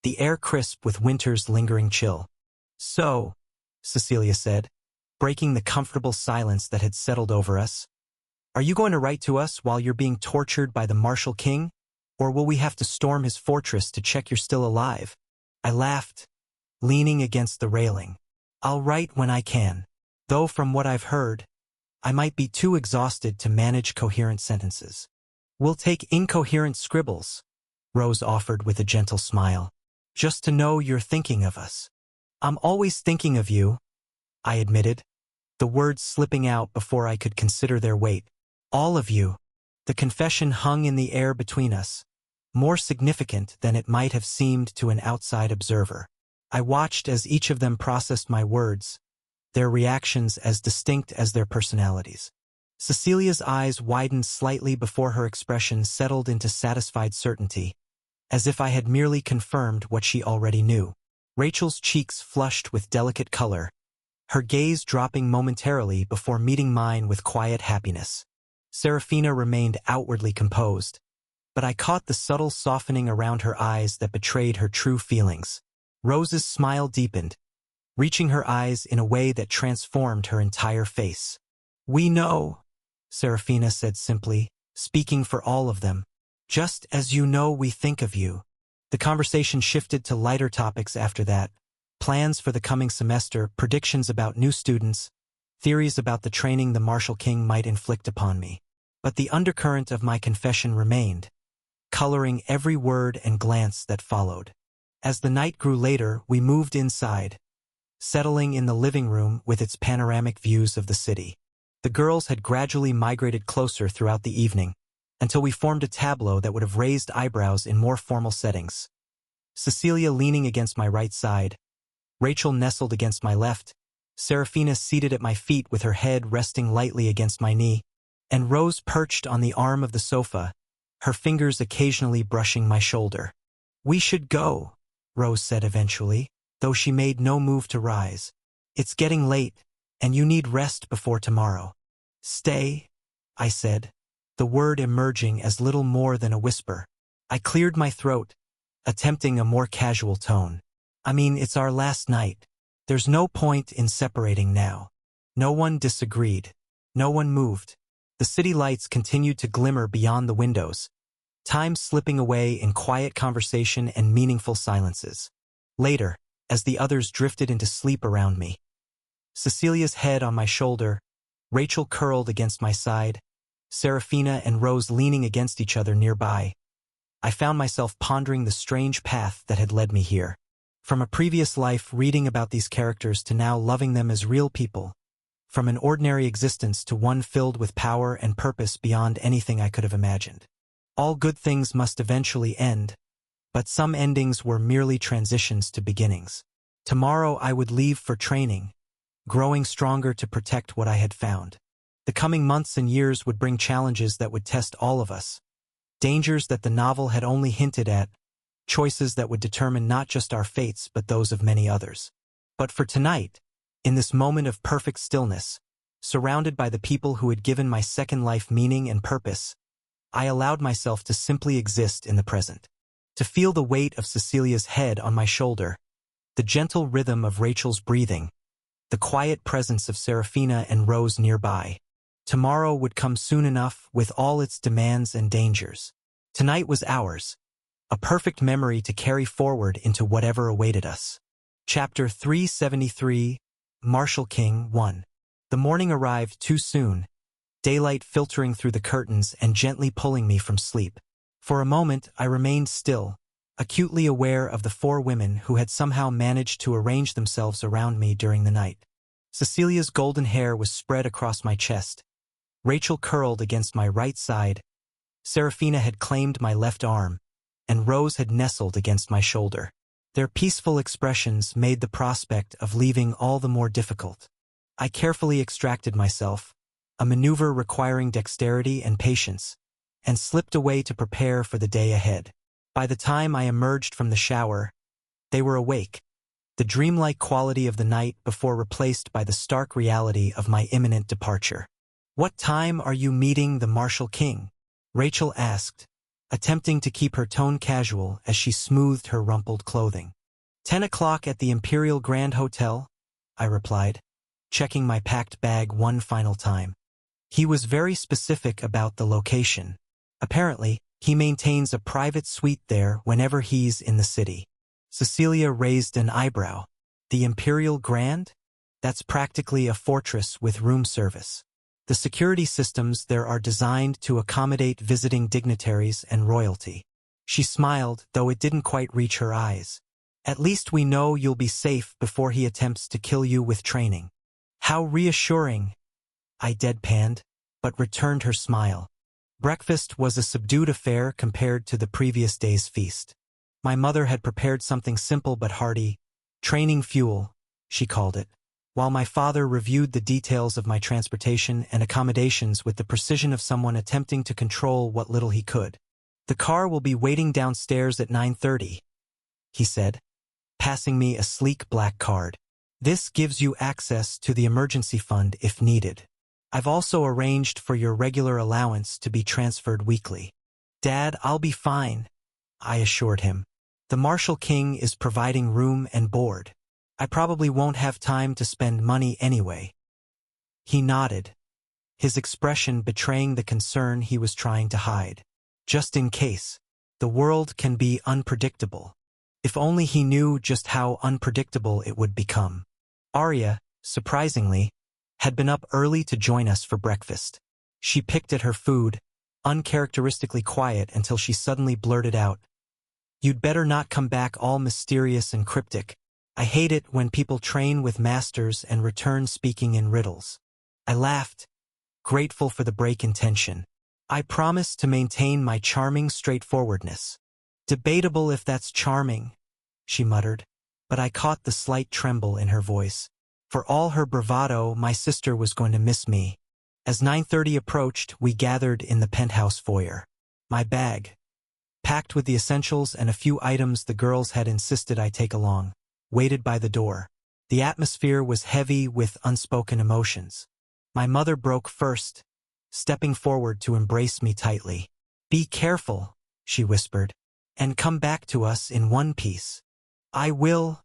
the air crisp with winter's lingering chill. "So," Cecilia said, breaking the comfortable silence that had settled over us, "are you going to write to us while you're being tortured by the Martial King? Or will we have to storm his fortress to check you're still alive?" I laughed, leaning against the railing. "I'll write when I can. Though from what I've heard, I might be too exhausted to manage coherent sentences." "We'll take incoherent scribbles," Rose offered with a gentle smile. "Just to know you're thinking of us." "I'm always thinking of you," I admitted, the words slipping out before I could consider their weight. "All of you." The confession hung in the air between us, more significant than it might have seemed to an outside observer. I watched as each of them processed my words, their reactions as distinct as their personalities. Cecilia's eyes widened slightly before her expression settled into satisfied certainty, as if I had merely confirmed what she already knew. Rachel's cheeks flushed with delicate color, her gaze dropping momentarily before meeting mine with quiet happiness. Serafina remained outwardly composed, but I caught the subtle softening around her eyes that betrayed her true feelings. Rose's smile deepened, reaching her eyes in a way that transformed her entire face. "We know," Serafina said simply, speaking for all of them. "Just as you know we think of you." The conversation shifted to lighter topics after that. Plans for the coming semester, predictions about new students, theories about the training the Martial King might inflict upon me. But the undercurrent of my confession remained, coloring every word and glance that followed. As the night grew later, we moved inside, settling in the living room with its panoramic views of the city. The girls had gradually migrated closer throughout the evening, until we formed a tableau that would have raised eyebrows in more formal settings. Cecilia leaning against my right side, Rachel nestled against my left, Serafina seated at my feet with her head resting lightly against my knee, and Rose perched on the arm of the sofa, her fingers occasionally brushing my shoulder. "We should go," Rose said eventually, though she made no move to rise. "It's getting late." and you need rest before tomorrow. Stay, I said, the word emerging as little more than a whisper. I cleared my throat, attempting a more casual tone. I mean, it's our last night. There's no point in separating now. No one disagreed. No one moved. The city lights continued to glimmer beyond the windows, time slipping away in quiet conversation and meaningful silences. Later, as the others drifted into sleep around me, Cecilia's head on my shoulder, Rachel curled against my side, Serafina and Rose leaning against each other nearby, I found myself pondering the strange path that had led me here. From a previous life reading about these characters to now loving them as real people. From an ordinary existence to one filled with power and purpose beyond anything I could have imagined. All good things must eventually end, but some endings were merely transitions to beginnings. Tomorrow I would leave for training, growing stronger to protect what I had found. The coming months and years would bring challenges that would test all of us. Dangers that the novel had only hinted at, choices that would determine not just our fates but those of many others. But for tonight, in this moment of perfect stillness, surrounded by the people who had given my second life meaning and purpose, I allowed myself to simply exist in the present. To feel the weight of Cecilia's head on my shoulder, the gentle rhythm of Rachel's breathing, the quiet presence of Serafina and Rose nearby. Tomorrow would come soon enough with all its demands and dangers. Tonight was ours, a perfect memory to carry forward into whatever awaited us. Chapter 373, Marshal King 1. The morning arrived too soon, daylight filtering through the curtains and gently pulling me from sleep. For a moment I remained still, acutely aware of the four women who had somehow managed to arrange themselves around me during the night. Cecilia's golden hair was spread across my chest. Rachel curled against my right side. Serafina had claimed my left arm, and Rose had nestled against my shoulder. Their peaceful expressions made the prospect of leaving all the more difficult. I carefully extracted myself, a maneuver requiring dexterity and patience, and slipped away to prepare for the day ahead. By the time I emerged from the shower, they were awake, the dreamlike quality of the night before replaced by the stark reality of my imminent departure. "What time are you meeting the Marshal King?" Rachel asked, attempting to keep her tone casual as she smoothed her rumpled clothing. 10 o'clock at the Imperial Grand Hotel, I replied, checking my packed bag one final time. He was very specific about the location. Apparently, he maintains a private suite there whenever he's in the city. Cecilia raised an eyebrow. The Imperial Grand? That's practically a fortress with room service. The security systems there are designed to accommodate visiting dignitaries and royalty. She smiled, though it didn't quite reach her eyes. At least we know you'll be safe before he attempts to kill you with training. How reassuring, I deadpanned, but returned her smile. Breakfast was a subdued affair compared to the previous day's feast. My mother had prepared something simple but hearty, training fuel, she called it, while my father reviewed the details of my transportation and accommodations with the precision of someone attempting to control what little he could. "The car will be waiting downstairs at 9:30, he said, passing me a sleek black card. "This gives you access to the emergency fund if needed. I've also arranged for your regular allowance to be transferred weekly." "Dad, I'll be fine," I assured him. "The Marshal King is providing room and board. I probably won't have time to spend money anyway." He nodded, his expression betraying the concern he was trying to hide. Just in case. The world can be unpredictable. If only he knew just how unpredictable it would become. Arya, surprisingly, had been up early to join us for breakfast. She picked at her food, uncharacteristically quiet until she suddenly blurted out, "You'd better not come back all mysterious and cryptic. I hate it when people train with masters and return speaking in riddles." I laughed, grateful for the break in tension. "I promise to maintain my charming straightforwardness." "Debatable if that's charming," she muttered, but I caught the slight tremble in her voice. For all her bravado, my sister was going to miss me. As 9:30 approached, we gathered in the penthouse foyer. My bag, packed with the essentials and a few items the girls had insisted I take along, waited by the door. The atmosphere was heavy with unspoken emotions. My mother broke first, stepping forward to embrace me tightly. "Be careful," she whispered, "and come back to us in one piece." "I will,"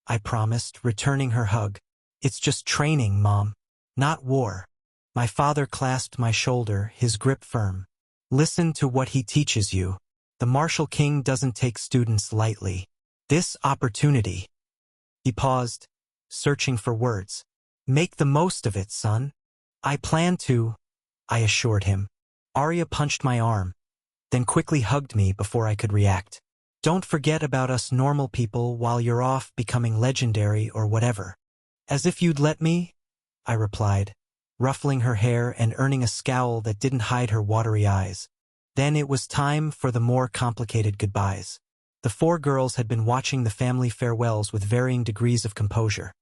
I promised, returning her hug. "It's just training, Mom, not war." My father clasped my shoulder, his grip firm. "Listen to what he teaches you. The Marshall King doesn't take students lightly. This opportunity—" He paused, searching for words. "Make the most of it, son." "I plan to," I assured him. Arya punched my arm, then quickly hugged me before I could react. "Don't forget about us normal people while you're off becoming legendary or whatever." "As if you'd let me," I replied, ruffling her hair and earning a scowl that didn't hide her watery eyes. Then it was time for the more complicated goodbyes. The four girls had been watching the family farewells with varying degrees of composure.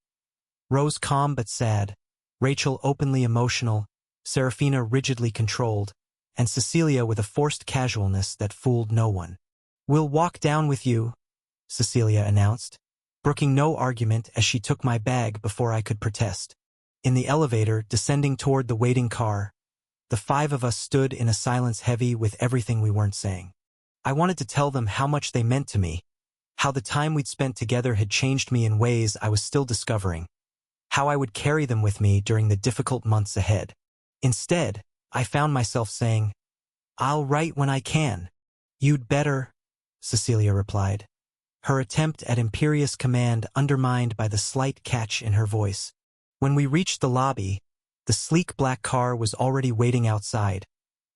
Rose calm but sad, Rachel openly emotional, Serafina rigidly controlled, and Cecilia with a forced casualness that fooled no one. "We'll walk down with you," Cecilia announced, brooking no argument as she took my bag before I could protest. In the elevator, descending toward the waiting car, the five of us stood in a silence heavy with everything we weren't saying. I wanted to tell them how much they meant to me, how the time we'd spent together had changed me in ways I was still discovering, how I would carry them with me during the difficult months ahead. Instead, I found myself saying, "I'll write when I can." "You'd better," Cecilia replied, her attempt at imperious command undermined by the slight catch in her voice. When we reached the lobby, the sleek black car was already waiting outside,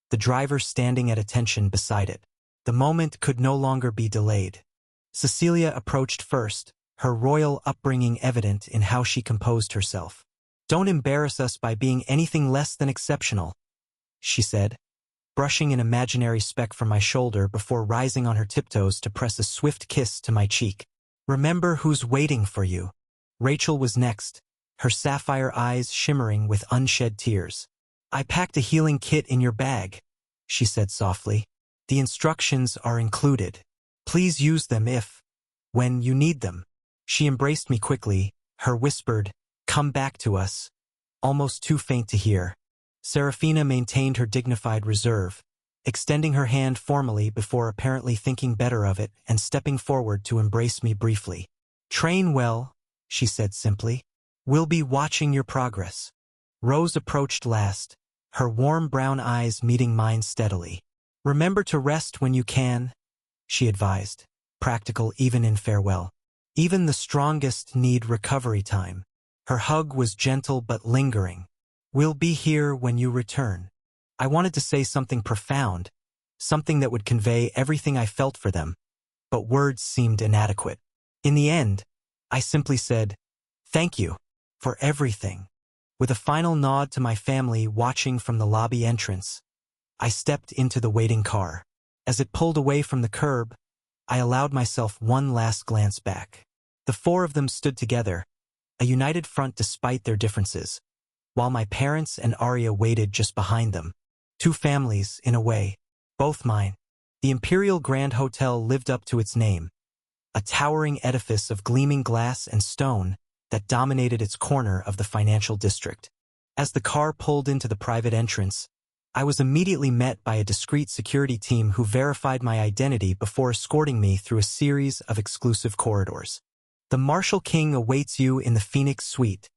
the driver standing at attention beside it. The moment could no longer be delayed. Cecilia approached first, her royal upbringing evident in how she composed herself. "Don't embarrass us by being anything less than exceptional," she said, brushing an imaginary speck from my shoulder before rising on her tiptoes to press a swift kiss to my cheek. "Remember who's waiting for you." Rachel was next, her sapphire eyes shimmering with unshed tears. "I packed a healing kit in your bag," she said softly. "The instructions are included. Please use them when you need them." She embraced me quickly, her whispered, "Come back to us," almost too faint to hear. Serafina maintained her dignified reserve, extending her hand formally before apparently thinking better of it and stepping forward to embrace me briefly. "Train well," she said simply. "We'll be watching your progress." Rose approached last, her warm brown eyes meeting mine steadily. "Remember to rest when you can," she advised, practical even in farewell. "Even the strongest need recovery time." Her hug was gentle but lingering. "We'll be here when you return." I wanted to say something profound, something that would convey everything I felt for them, but words seemed inadequate. In the end, I simply said, "Thank you for everything." With a final nod to my family watching from the lobby entrance, I stepped into the waiting car. As it pulled away from the curb, I allowed myself one last glance back. The four of them stood together, a united front despite their differences, while my parents and Arya waited just behind them. Two families, in a way, both mine. The Imperial Grand Hotel lived up to its name, a towering edifice of gleaming glass and stone that dominated its corner of the financial district. As the car pulled into the private entrance, I was immediately met by a discreet security team who verified my identity before escorting me through a series of exclusive corridors. "The Marshall King awaits you in the Phoenix Suite,"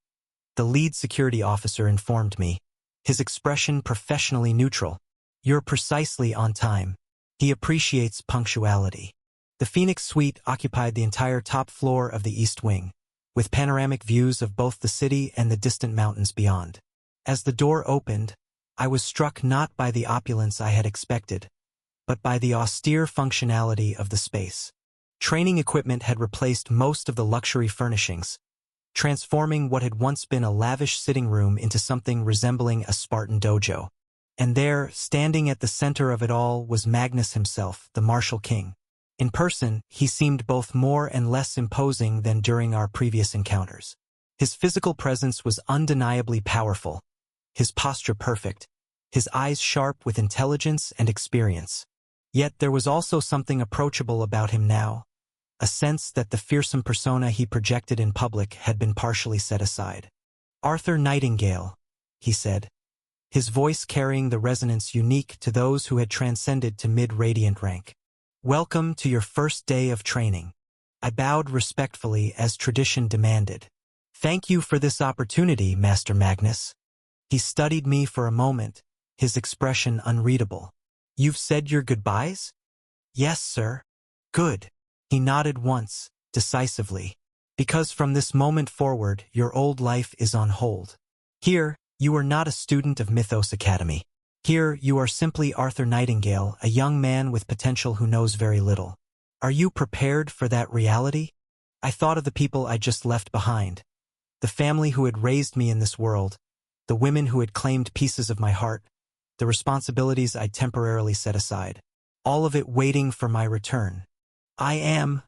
the lead security officer informed me, his expression professionally neutral. "You're precisely on time. He appreciates punctuality." The Phoenix Suite occupied the entire top floor of the East Wing, with panoramic views of both the city and the distant mountains beyond. As the door opened, I was struck not by the opulence I had expected, but by the austere functionality of the space. Training equipment had replaced most of the luxury furnishings, transforming what had once been a lavish sitting room into something resembling a Spartan dojo. And there, standing at the center of it all, was Magnus himself, the Marshall King. In person, he seemed both more and less imposing than during our previous encounters. His physical presence was undeniably powerful, his posture perfect, his eyes sharp with intelligence and experience. Yet there was also something approachable about him now, a sense that the fearsome persona he projected in public had been partially set aside. "Arthur Nightingale," he said, his voice carrying the resonance unique to those who had transcended to mid-radiant rank. "Welcome to your first day of training." I bowed respectfully as tradition demanded. "Thank you for this opportunity, Master Magnus." He studied me for a moment, his expression unreadable. "You've said your goodbyes?" "Yes, sir." "Good." He nodded once, decisively. "Because from this moment forward, your old life is on hold. Here, you are not a student of Mythos Academy. Here, you are simply Arthur Nightingale, a young man with potential who knows very little. Are you prepared for that reality?" I thought of the people I'd just left behind, the family who had raised me in this world, the women who had claimed pieces of my heart, the responsibilities I'd temporarily set aside, all of it waiting for my return. "I am,"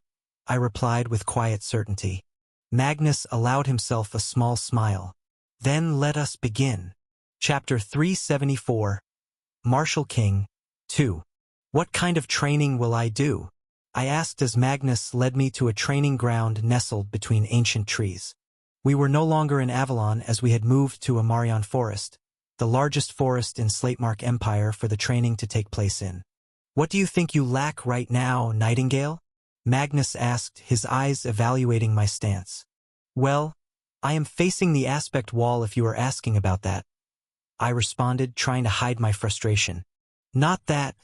I replied with quiet certainty. Magnus allowed himself a small smile. "Then let us begin." Chapter 374. Martial King 2. "What kind of training will I do?" I asked as Magnus led me to a training ground nestled between ancient trees. We were no longer in Avalon as we had moved to Amarion Forest, the largest forest in Slatemark Empire for the training to take place in. "What do you think you lack right now, Nightingale?" Magnus asked, his eyes evaluating my stance. "Well, I am facing the aspect wall if you are asking about that," I responded, trying to hide my frustration. "Not that."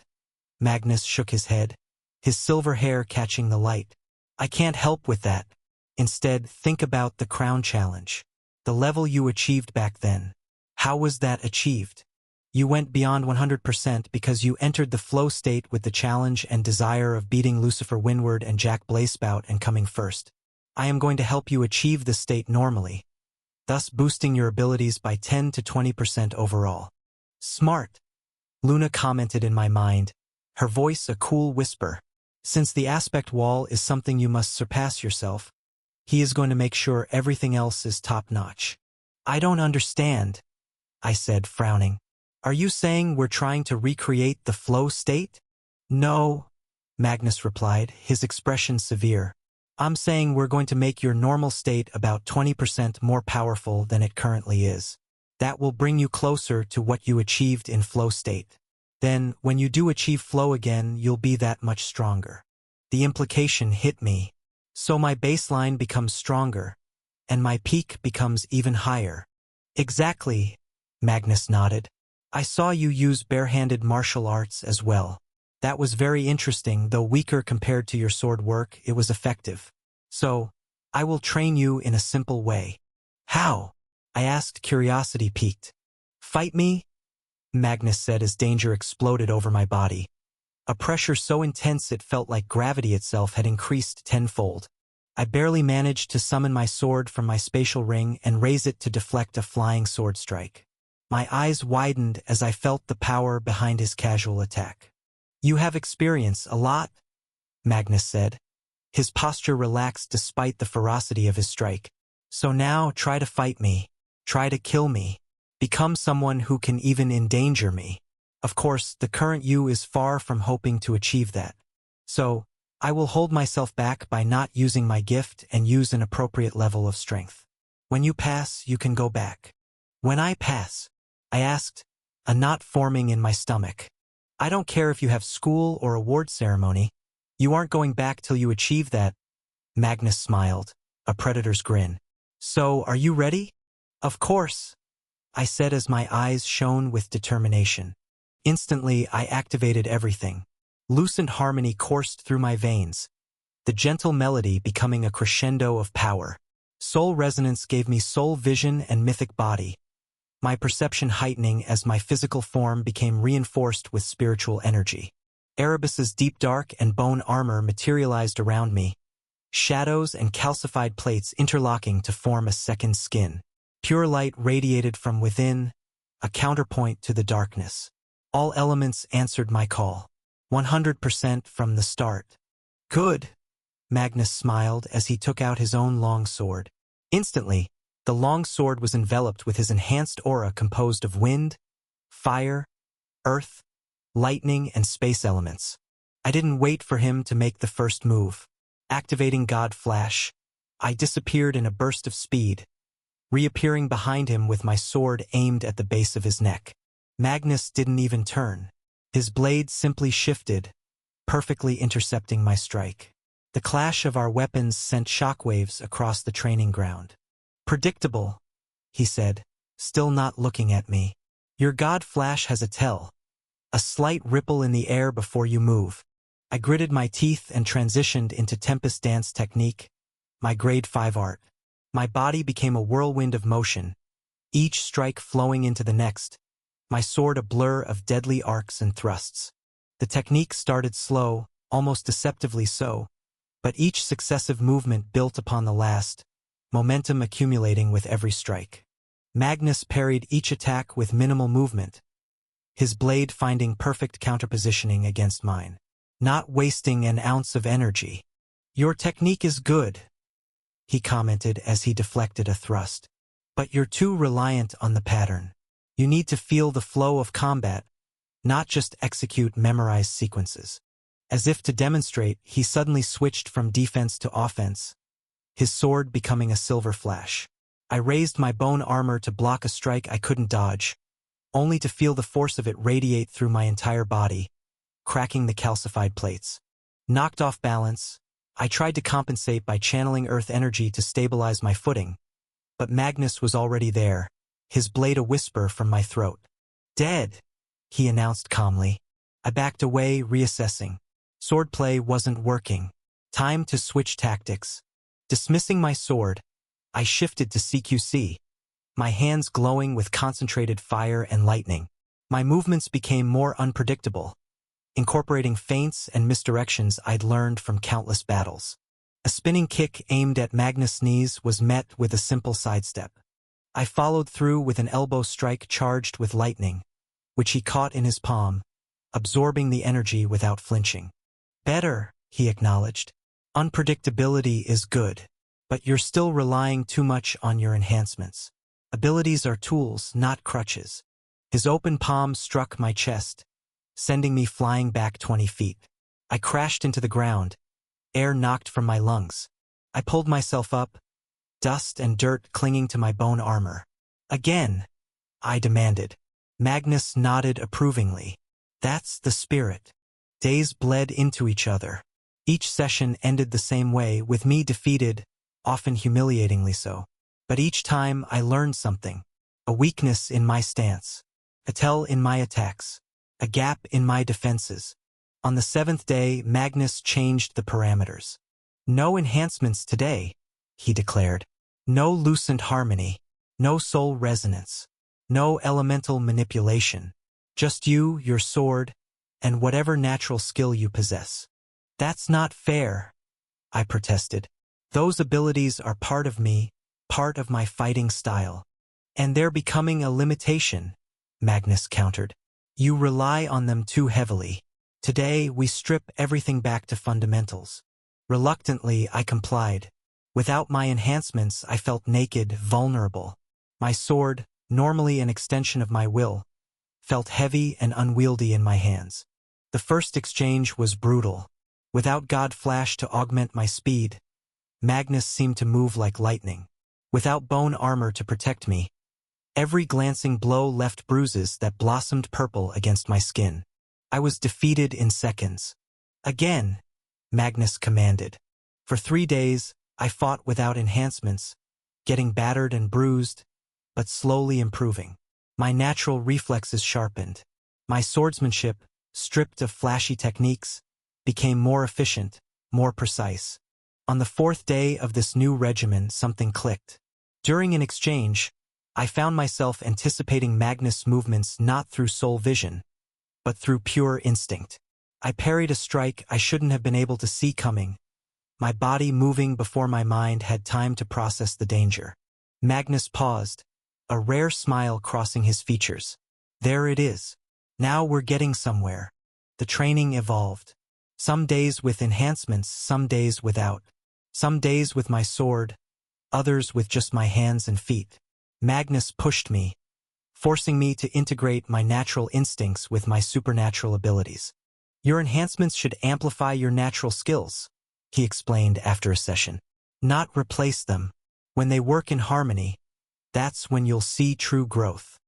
Magnus shook his head, his silver hair catching the light. "I can't help with that. Instead, think about the Crown Challenge. The level you achieved back then. How was that achieved? You went beyond 100% because you entered the flow state with the challenge and desire of beating Lucifer Windward and Jack Blazespout and coming first. I am going to help you achieve this state normally, thus boosting your abilities by 10 to 20% overall." "Smart," Luna commented in my mind, her voice a cool whisper. "Since the aspect wall is something you must surpass yourself, he is going to make sure everything else is top-notch." "I don't understand," I said, frowning. "Are you saying we're trying to recreate the flow state?" "No," Magnus replied, his expression severe. "I'm saying we're going to make your normal state about 20% more powerful than it currently is. That will bring you closer to what you achieved in flow state. Then, when you do achieve flow again, you'll be that much stronger." The implication hit me. So my baseline becomes stronger, and my peak becomes even higher. "Exactly," Magnus nodded. "I saw you use barehanded martial arts as well. That was very interesting, though weaker compared to your sword work, it was effective. So, I will train you in a simple way." "How?" I asked, curiosity piqued. "Fight me?" Magnus said as danger exploded over my body. A pressure so intense it felt like gravity itself had increased tenfold. I barely managed to summon my sword from my spatial ring and raise it to deflect a flying sword strike. My eyes widened as I felt the power behind his casual attack. "You have experience, a lot," Magnus said. His posture relaxed despite the ferocity of his strike. "So now try to fight me. Try to kill me. Become someone who can even endanger me. Of course, the current you is far from hoping to achieve that. So, I will hold myself back by not using my gift and use an appropriate level of strength. When you pass, you can go back." "When I pass?" I asked, a knot forming in my stomach. "I don't care if you have school or award ceremony. You aren't going back till you achieve that." Magnus smiled, a predator's grin. "So, are you ready?" "Of course," I said as my eyes shone with determination. Instantly, I activated everything. Lucent harmony coursed through my veins, the gentle melody becoming a crescendo of power. Soul resonance gave me soul vision and mythic body, my perception heightening as my physical form became reinforced with spiritual energy. Erebus's deep dark and bone armor materialized around me, shadows and calcified plates interlocking to form a second skin. Pure light radiated from within, a counterpoint to the darkness. All elements answered my call. 100% from the start. "Good," Magnus smiled as he took out his own long sword. Instantly, the long sword was enveloped with his enhanced aura composed of wind, fire, earth, lightning, and space elements. I didn't wait for him to make the first move. Activating God Flash, I disappeared in a burst of speed, reappearing behind him with my sword aimed at the base of his neck. Magnus didn't even turn. His blade simply shifted, perfectly intercepting my strike. The clash of our weapons sent shockwaves across the training ground. "Predictable," he said, still not looking at me. "Your God Flash has a tell. A slight ripple in the air before you move." I gritted my teeth and transitioned into Tempest Dance technique, my grade 5 art. My body became a whirlwind of motion, each strike flowing into the next, my sword a blur of deadly arcs and thrusts. The technique started slow, almost deceptively so, but each successive movement built upon the last, momentum accumulating with every strike. Magnus parried each attack with minimal movement, his blade finding perfect counterpositioning against mine, not wasting an ounce of energy. "Your technique is good," he commented as he deflected a thrust. "But you're too reliant on the pattern. You need to feel the flow of combat, not just execute memorized sequences." As if to demonstrate, he suddenly switched from defense to offense, his sword becoming a silver flash. I raised my bone armor to block a strike I couldn't dodge, only to feel the force of it radiate through my entire body, cracking the calcified plates. Knocked off balance, I tried to compensate by channeling earth energy to stabilize my footing, but Magnus was already there, his blade a whisper from my throat. "Dead," he announced calmly. I backed away, reassessing. Swordplay wasn't working. Time to switch tactics. Dismissing my sword, I shifted to CQC, my hands glowing with concentrated fire and lightning. My movements became more unpredictable, incorporating feints and misdirections I'd learned from countless battles. A spinning kick aimed at Magnus' knees was met with a simple sidestep. I followed through with an elbow strike charged with lightning, which he caught in his palm, absorbing the energy without flinching. "Better," he acknowledged. "Unpredictability is good, but you're still relying too much on your enhancements. Abilities are tools, not crutches." His open palm struck my chest, sending me flying back 20 feet. I crashed into the ground, air knocked from my lungs. I pulled myself up, dust and dirt clinging to my bone armor. "Again," I demanded. Magnus nodded approvingly. "That's the spirit." Days bled into each other. Each session ended the same way, with me defeated, often humiliatingly so. But each time I learned something. A weakness in my stance, a tell in my attacks, a gap in my defenses. On the 7th day, Magnus changed the parameters. "No enhancements today," he declared. "No lucent harmony, no soul resonance, no elemental manipulation. Just you, your sword, and whatever natural skill you possess." "That's not fair," I protested. "Those abilities are part of me, part of my fighting style. And they're becoming a limitation," Magnus countered. "You rely on them too heavily. Today, we strip everything back to fundamentals." Reluctantly, I complied. Without my enhancements, I felt naked, vulnerable. My sword, normally an extension of my will, felt heavy and unwieldy in my hands. The first exchange was brutal. Without God Flash to augment my speed, Magnus seemed to move like lightning. Without bone armor to protect me, every glancing blow left bruises that blossomed purple against my skin. I was defeated in seconds. "Again," Magnus commanded. For 3 days, I fought without enhancements, getting battered and bruised, but slowly improving. My natural reflexes sharpened. My swordsmanship, stripped of flashy techniques, became more efficient, more precise. On the 4th day of this new regimen, something clicked. During an exchange, I found myself anticipating Magnus' movements not through soul vision, but through pure instinct. I parried a strike I shouldn't have been able to see coming, my body moving before my mind had time to process the danger. Magnus paused, a rare smile crossing his features. "There it is. Now we're getting somewhere." The training evolved. Some days with enhancements, some days without. Some days with my sword, others with just my hands and feet. Magnus pushed me, forcing me to integrate my natural instincts with my supernatural abilities. "Your enhancements should amplify your natural skills," he explained after a session. Not replace them. When they work in harmony, that's when you'll see true growth.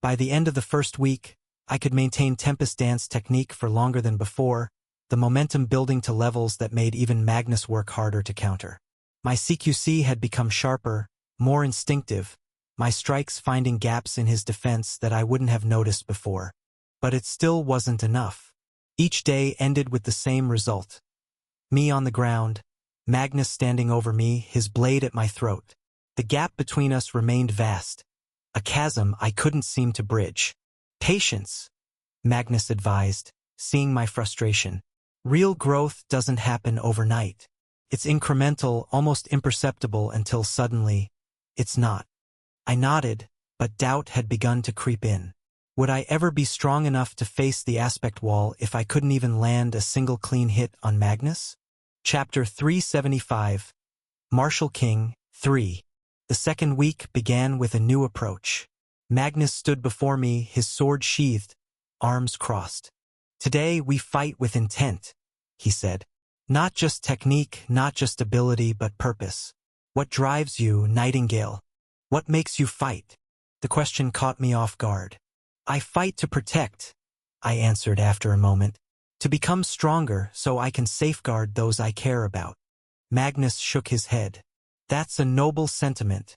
By the end of the first week, I could maintain Tempest Dance technique for longer than before, the momentum building to levels that made even Magnus work harder to counter. My CQC had become sharper, more instinctive, my strikes finding gaps in his defense that I wouldn't have noticed before. But it still wasn't enough. Each day ended with the same result. Me on the ground, Magnus standing over me, his blade at my throat. The gap between us remained vast, a chasm I couldn't seem to bridge. Patience, Magnus advised, seeing my frustration. Real growth doesn't happen overnight. It's incremental, almost imperceptible until suddenly, it's not. I nodded, but doubt had begun to creep in. Would I ever be strong enough to face the aspect wall if I couldn't even land a single clean hit on Magnus? Chapter 375, Martial King 3. The second week began with a new approach. Magnus stood before me, his sword sheathed, arms crossed. Today we fight with intent, he said. Not just technique, not just ability, but purpose. What drives you, Nightingale? What makes you fight? The question caught me off guard. I fight to protect, I answered after a moment. To become stronger so I can safeguard those I care about. Magnus shook his head. That's a noble sentiment,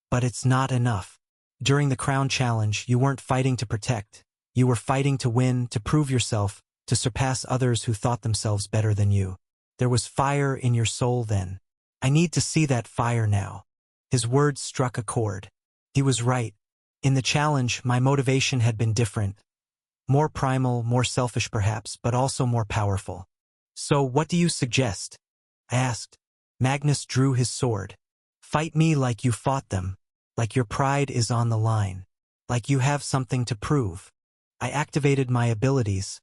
but it's not enough. During the Crown Challenge, you weren't fighting to protect. You were fighting to win, to prove yourself, to surpass others who thought themselves better than you. There was fire in your soul then. I need to see that fire now. His words struck a chord. He was right. In the challenge, my motivation had been different. More primal, more selfish perhaps, but also more powerful. So what do you suggest? I asked. Magnus drew his sword. Fight me like you fought them. Like your pride is on the line. Like you have something to prove. I activated my abilities,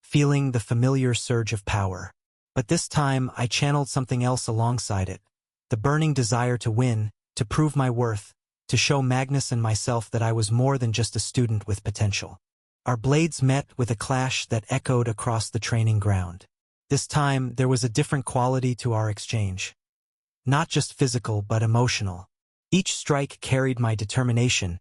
feeling the familiar surge of power. But this time I channeled something else alongside it. The burning desire to win, to prove my worth, to show Magnus and myself that I was more than just a student with potential. Our blades met with a clash that echoed across the training ground. This time there was a different quality to our exchange. Not just physical but emotional. Each strike carried my determination,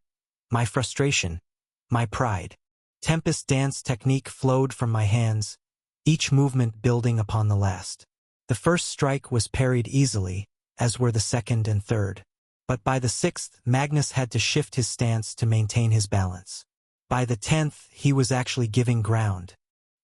my frustration, my pride. Tempest Dance technique flowed from my hands, each movement building upon the last. The first strike was parried easily, as were the second and third. But by the sixth, Magnus had to shift his stance to maintain his balance. By the 10th, he was actually giving ground.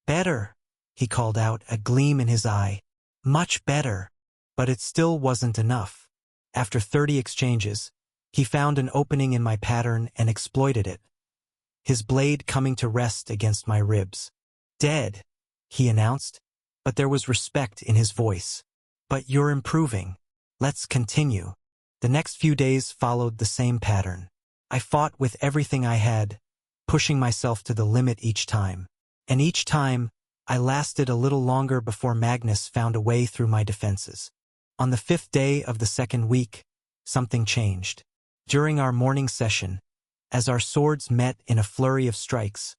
Better, he called out, a gleam in his eye. Much better. But it still wasn't enough. After 30 exchanges, he found an opening in my pattern and exploited it. His blade coming to rest against my ribs. Dead, he announced, but there was respect in his voice. But you're improving. Let's continue. The next few days followed the same pattern. I fought with everything I had, pushing myself to the limit each time. And each time, I lasted a little longer before Magnus found a way through my defenses. On the 5th day of the second week, something changed. During our morning session, as our swords met in a flurry of strikes,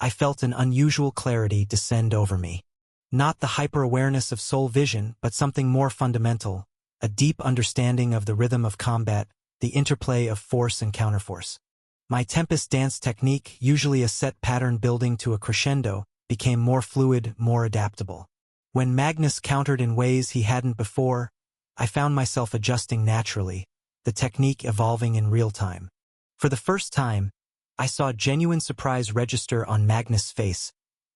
I felt an unusual clarity descend over me. Not the hyper-awareness of soul vision, but something more fundamental, a deep understanding of the rhythm of combat, the interplay of force and counterforce. My Tempest Dance technique, usually a set pattern building to a crescendo, became more fluid, more adaptable. When Magnus countered in ways he hadn't before, I found myself adjusting naturally, the technique evolving in real time. For the first time, I saw genuine surprise register on Magnus' face,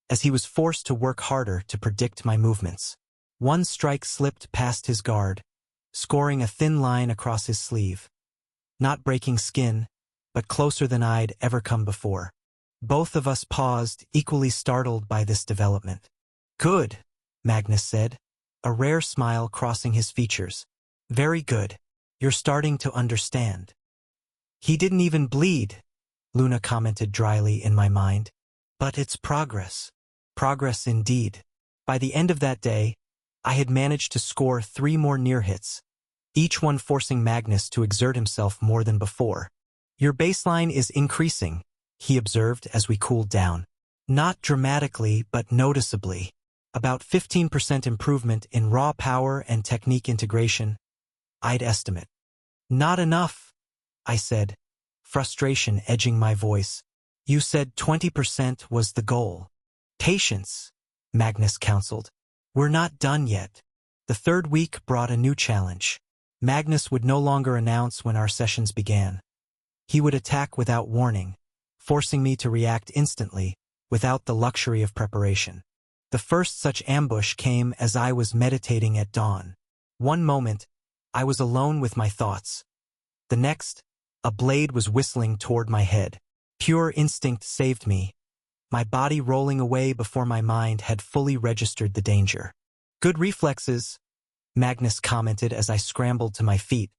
as he was forced to work harder to predict my movements. One strike slipped past his guard, scoring a thin line across his sleeve. Not breaking skin, but closer than I'd ever come before. Both of us paused, equally startled by this development. Good, Magnus said, a rare smile crossing his features. Very good. You're starting to understand. He didn't even bleed, Luna commented dryly in my mind. But it's progress. Progress indeed. By the end of that day, I had managed to score 3 more near hits, each one forcing Magnus to exert himself more than before. Your baseline is increasing, he observed as we cooled down. Not dramatically, but noticeably. About 15% improvement in raw power and technique integration, I'd estimate. Not enough, I said, frustration edging my voice. You said 20% was the goal. Patience, Magnus counseled. We're not done yet. The third week brought a new challenge. Magnus would no longer announce when our sessions began. He would attack without warning, forcing me to react instantly, without the luxury of preparation. The first such ambush came as I was meditating at dawn. One moment, I was alone with my thoughts. The next, a blade was whistling toward my head. Pure instinct saved me, my body rolling away before my mind had fully registered the danger. Good reflexes, Magnus commented as I scrambled to my feet,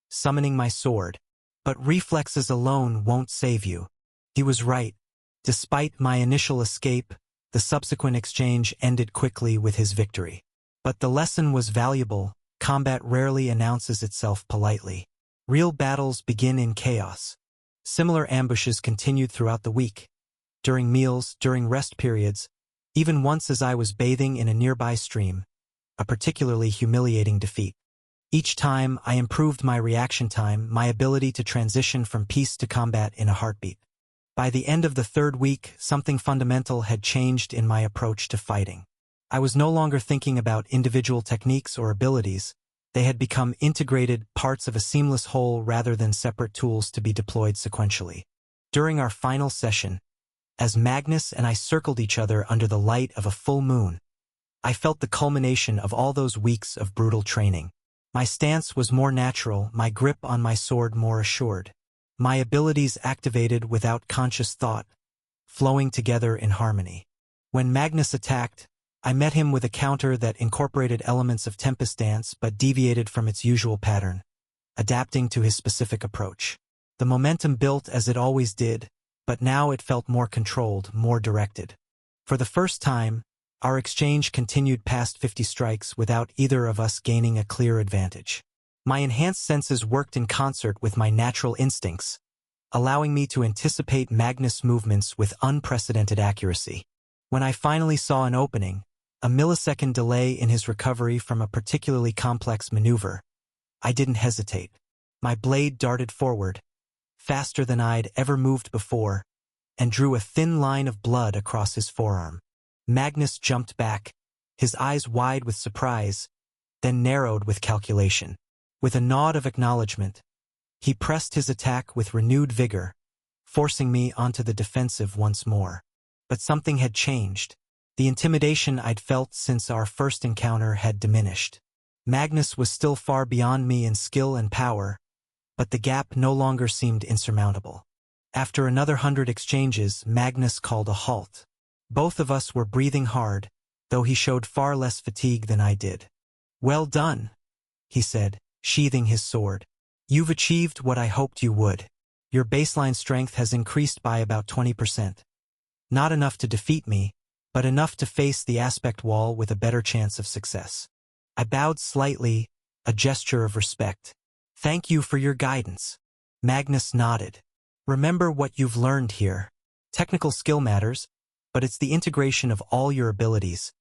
summoning my sword. But reflexes alone won't save you. He was right. Despite my initial escape, the subsequent exchange ended quickly with his victory. But the lesson was valuable. Combat rarely announces itself politely. Real battles begin in chaos. Similar ambushes continued throughout the week. During meals, during rest periods, even once as I was bathing in a nearby stream, a particularly humiliating defeat. Each time, I improved my reaction time, my ability to transition from peace to combat in a heartbeat. By the end of the third week, something fundamental had changed in my approach to fighting. I was no longer thinking about individual techniques or abilities. They had become integrated parts of a seamless whole rather than separate tools to be deployed sequentially. During our final session, as Magnus and I circled each other under the light of a full moon, I felt the culmination of all those weeks of brutal training. My stance was more natural, my grip on my sword more assured. My abilities activated without conscious thought, flowing together in harmony. When Magnus attacked, I met him with a counter that incorporated elements of Tempest Dance but deviated from its usual pattern, adapting to his specific approach. The momentum built as it always did, but now it felt more controlled, more directed. For the first time, our exchange continued past 50 strikes without either of us gaining a clear advantage. My enhanced senses worked in concert with my natural instincts, allowing me to anticipate Magnus' movements with unprecedented accuracy. When I finally saw an opening, a millisecond delay in his recovery from a particularly complex maneuver, I didn't hesitate. My blade darted forward, faster than I'd ever moved before, and drew a thin line of blood across his forearm. Magnus jumped back, his eyes wide with surprise, then narrowed with calculation. With a nod of acknowledgement, he pressed his attack with renewed vigor, forcing me onto the defensive once more. But something had changed. The intimidation I'd felt since our first encounter had diminished. Magnus was still far beyond me in skill and power, but the gap no longer seemed insurmountable. After another 100 exchanges, Magnus called a halt. Both of us were breathing hard, though he showed far less fatigue than I did. "Well done," he said, sheathing his sword. "You've achieved what I hoped you would. Your baseline strength has increased by about 20%. Not enough to defeat me, but enough to face the aspect wall with a better chance of success." I bowed slightly, a gesture of respect. "Thank you for your guidance." Magnus nodded. "Remember what you've learned here. Technical skill matters, but it's the integration of all your abilities,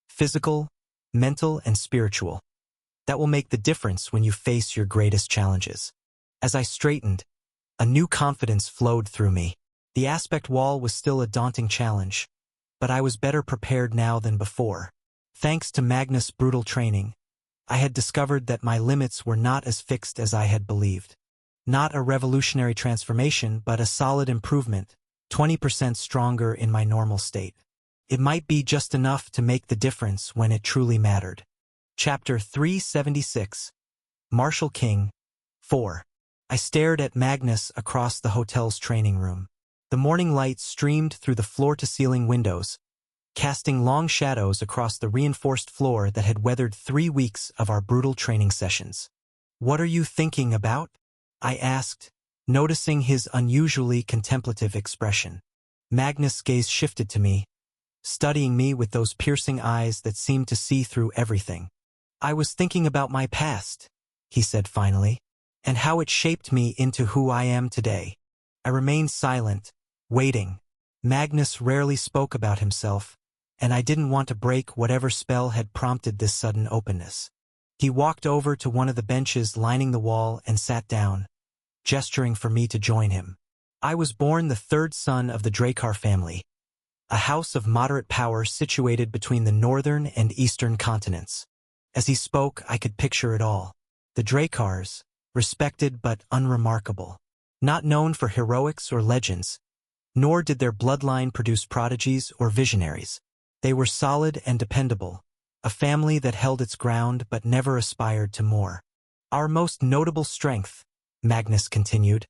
physical, mental, and spiritual, that will make the difference when you face your greatest challenges." As I straightened, a new confidence flowed through me. The aspect wall was still a daunting challenge, but I was better prepared now than before. Thanks to Magnus' brutal training, I had discovered that my limits were not as fixed as I had believed. Not a revolutionary transformation, but a solid improvement, 20% stronger in my normal state. It might be just enough to make the difference when it truly mattered. Chapter 376. Marshall King. 4. I stared at Magnus across the hotel's training room. The morning light streamed through the floor-to-ceiling windows, casting long shadows across the reinforced floor that had weathered 3 weeks of our brutal training sessions. "What are you thinking about?" I asked, noticing his unusually contemplative expression. Magnus' gaze shifted to me, studying me with those piercing eyes that seemed to see through everything. "I was thinking about my past," he said finally, "and how it shaped me into who I am today." I remained silent, waiting. Magnus rarely spoke about himself, and I didn't want to break whatever spell had prompted this sudden openness. He walked over to one of the benches lining the wall and sat down, gesturing for me to join him. I was born the third son of the Dracar family, a house of moderate power situated between the northern and eastern continents. As he spoke, I could picture it all. The Dracars, respected but unremarkable, not known for heroics or legends, nor did their bloodline produce prodigies or visionaries. They were solid and dependable, a family that held its ground but never aspired to more. Our most notable strength, Magnus continued,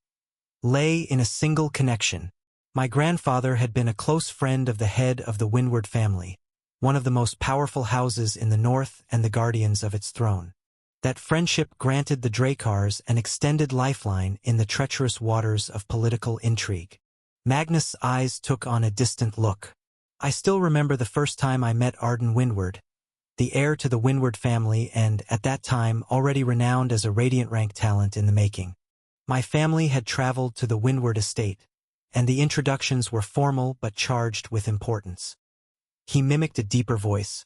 lay in a single connection. My grandfather had been a close friend of the head of the Windward family, one of the most powerful houses in the north and the guardians of its throne. That friendship granted the Dracars an extended lifeline in the treacherous waters of political intrigue. Magnus' eyes took on a distant look. I still remember the first time I met Arden Windward, the heir to the Windward family and, at that time, already renowned as a Radiant rank talent in the making. My family had traveled to the Windward estate, and the introductions were formal but charged with importance. He mimicked a deeper voice.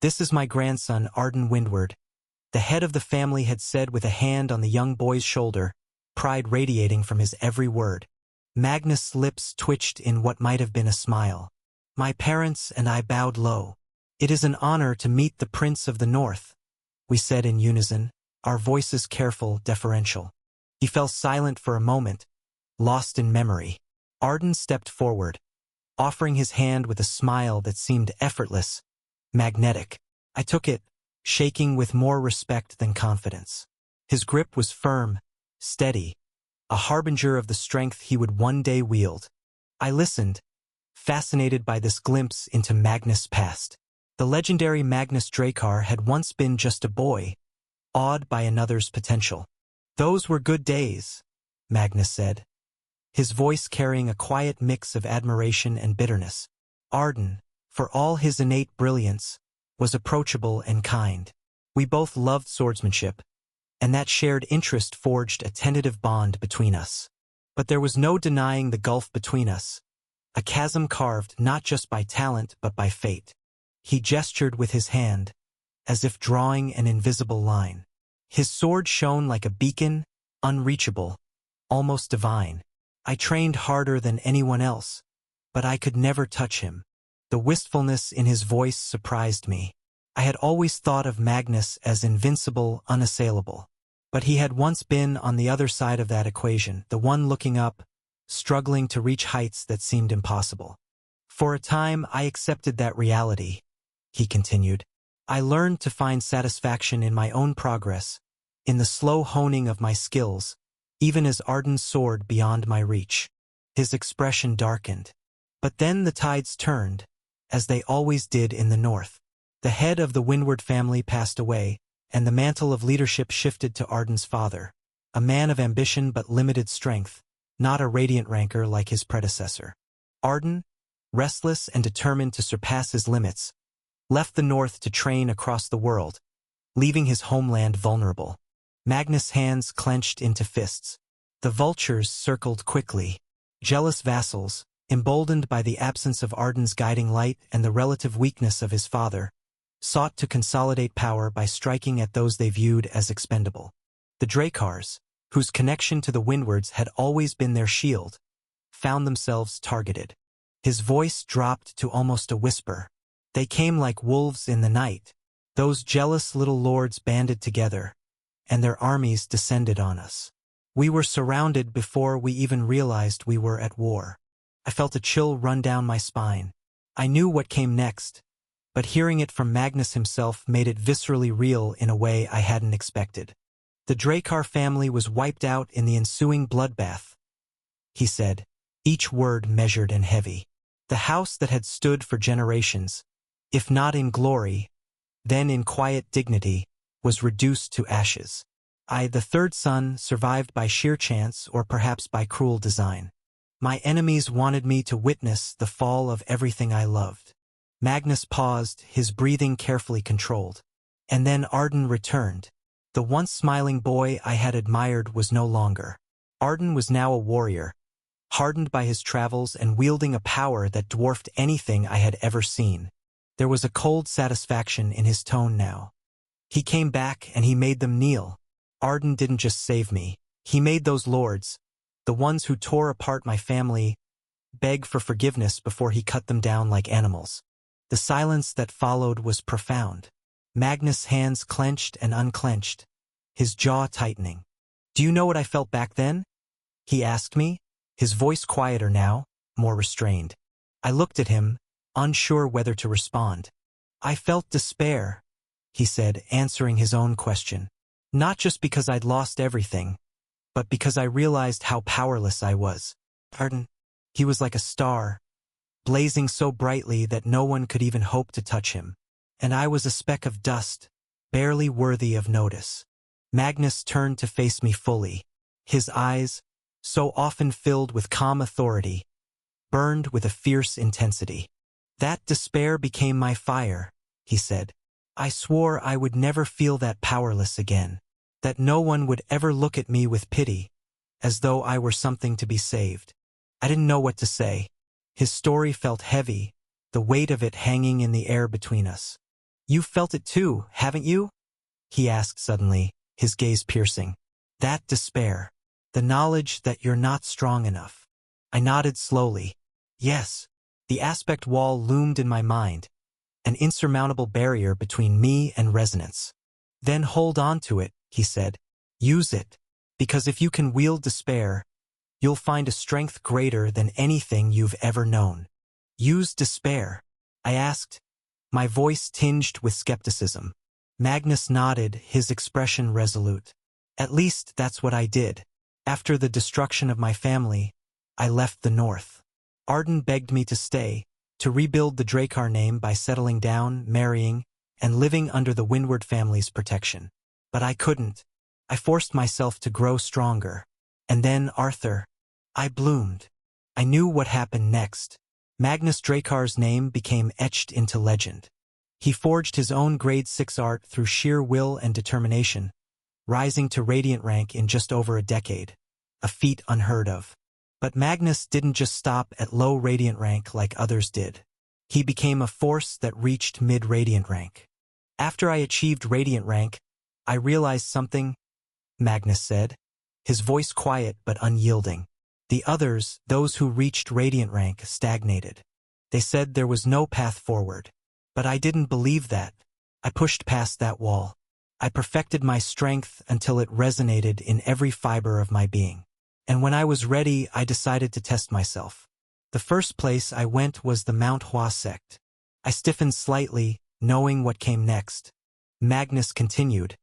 "This is my grandson, Arden Windward," the head of the family had said with a hand on the young boy's shoulder, pride radiating from his every word. Magnus' lips twitched in what might have been a smile. My parents and I bowed low. "It is an honor to meet the Prince of the North," we said in unison, our voices careful, deferential. He fell silent for a moment, lost in memory. Arden stepped forward, offering his hand with a smile that seemed effortless, magnetic. I took it, shaking with more respect than confidence. His grip was firm, steady, a harbinger of the strength he would one day wield. I listened, fascinated by this glimpse into Magnus' past. The legendary Magnus Dracar had once been just a boy, awed by another's potential. "Those were good days," Magnus said, his voice carrying a quiet mix of admiration and bitterness. Arden, for all his innate brilliance, was approachable and kind. We both loved swordsmanship, and that shared interest forged a tentative bond between us. But there was no denying the gulf between us, a chasm carved not just by talent but by fate. He gestured with his hand, as if drawing an invisible line. His sword shone like a beacon, unreachable, almost divine. I trained harder than anyone else, but I could never touch him. The wistfulness in his voice surprised me. I had always thought of Magnus as invincible, unassailable. But he had once been on the other side of that equation, the one looking up, struggling to reach heights that seemed impossible. "For a time, I accepted that reality," he continued. "I learned to find satisfaction in my own progress, in the slow honing of my skills, even as Arden's sword beyond my reach." His expression darkened. But then the tides turned, as they always did in the north. The head of the Windward family passed away, and the mantle of leadership shifted to Arden's father, a man of ambition but limited strength, not a Radiant ranker like his predecessor. Arden, restless and determined to surpass his limits, left the north to train across the world, leaving his homeland vulnerable. Magnus' hands clenched into fists. The vultures circled quickly. Jealous vassals, emboldened by the absence of Arden's guiding light and the relative weakness of his father, sought to consolidate power by striking at those they viewed as expendable. The Dracars, whose connection to the Windwards had always been their shield, found themselves targeted. His voice dropped to almost a whisper. "They came like wolves in the night. Those jealous little lords banded together, and their armies descended on us. We were surrounded before we even realized we were at war." I felt a chill run down my spine. I knew what came next, but hearing it from Magnus himself made it viscerally real in a way I hadn't expected. "The Dracar family was wiped out in the ensuing bloodbath," he said, each word measured and heavy. "The house that had stood for generations, if not in glory, then in quiet dignity, was reduced to ashes. I, the third son, survived by sheer chance or perhaps by cruel design. My enemies wanted me to witness the fall of everything I loved." Magnus paused, his breathing carefully controlled. And then Arden returned. The once smiling boy I had admired was no longer. Arden was now a warrior, hardened by his travels and wielding a power that dwarfed anything I had ever seen. There was a cold satisfaction in his tone now. He came back and he made them kneel. Arden didn't just save me. He made those lords, the ones who tore apart my family, beg for forgiveness before he cut them down like animals. The silence that followed was profound. Magnus' hands clenched and unclenched, his jaw tightening. "Do you know what I felt back then?" he asked me, his voice quieter now, more restrained. I looked at him, unsure whether to respond. "I felt despair," he said, answering his own question. "Not just because I'd lost everything, but because I realized how powerless I was." Arden, he was like a star, blazing so brightly that no one could even hope to touch him. And I was a speck of dust, barely worthy of notice. Magnus turned to face me fully. His eyes, so often filled with calm authority, burned with a fierce intensity. "That despair became my fire," he said. "I swore I would never feel that powerless again, that no one would ever look at me with pity, as though I were something to be saved." I didn't know what to say. His story felt heavy, the weight of it hanging in the air between us. "You felt it too, haven't you?" he asked suddenly, his gaze piercing. "That despair, the knowledge that you're not strong enough." I nodded slowly. Yes, the aspect wall loomed in my mind, an insurmountable barrier between me and resonance. "Then hold on to it," he said. "Use it, because if you can wield despair, you'll find a strength greater than anything you've ever known." "Use despair?" I asked, my voice tinged with skepticism. Magnus nodded, his expression resolute. "At least that's what I did. After the destruction of my family, I left the north. Arden begged me to stay, to rebuild the Drakkar name by settling down, marrying, and living under the Windward family's protection. But I couldn't. I forced myself to grow stronger. And then, Arthur, I bloomed. I knew what happened next. Magnus Drakkar's name became etched into legend. He forged his own grade 6 art through sheer will and determination, rising to Radiant rank in just over a decade, a feat unheard of. But Magnus didn't just stop at low Radiant rank like others did. He became a force that reached mid-Radiant rank. "After I achieved Radiant rank, I realized something," Magnus said, his voice quiet but unyielding. "The others, those who reached Radiant rank, stagnated. They said there was no path forward. But I didn't believe that. I pushed past that wall. I perfected my strength until it resonated in every fiber of my being. And when I was ready, I decided to test myself. The first place I went was the Mount Hua sect. I stiffened slightly, knowing what came next." Magnus continued,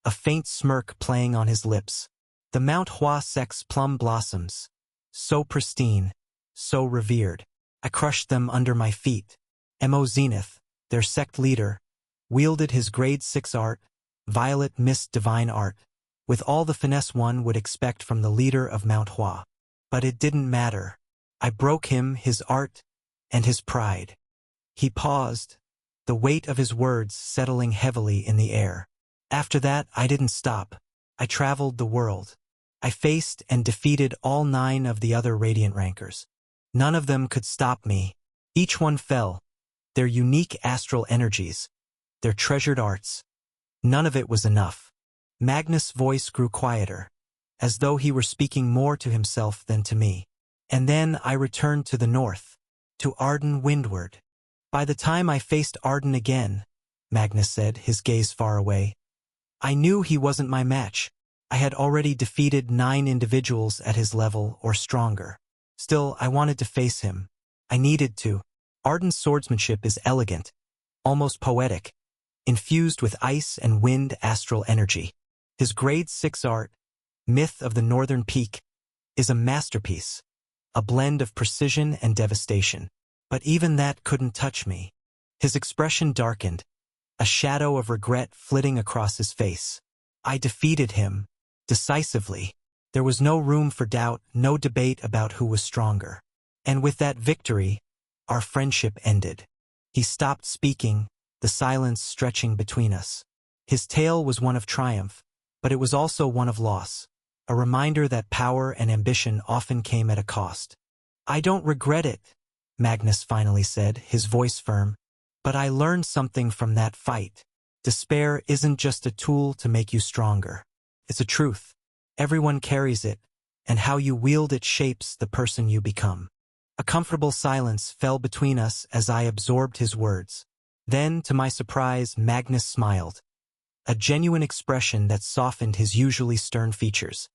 a faint smirk playing on his lips. "The Mount Hua sect's plum blossoms, so pristine, so revered. I crushed them under my feet. Mo Zenith, their sect leader, wielded his grade 6 art, Violet Mist Divine Art, with all the finesse one would expect from the leader of Mount Hua. But it didn't matter. I broke him, his art, and his pride." He paused, the weight of his words settling heavily in the air. "After that, I didn't stop. I traveled the world. I faced and defeated all 9 of the other Radiant rankers. None of them could stop me. Each one fell, their unique astral energies, their treasured arts. None of it was enough." Magnus' voice grew quieter, as though he were speaking more to himself than to me. "And then I returned to the north, to Arden Windward. By the time I faced Arden again," Magnus said, his gaze far away, "I knew he wasn't my match. I had already defeated 9 individuals at his level or stronger. Still, I wanted to face him. I needed to. Arden's swordsmanship is elegant, almost poetic, infused with ice and wind astral energy. His grade 6 art, Myth of the Northern Peak, is a masterpiece, a blend of precision and devastation. But even that couldn't touch me." His expression darkened, a shadow of regret flitting across his face. "I defeated him, decisively. There was no room for doubt, no debate about who was stronger. And with that victory, our friendship ended." He stopped speaking, the silence stretching between us. His tale was one of triumph, but it was also one of loss, a reminder that power and ambition often came at a cost. "I don't regret it," Magnus finally said, his voice firm. But I learned something from that fight. Despair isn't just a tool to make you stronger. It's a truth. Everyone carries it, and how you wield it shapes the person you become. A comfortable silence fell between us as I absorbed his words. Then, to my surprise, Magnus smiled. A genuine expression that softened his usually stern features.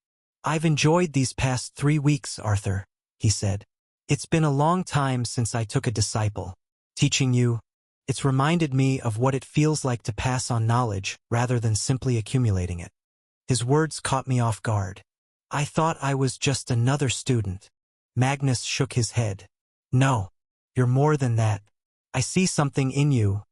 "I've enjoyed these past 3 weeks, Arthur," he said. "It's been a long time since I took a disciple. Teaching you, it's reminded me of what it feels like to pass on knowledge rather than simply accumulating it." His words caught me off guard. I thought I was just another student. Magnus shook his head. "No, you're more than that. I see something in you,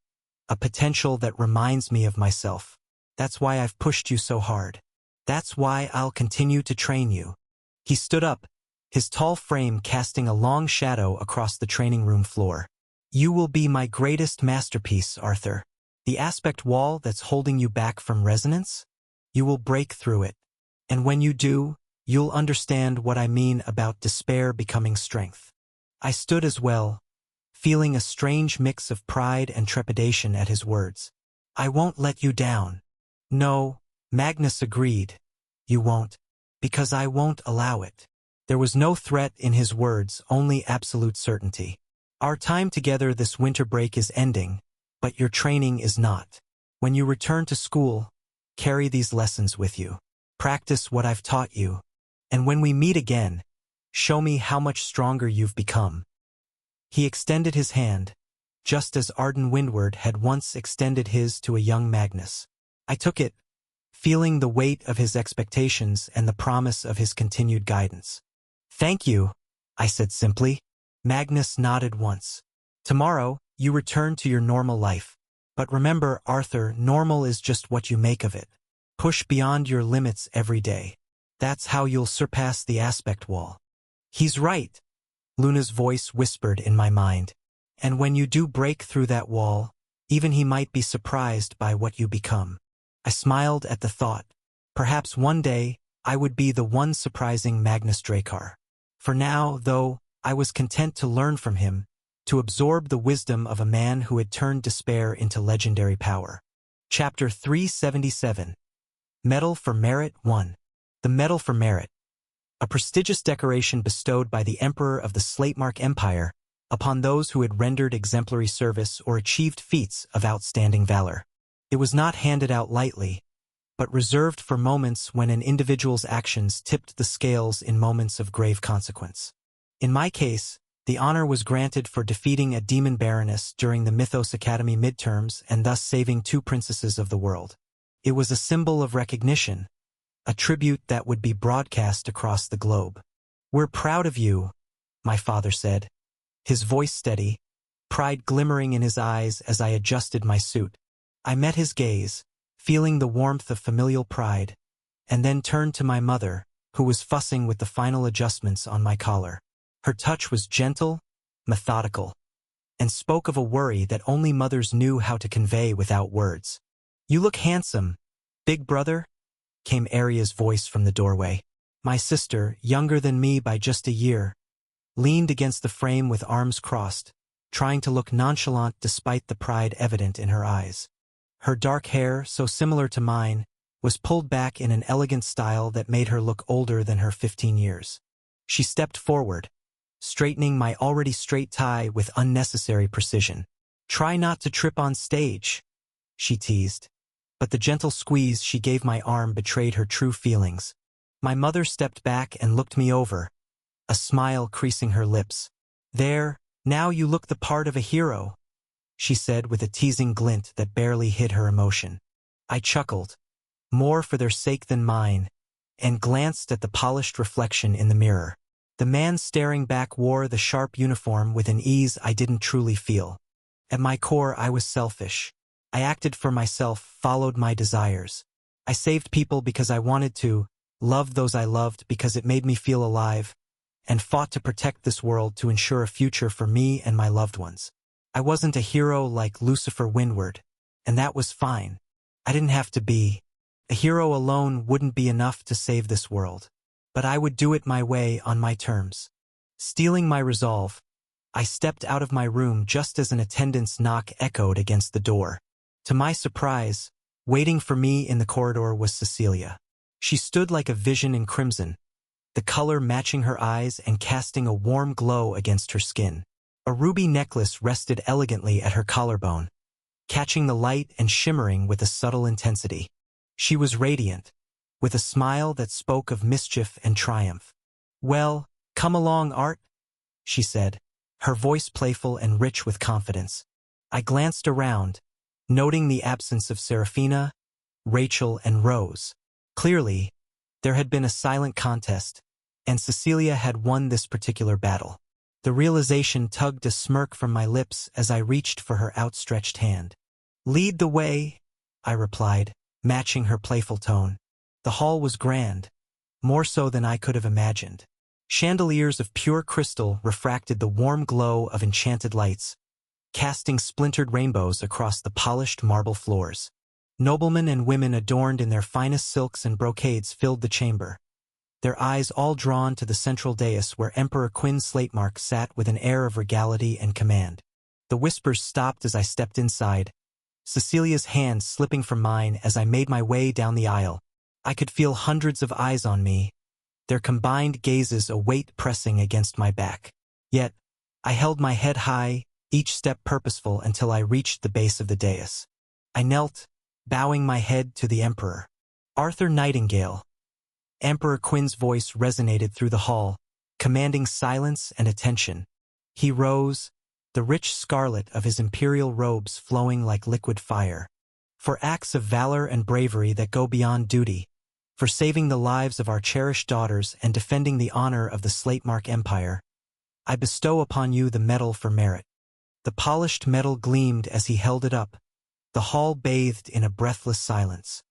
a potential that reminds me of myself. That's why I've pushed you so hard. That's why I'll continue to train you." He stood up, his tall frame casting a long shadow across the training room floor. "You will be my greatest masterpiece, Arthur. The aspect wall that's holding you back from resonance? You will break through it. And when you do, you'll understand what I mean about despair becoming strength." I stood as well, feeling a strange mix of pride and trepidation at his words. "I won't let you down." "No," Magnus agreed. "You won't. Because I won't allow it." There was no threat in his words, only absolute certainty. "Our time together this winter break is ending, but your training is not. When you return to school, carry these lessons with you. Practice what I've taught you. And when we meet again, show me how much stronger you've become." He extended his hand, just as Arden Windward had once extended his to a young Magnus. I took it, feeling the weight of his expectations and the promise of his continued guidance. "Thank you," I said simply. Magnus nodded once. "Tomorrow, you return to your normal life. But remember, Arthur, normal is just what you make of it. Push beyond your limits every day. That's how you'll surpass the aspect wall." "He's right," Luna's voice whispered in my mind. "And when you do break through that wall, even he might be surprised by what you become." I smiled at the thought. Perhaps one day, I would be the one surprising Magnus Drakkar. For now, though, I was content to learn from him, to absorb the wisdom of a man who had turned despair into legendary power. Chapter 377. Medal for Merit 1. The Medal for Merit. A prestigious decoration bestowed by the Emperor of the Slatemark Empire upon those who had rendered exemplary service or achieved feats of outstanding valor. It was not handed out lightly, but reserved for moments when an individual's actions tipped the scales in moments of grave consequence. In my case, the honor was granted for defeating a demon baroness during the Mythos Academy midterms and thus saving 2 princesses of the world. It was a symbol of recognition, a tribute that would be broadcast across the globe. "We're proud of you," my father said, his voice steady, pride glimmering in his eyes as I adjusted my suit. I met his gaze, feeling the warmth of familial pride, and then turned to my mother, who was fussing with the final adjustments on my collar. Her touch was gentle, methodical, and spoke of a worry that only mothers knew how to convey without words. "You look handsome, big brother," came Aria's voice from the doorway. My sister, younger than me by just a year, leaned against the frame with arms crossed, trying to look nonchalant despite the pride evident in her eyes. Her dark hair, so similar to mine, was pulled back in an elegant style that made her look older than her 15 years. She stepped forward, straightening my already straight tie with unnecessary precision. "Try not to trip on stage," she teased. But the gentle squeeze she gave my arm betrayed her true feelings. My mother stepped back and looked me over, a smile creasing her lips. "There, now you look the part of a hero," she said with a teasing glint that barely hid her emotion. I chuckled, more for their sake than mine, and glanced at the polished reflection in the mirror. The man staring back wore the sharp uniform with an ease I didn't truly feel. At my core, I was selfish. I acted for myself, followed my desires. I saved people because I wanted to, loved those I loved because it made me feel alive, and fought to protect this world to ensure a future for me and my loved ones. I wasn't a hero like Lucifer Windward, and that was fine. I didn't have to be. A hero alone wouldn't be enough to save this world. But I would do it my way on my terms. Steeling my resolve, I stepped out of my room just as an attendant's knock echoed against the door. To my surprise, waiting for me in the corridor was Cecilia. She stood like a vision in crimson, the color matching her eyes and casting a warm glow against her skin. A ruby necklace rested elegantly at her collarbone, catching the light and shimmering with a subtle intensity. She was radiant, with a smile that spoke of mischief and triumph. "Well, come along, Art," she said, her voice playful and rich with confidence. I glanced around, noting the absence of Serafina, Rachel, and Rose. Clearly, there had been a silent contest, and Cecilia had won this particular battle. The realization tugged a smirk from my lips as I reached for her outstretched hand. "Lead the way," I replied, matching her playful tone. The hall was grand, more so than I could have imagined. Chandeliers of pure crystal refracted the warm glow of enchanted lights, casting splintered rainbows across the polished marble floors. Noblemen and women adorned in their finest silks and brocades filled the chamber, their eyes all drawn to the central dais where Emperor Quinn Slatemark sat with an air of regality and command. The whispers stopped as I stepped inside, Cecilia's hand slipping from mine as I made my way down the aisle. I could feel hundreds of eyes on me, their combined gazes a weight pressing against my back. Yet, I held my head high, each step purposeful until I reached the base of the dais. I knelt, bowing my head to the Emperor. "Arthur Nightingale." Emperor Quinn's voice resonated through the hall, commanding silence and attention. He rose, the rich scarlet of his imperial robes flowing like liquid fire. "For acts of valor and bravery that go beyond duty, for saving the lives of our cherished daughters and defending the honor of the Slatemark Empire, I bestow upon you the Medal for Merit." The polished metal gleamed as he held it up, the hall bathed in a breathless silence.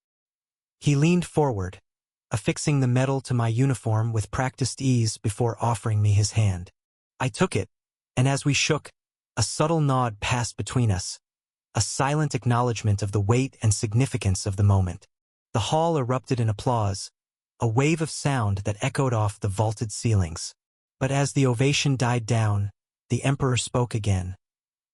He leaned forward, affixing the medal to my uniform with practiced ease before offering me his hand. I took it, and as we shook, a subtle nod passed between us, a silent acknowledgement of the weight and significance of the moment. The hall erupted in applause, a wave of sound that echoed off the vaulted ceilings. But as the ovation died down, the Emperor spoke again,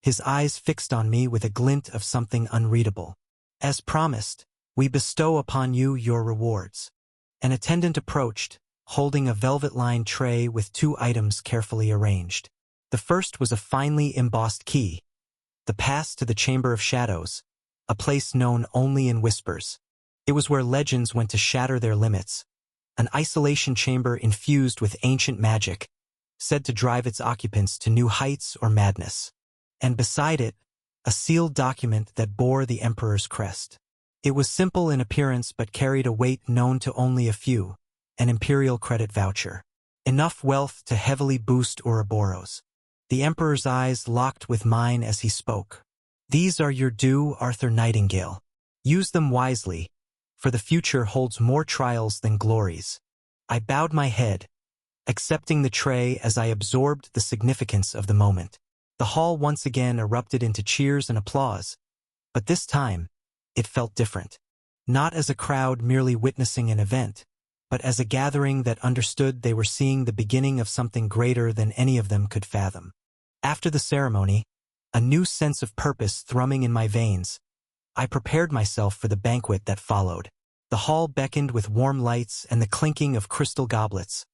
his eyes fixed on me with a glint of something unreadable. "As promised, we bestow upon you your rewards." An attendant approached, holding a velvet-lined tray with 2 items carefully arranged. The first was a finely embossed key, the pass to the Chamber of Shadows, a place known only in whispers. It was where legends went to shatter their limits, an isolation chamber infused with ancient magic, said to drive its occupants to new heights or madness. And beside it, a sealed document that bore the Emperor's crest. It was simple in appearance but carried a weight known to only a few, an imperial credit voucher. Enough wealth to heavily boost Ouroboros. The Emperor's eyes locked with mine as he spoke. "These are your due, Arthur Nightingale. Use them wisely, for the future holds more trials than glories." I bowed my head, accepting the tray as I absorbed the significance of the moment. The hall once again erupted into cheers and applause, but this time, it felt different. Not as a crowd merely witnessing an event, but as a gathering that understood they were seeing the beginning of something greater than any of them could fathom. After the ceremony, a new sense of purpose thrumming in my veins, I prepared myself for the banquet that followed. The hall beckoned with warm lights and the clinking of crystal goblets,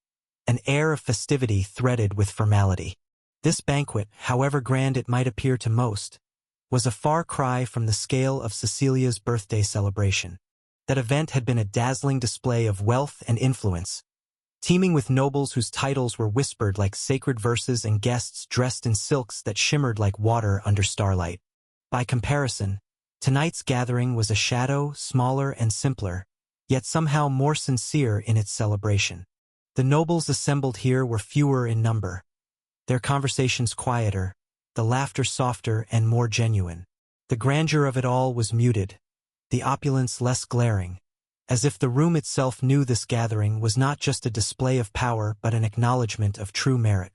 an air of festivity threaded with formality. This banquet, however grand it might appear to most, was a far cry from the scale of Cecilia's birthday celebration. That event had been a dazzling display of wealth and influence, teeming with nobles whose titles were whispered like sacred verses and guests dressed in silks that shimmered like water under starlight. By comparison, tonight's gathering was a shadow, smaller and simpler, yet somehow more sincere in its celebration. The nobles assembled here were fewer in number, their conversations quieter, the laughter softer and more genuine. The grandeur of it all was muted, the opulence less glaring, as if the room itself knew this gathering was not just a display of power but an acknowledgement of true merit.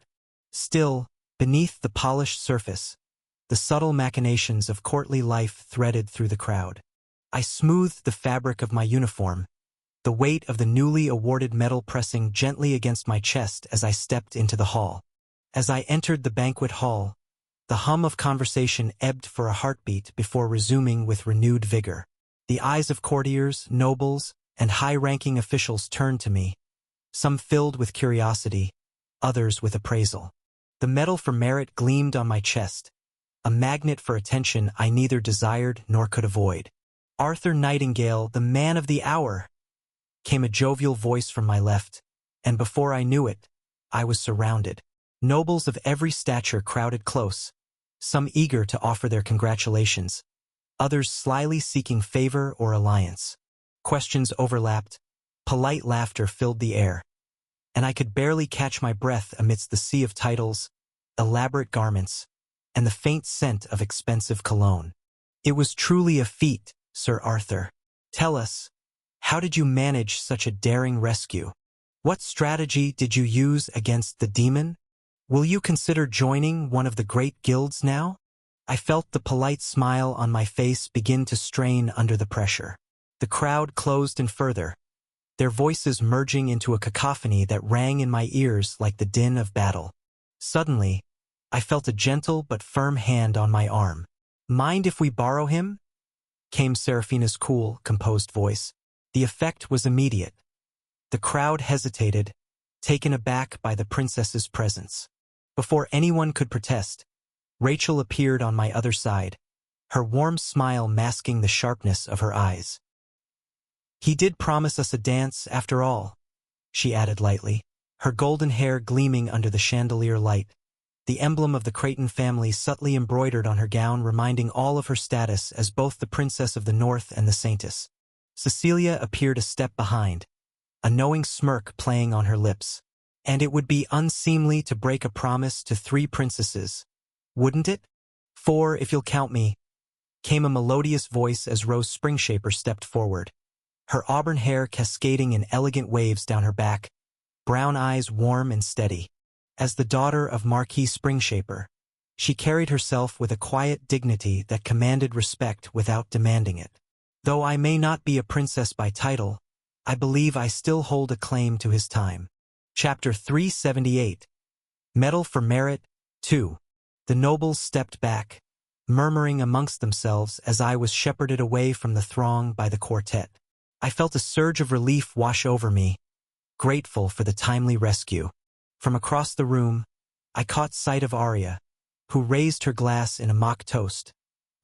Still, beneath the polished surface, the subtle machinations of courtly life threaded through the crowd. I smoothed the fabric of my uniform, the weight of the newly awarded medal pressing gently against my chest as I stepped into the hall. As I entered the banquet hall, the hum of conversation ebbed for a heartbeat before resuming with renewed vigor. The eyes of courtiers, nobles, and high-ranking officials turned to me, some filled with curiosity, others with appraisal. The medal for merit gleamed on my chest, a magnet for attention I neither desired nor could avoid. "Arthur Nightingale, the man of the hour!" came a jovial voice from my left, and before I knew it, I was surrounded. Nobles of every stature crowded close, some eager to offer their congratulations, others slyly seeking favor or alliance. Questions overlapped, polite laughter filled the air, and I could barely catch my breath amidst the sea of titles, elaborate garments, and the faint scent of expensive cologne. It was truly a feat, Sir Arthur. Tell us, how did you manage such a daring rescue? What strategy did you use against the demon? Will you consider joining one of the great guilds now? I felt the polite smile on my face begin to strain under the pressure. The crowd closed in further, their voices merging into a cacophony that rang in my ears like the din of battle. Suddenly, I felt a gentle but firm hand on my arm. "Mind if we borrow him?" came Seraphina's cool, composed voice. The effect was immediate. The crowd hesitated, taken aback by the princess's presence. Before anyone could protest, Rachel appeared on my other side, her warm smile masking the sharpness of her eyes. "He did promise us a dance, after all," she added lightly, her golden hair gleaming under the chandelier light, the emblem of the Creighton family subtly embroidered on her gown reminding all of her status as both the Princess of the North and the Saintess. Cecilia appeared a step behind, a knowing smirk playing on her lips. "And it would be unseemly to break a promise to 3 princesses, wouldn't it?" "4, if you'll count me," came a melodious voice as Rose Springshaper stepped forward, her auburn hair cascading in elegant waves down her back, brown eyes warm and steady. As the daughter of Marquis Springshaper, she carried herself with a quiet dignity that commanded respect without demanding it. "Though I may not be a princess by title, I believe I still hold a claim to his time." Chapter 378. Medal for Merit, 2. The nobles stepped back, murmuring amongst themselves as I was shepherded away from the throng by the quartet. I felt a surge of relief wash over me, grateful for the timely rescue. From across the room, I caught sight of Arya, who raised her glass in a mock toast,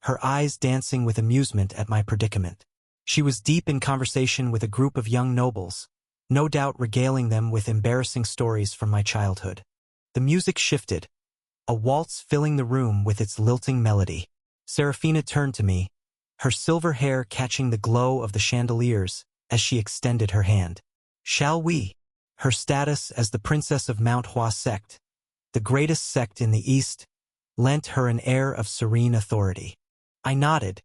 her eyes dancing with amusement at my predicament. She was deep in conversation with a group of young nobles, no doubt regaling them with embarrassing stories from my childhood. The music shifted, a waltz filling the room with its lilting melody. Seraphina turned to me, her silver hair catching the glow of the chandeliers as she extended her hand. "Shall we?" Her status as the Princess of Mount Hua sect, the greatest sect in the East, lent her an air of serene authority. I nodded,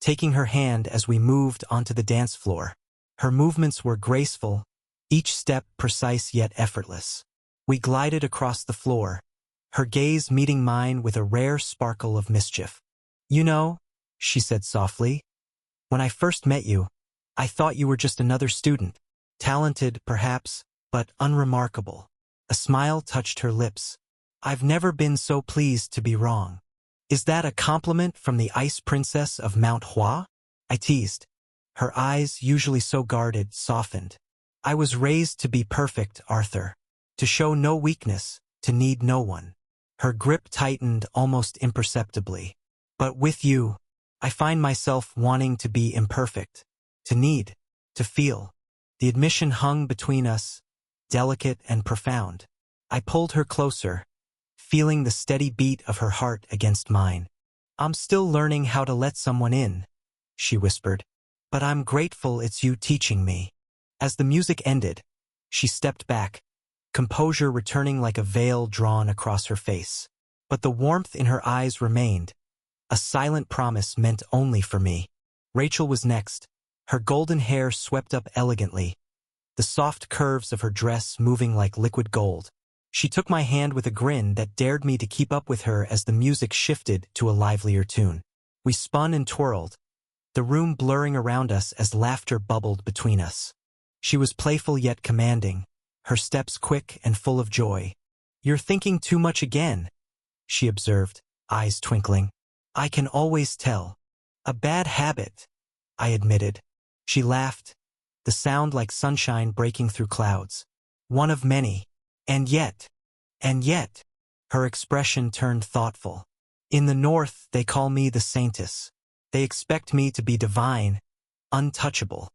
taking her hand as we moved onto the dance floor. Her movements were graceful, each step precise yet effortless. We glided across the floor, her gaze meeting mine with a rare sparkle of mischief. "You know," she said softly, "when I first met you, I thought you were just another student, talented, perhaps, but unremarkable." A smile touched her lips. "I've never been so pleased to be wrong." "Is that a compliment from the Ice Princess of Mount Hua?" I teased. Her eyes, usually so guarded, softened. "I was raised to be perfect, Arthur. To show no weakness, to need no one." Her grip tightened almost imperceptibly. "But with you, I find myself wanting to be imperfect, to need, to feel." The admission hung between us, delicate and profound. I pulled her closer, feeling the steady beat of her heart against mine. "I'm still learning how to let someone in," she whispered, "but I'm grateful it's you teaching me." As the music ended, she stepped back, composure returning like a veil drawn across her face. But the warmth in her eyes remained, a silent promise meant only for me. Rachel was next, her golden hair swept up elegantly, the soft curves of her dress moving like liquid gold. She took my hand with a grin that dared me to keep up with her as the music shifted to a livelier tune. We spun and twirled, the room blurring around us as laughter bubbled between us. She was playful yet commanding, her steps quick and full of joy. You're thinking too much again, she observed, eyes twinkling. I can always tell. A bad habit, I admitted. She laughed, the sound like sunshine breaking through clouds. One of many. And yet, her expression turned thoughtful. In the North, they call me the Saintess. They expect me to be divine, untouchable.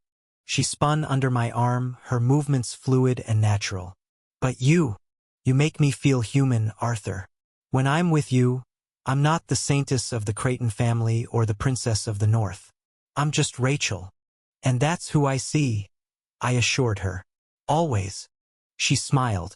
She spun under my arm, her movements fluid and natural. But you make me feel human, Arthur. When I'm with you, I'm not the Saintess of the Creighton family or the Princess of the North. I'm just Rachel. And that's who I see, I assured her. Always. She smiled,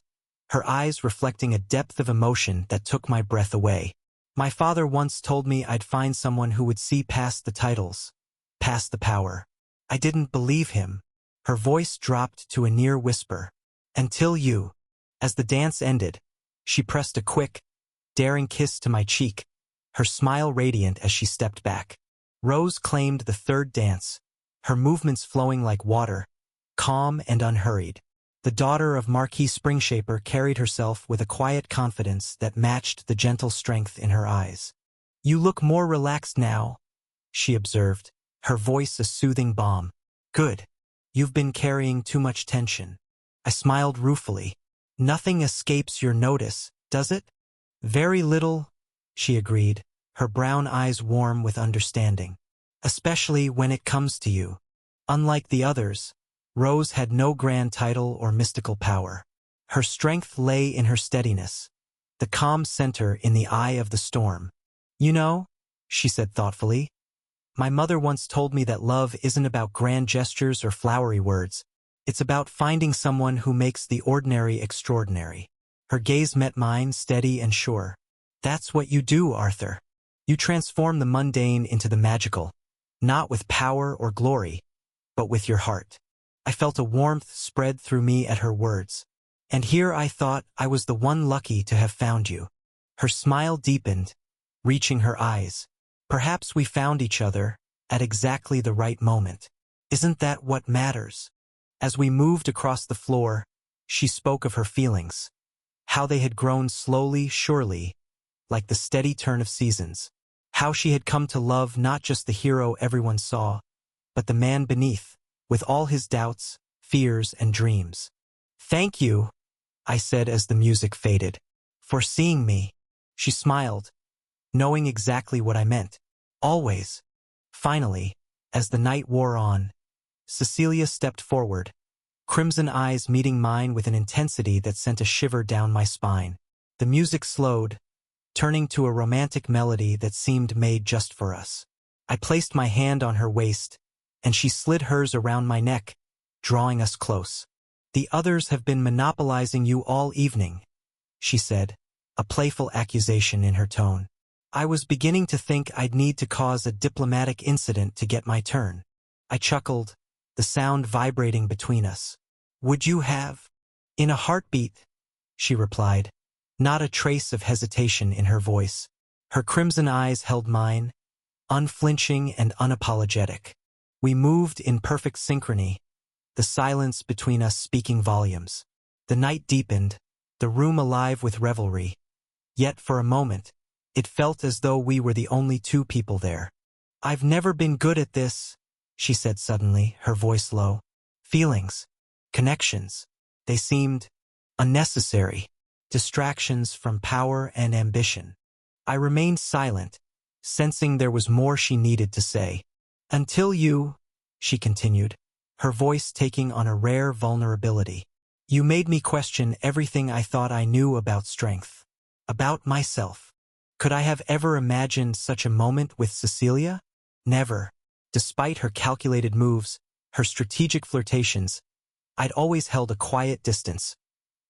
her eyes reflecting a depth of emotion that took my breath away. My father once told me I'd find someone who would see past the titles, past the power. I didn't believe him. Her voice dropped to a near whisper. Until you. As the dance ended, she pressed a quick, daring kiss to my cheek, her smile radiant as she stepped back. Rose claimed the third dance, her movements flowing like water, calm and unhurried. The daughter of Marquis Springshaper carried herself with a quiet confidence that matched the gentle strength in her eyes. You look more relaxed now, she observed, her voice a soothing balm. Good. You've been carrying too much tension. I smiled ruefully. Nothing escapes your notice, does it? Very little, she agreed, her brown eyes warm with understanding. Especially when it comes to you. Unlike the others, Rose had no grand title or mystical power. Her strength lay in her steadiness, the calm center in the eye of the storm. You know, she said thoughtfully, my mother once told me that love isn't about grand gestures or flowery words. It's about finding someone who makes the ordinary extraordinary. Her gaze met mine, steady and sure. That's what you do, Arthur. You transform the mundane into the magical, not with power or glory, but with your heart. I felt a warmth spread through me at her words. And here I thought I was the one lucky to have found you. Her smile deepened, reaching her eyes. Perhaps we found each other at exactly the right moment. Isn't that what matters? As we moved across the floor, she spoke of her feelings. How they had grown slowly, surely, like the steady turn of seasons. How she had come to love not just the hero everyone saw, but the man beneath, with all his doubts, fears, and dreams. Thank you, I said as the music faded, for seeing me. She smiled, knowing exactly what I meant. Always. Finally, as the night wore on, Cecilia stepped forward, crimson eyes meeting mine with an intensity that sent a shiver down my spine. The music slowed, turning to a romantic melody that seemed made just for us. I placed my hand on her waist, and she slid hers around my neck, drawing us close. The others have been monopolizing you all evening, she said, a playful accusation in her tone. I was beginning to think I'd need to cause a diplomatic incident to get my turn. I chuckled, the sound vibrating between us. Would you have? In a heartbeat, she replied, not a trace of hesitation in her voice. Her crimson eyes held mine, unflinching and unapologetic. We moved in perfect synchrony, the silence between us speaking volumes. The night deepened, the room alive with revelry. Yet for a moment, it felt as though we were the only two people there. I've never been good at this, she said suddenly, her voice low. Feelings, connections, they seemed unnecessary, distractions from power and ambition. I remained silent, sensing there was more she needed to say. Until you, she continued, her voice taking on a rare vulnerability. You made me question everything I thought I knew about strength, about myself. Could I have ever imagined such a moment with Cecilia? Never. Despite her calculated moves, her strategic flirtations, I'd always held a quiet distance,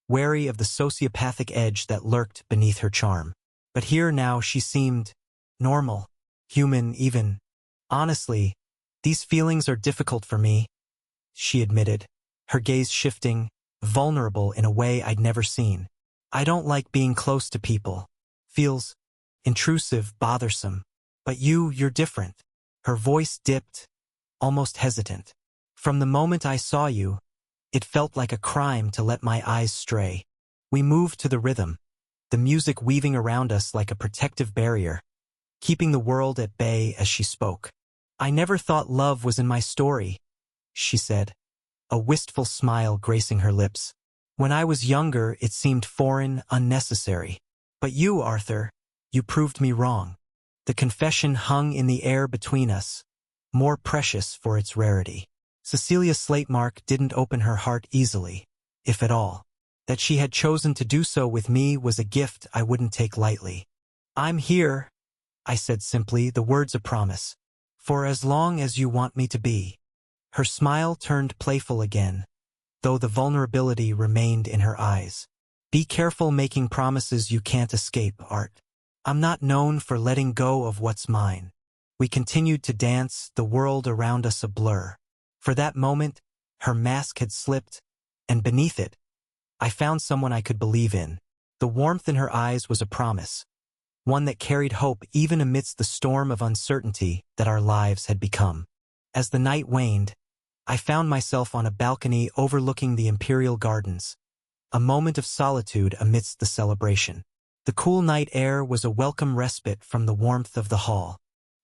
wary of the sociopathic edge that lurked beneath her charm. But here now she seemed normal, human even. Honestly, these feelings are difficult for me, she admitted, her gaze shifting, vulnerable in a way I'd never seen. I don't like being close to people. Feels intrusive, bothersome. But you're different. Her voice dipped, almost hesitant. From the moment I saw you, it felt like a crime to let my eyes stray. We moved to the rhythm, the music weaving around us like a protective barrier, keeping the world at bay as she spoke. "I never thought love was in my story," she said, a wistful smile gracing her lips. "When I was younger, it seemed foreign, unnecessary. But you, Arthur, you proved me wrong." The confession hung in the air between us, more precious for its rarity. Cecilia Slatemark didn't open her heart easily, if at all. That she had chosen to do so with me was a gift I wouldn't take lightly. "I'm here," I said simply, the words a promise, "for as long as you want me to be." Her smile turned playful again, though the vulnerability remained in her eyes. "Be careful making promises you can't escape, Art. I'm not known for letting go of what's mine." We continued to dance, the world around us a blur. For that moment, her mask had slipped, and beneath it, I found someone I could believe in. The warmth in her eyes was a promise, one that carried hope even amidst the storm of uncertainty that our lives had become. As the night waned, I found myself on a balcony overlooking the Imperial Gardens, a moment of solitude amidst the celebration. The cool night air was a welcome respite from the warmth of the hall.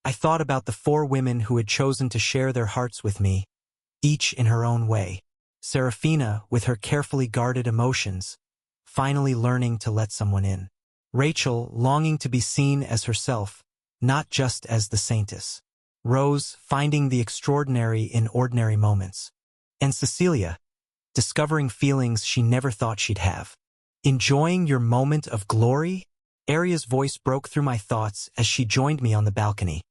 I thought about the 4 women who had chosen to share their hearts with me, each in her own way. Serafina, with her carefully guarded emotions, finally learning to let someone in. Rachel, longing to be seen as herself, not just as the saintess. Rose, finding the extraordinary in ordinary moments. And Cecilia, discovering feelings she never thought she'd have. "Enjoying your moment of glory?" Aria's voice broke through my thoughts as she joined me on the balcony,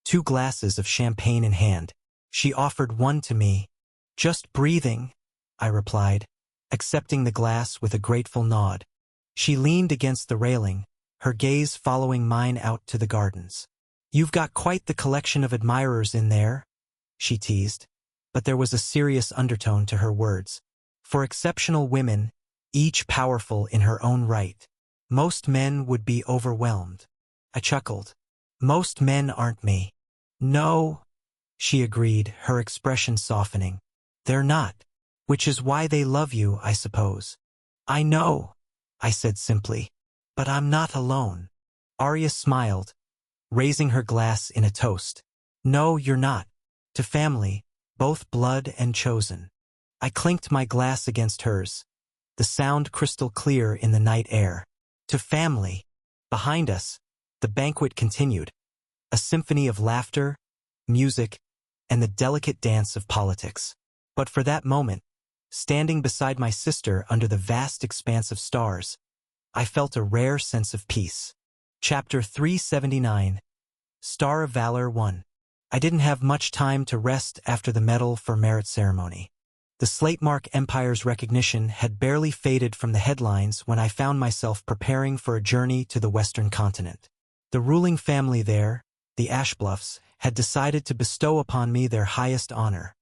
2 glasses of champagne in hand. She offered one to me. "Just breathing," I replied, accepting the glass with a grateful nod. She leaned against the railing, her gaze following mine out to the gardens. "You've got quite the collection of admirers in there," she teased, but there was a serious undertone to her words. "For exceptional women, each powerful in her own right. Most men would be overwhelmed." I chuckled. "Most men aren't me." "No," she agreed, her expression softening. "They're not. Which is why they love you, I suppose." "I know," I said simply. "But I'm not alone." Aria smiled, raising her glass in a toast. "No, you're not. To family, both blood and chosen." I clinked my glass against hers, the sound crystal clear in the night air. To family. Behind us, the banquet continued, a symphony of laughter, music, and the delicate dance of politics. But for that moment, standing beside my sister under the vast expanse of stars, I felt a rare sense of peace. Chapter 379. Star of Valor 1. I didn't have much time to rest after the Medal for Merit ceremony. The Slatemark Empire's recognition had barely faded from the headlines when I found myself preparing for a journey to the Western continent. The ruling family there, the Ashbluffs, had decided to bestow upon me their highest honor,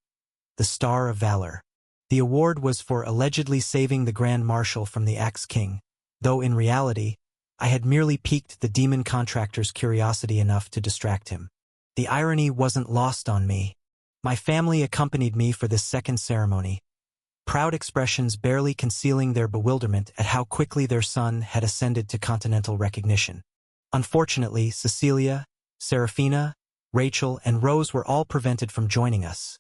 the Star of Valor. The award was for allegedly saving the Grand Marshal from the Axe King, though in reality, I had merely piqued the demon contractor's curiosity enough to distract him. The irony wasn't lost on me. My family accompanied me for this second ceremony, proud expressions barely concealing their bewilderment at how quickly their son had ascended to continental recognition. Unfortunately, Cecilia, Serafina, Rachel, and Rose were all prevented from joining us,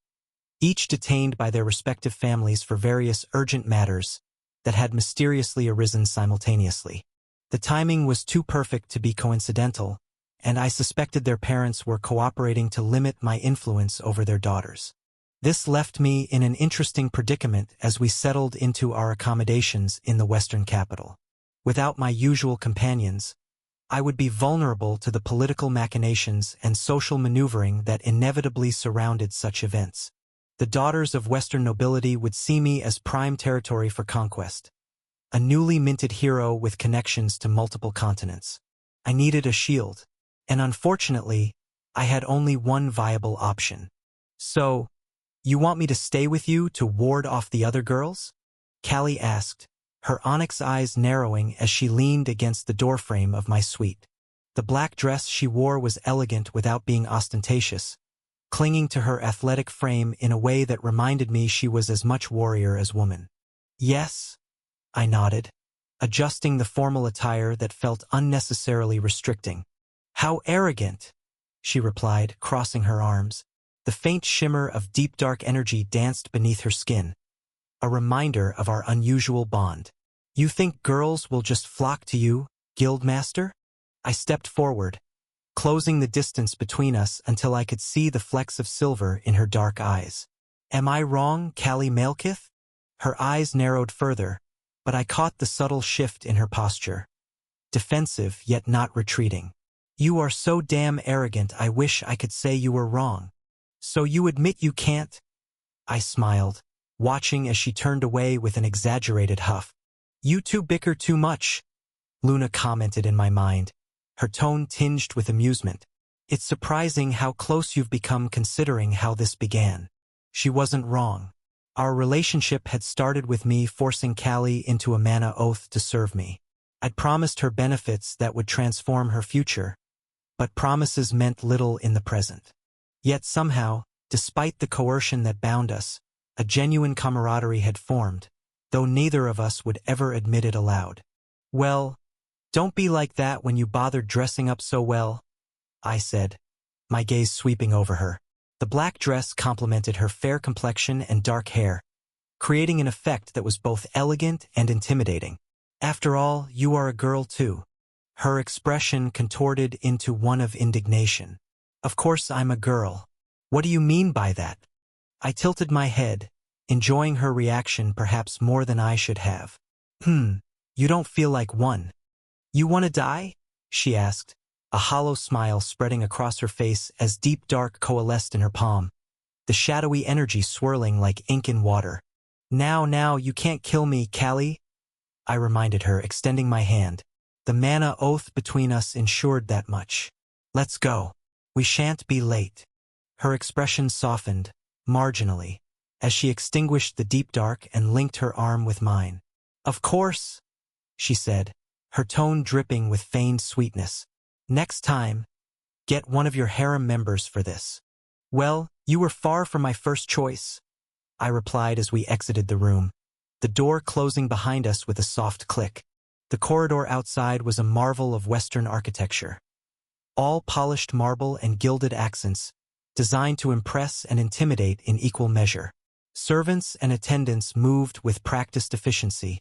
each detained by their respective families for various urgent matters that had mysteriously arisen simultaneously. The timing was too perfect to be coincidental, and I suspected their parents were cooperating to limit my influence over their daughters. This left me in an interesting predicament as we settled into our accommodations in the Western capital. Without my usual companions, I would be vulnerable to the political machinations and social maneuvering that inevitably surrounded such events. The daughters of Western nobility would see me as prime territory for conquest, a newly minted hero with connections to multiple continents. I needed a shield, and unfortunately, I had only one viable option. "So, you want me to stay with you to ward off the other girls?" Callie asked, her onyx eyes narrowing as she leaned against the doorframe of my suite. The black dress she wore was elegant without being ostentatious, clinging to her athletic frame in a way that reminded me she was as much warrior as woman. "Yes," I nodded. adjusting the formal attire that felt unnecessarily restricting. "How arrogant," she replied, crossing her arms. The faint shimmer of deep dark energy danced beneath her skin, a reminder of our unusual bond. "You think girls will just flock to you, Guildmaster?" I stepped forward, closing the distance between us until I could see the flecks of silver in her dark eyes. "Am I wrong, Callie Malekith?" Her eyes narrowed further, but I caught the subtle shift in her posture. Defensive, yet not retreating. "You are so damn arrogant, I wish I could say you were wrong." "So you admit you can't?" I smiled, watching as she turned away with an exaggerated huff. "You two bicker too much," Luna commented in my mind, her tone tinged with amusement. "It's surprising how close you've become considering how this began." She wasn't wrong. Our relationship had started with me forcing Callie into a mana oath to serve me. I'd promised her benefits that would transform her future, but promises meant little in the present. Yet somehow, despite the coercion that bound us, a genuine camaraderie had formed, though neither of us would ever admit it aloud. "Well, don't be like that when you bothered dressing up so well," I said, my gaze sweeping over her. The black dress complemented her fair complexion and dark hair, creating an effect that was both elegant and intimidating. "After all, you are a girl too." Her expression contorted into one of indignation. "Of course I'm a girl. What do you mean by that?" I tilted my head, enjoying her reaction perhaps more than I should have. You don't feel like one." "You want to die?" she asked, a hollow smile spreading across her face as deep dark coalesced in her palm, the shadowy energy swirling like ink in water. Now, you can't kill me, Callie," I reminded her, extending my hand. The mana oath between us ensured that much. "Let's go. We shan't be late." Her expression softened, marginally, as she extinguished the deep dark and linked her arm with mine. "Of course," she said, her tone dripping with feigned sweetness. "Next time, get one of your harem members for this." "Well, you were far from my first choice," I replied as we exited the room, the door closing behind us with a soft click. The corridor outside was a marvel of Western architecture. All polished marble and gilded accents, designed to impress and intimidate in equal measure. Servants and attendants moved with practiced efficiency,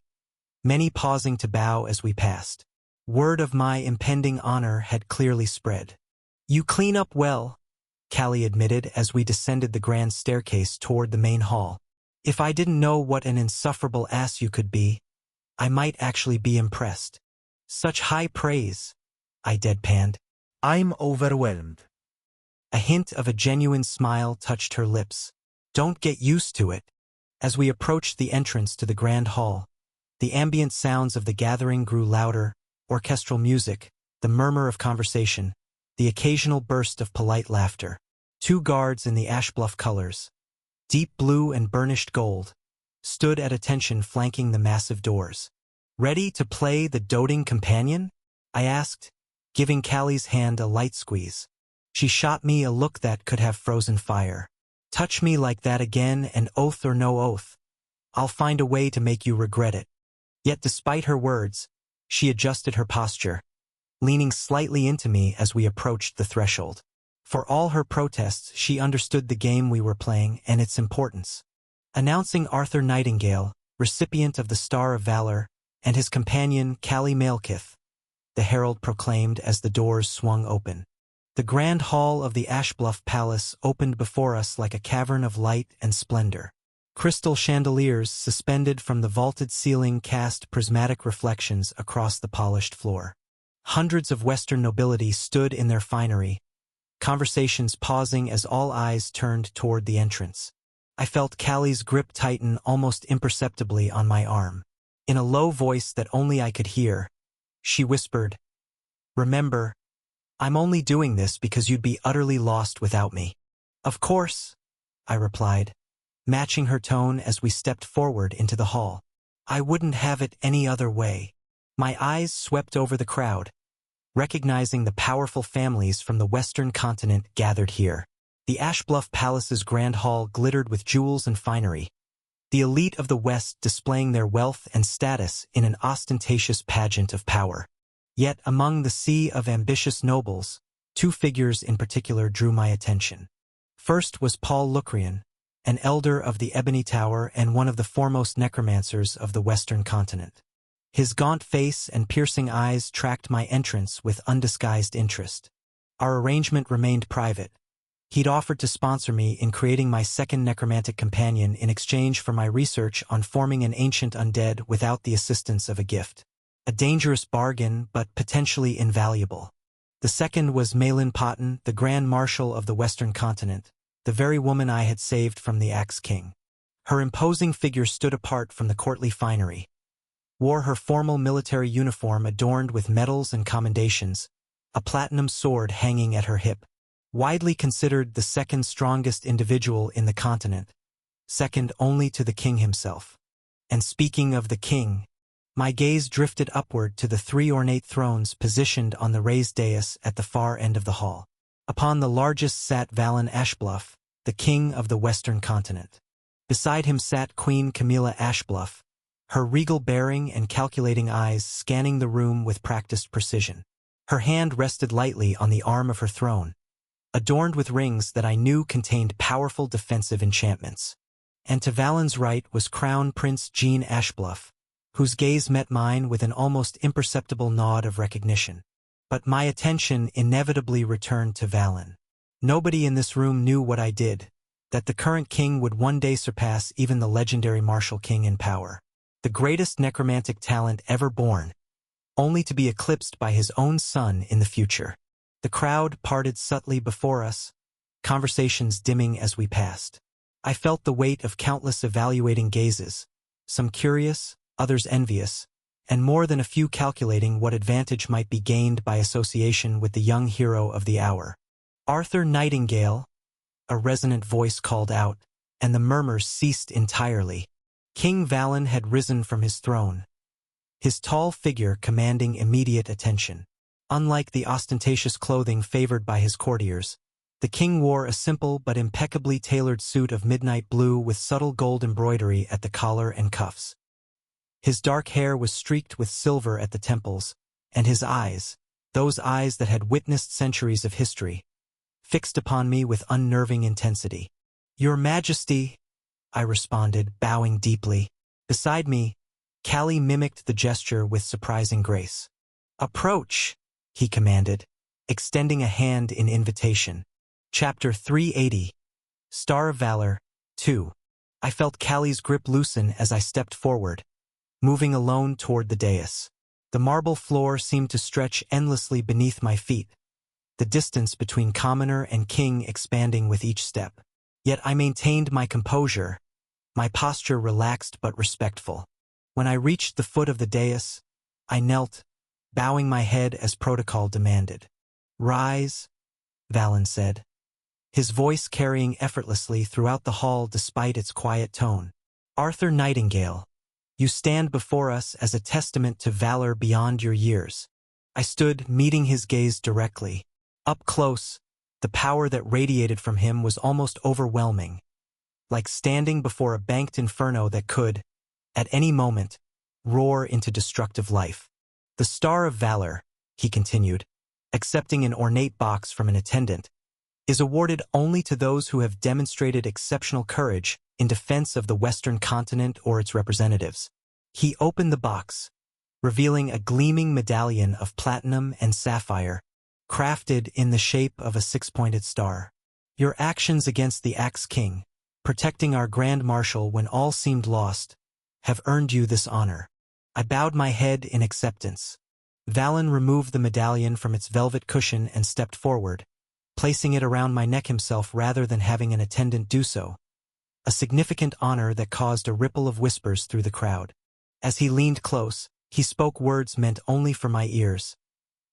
many pausing to bow as we passed. Word of my impending honor had clearly spread. "You clean up well," Callie admitted as we descended the grand staircase toward the main hall. "If I didn't know what an insufferable ass you could be, I might actually be impressed." "Such high praise," I deadpanned. "I'm overwhelmed." A hint of a genuine smile touched her lips. "Don't get used to it." As we approached the entrance to the grand hall, the ambient sounds of the gathering grew louder, orchestral music, the murmur of conversation, the occasional burst of polite laughter. 2 guards in the Ashbluff colors, deep blue and burnished gold, stood at attention flanking the massive doors. "Ready to play the doting companion?" I asked, giving Callie's hand a light squeeze. She shot me a look that could have frozen fire. "Touch me like that again, and oath or no oath, I'll find a way to make you regret it." Yet despite her words, she adjusted her posture, leaning slightly into me as we approached the threshold. For all her protests, she understood the game we were playing and its importance. Announcing Arthur Nightingale, recipient of the Star of Valor, and his companion Callie Malekith, the herald proclaimed as the doors swung open. The grand hall of the Ashbluff Palace opened before us like a cavern of light and splendor. Crystal chandeliers suspended from the vaulted ceiling cast prismatic reflections across the polished floor. Hundreds of Western nobility stood in their finery, conversations pausing as all eyes turned toward the entrance. I felt Callie's grip tighten almost imperceptibly on my arm. In a low voice that only I could hear, she whispered, "Remember, I'm only doing this because you'd be utterly lost without me." "Of course," I replied, matching her tone as we stepped forward into the hall. "I wouldn't have it any other way." My eyes swept over the crowd, recognizing the powerful families from the Western continent gathered here. The Ashbluff Palace's grand hall glittered with jewels and finery, the elite of the West displaying their wealth and status in an ostentatious pageant of power. Yet among the sea of ambitious nobles, two figures in particular drew my attention. First was Paul Locrian, an elder of the Ebony Tower and one of the foremost necromancers of the Western continent. His gaunt face and piercing eyes tracked my entrance with undisguised interest. Our arrangement remained private. He'd offered to sponsor me in creating my second necromantic companion in exchange for my research on forming an ancient undead without the assistance of a gift. A dangerous bargain, but potentially invaluable. The second was Malin Potton, the Grand Marshal of the Western continent, the very woman I had saved from the Axe King. Her imposing figure stood apart from the courtly finery, wore her formal military uniform adorned with medals and commendations, a platinum sword hanging at her hip. Widely considered the second strongest individual in the continent, second only to the king himself. And speaking of the king, my gaze drifted upward to the three ornate thrones positioned on the raised dais at the far end of the hall. Upon the largest sat Valen Ashbluff, the king of the Western continent. Beside him sat Queen Camilla Ashbluff, her regal bearing and calculating eyes scanning the room with practiced precision. Her hand rested lightly on the arm of her throne, adorned with rings that I knew contained powerful defensive enchantments. And to Valen's right was Crown Prince Jean Ashbluff, whose gaze met mine with an almost imperceptible nod of recognition. But my attention inevitably returned to Valen. Nobody in this room knew what I did, that the current king would one day surpass even the legendary martial king in power. The greatest necromantic talent ever born, only to be eclipsed by his own son in the future. The crowd parted subtly before us, conversations dimming as we passed. I felt the weight of countless evaluating gazes, some curious, others envious, and more than a few calculating what advantage might be gained by association with the young hero of the hour. "Arthur Nightingale," a resonant voice called out, and the murmurs ceased entirely. King Valen had risen from his throne, his tall figure commanding immediate attention. Unlike the ostentatious clothing favored by his courtiers, the king wore a simple but impeccably tailored suit of midnight blue with subtle gold embroidery at the collar and cuffs. His dark hair was streaked with silver at the temples, and his eyes, those eyes that had witnessed centuries of history, fixed upon me with unnerving intensity. "Your Majesty," I responded, bowing deeply. Beside me, Callie mimicked the gesture with surprising grace. "Approach," he commanded, extending a hand in invitation. Chapter 380. Star of Valor, 2. I felt Callie's grip loosen as I stepped forward, moving alone toward the dais. The marble floor seemed to stretch endlessly beneath my feet, the distance between commoner and king expanding with each step. Yet I maintained my composure, my posture relaxed but respectful. When I reached the foot of the dais, I knelt, bowing my head as protocol demanded. "Rise," Valen said, his voice carrying effortlessly throughout the hall despite its quiet tone. "Arthur Nightingale, you stand before us as a testament to valor beyond your years." I stood, meeting his gaze directly. Up close, the power that radiated from him was almost overwhelming, like standing before a banked inferno that could, at any moment, roar into destructive life. "The Star of Valor," he continued, accepting an ornate box from an attendant, "is awarded only to those who have demonstrated exceptional courage in defense of the Western continent or its representatives." He opened the box, revealing a gleaming medallion of platinum and sapphire, crafted in the shape of a six-pointed star. "Your actions against the Axe King, protecting our Grand Marshal when all seemed lost, have earned you this honor." I bowed my head in acceptance. Valen removed the medallion from its velvet cushion and stepped forward, placing it around my neck himself rather than having an attendant do so, a significant honor that caused a ripple of whispers through the crowd. As he leaned close, he spoke words meant only for my ears.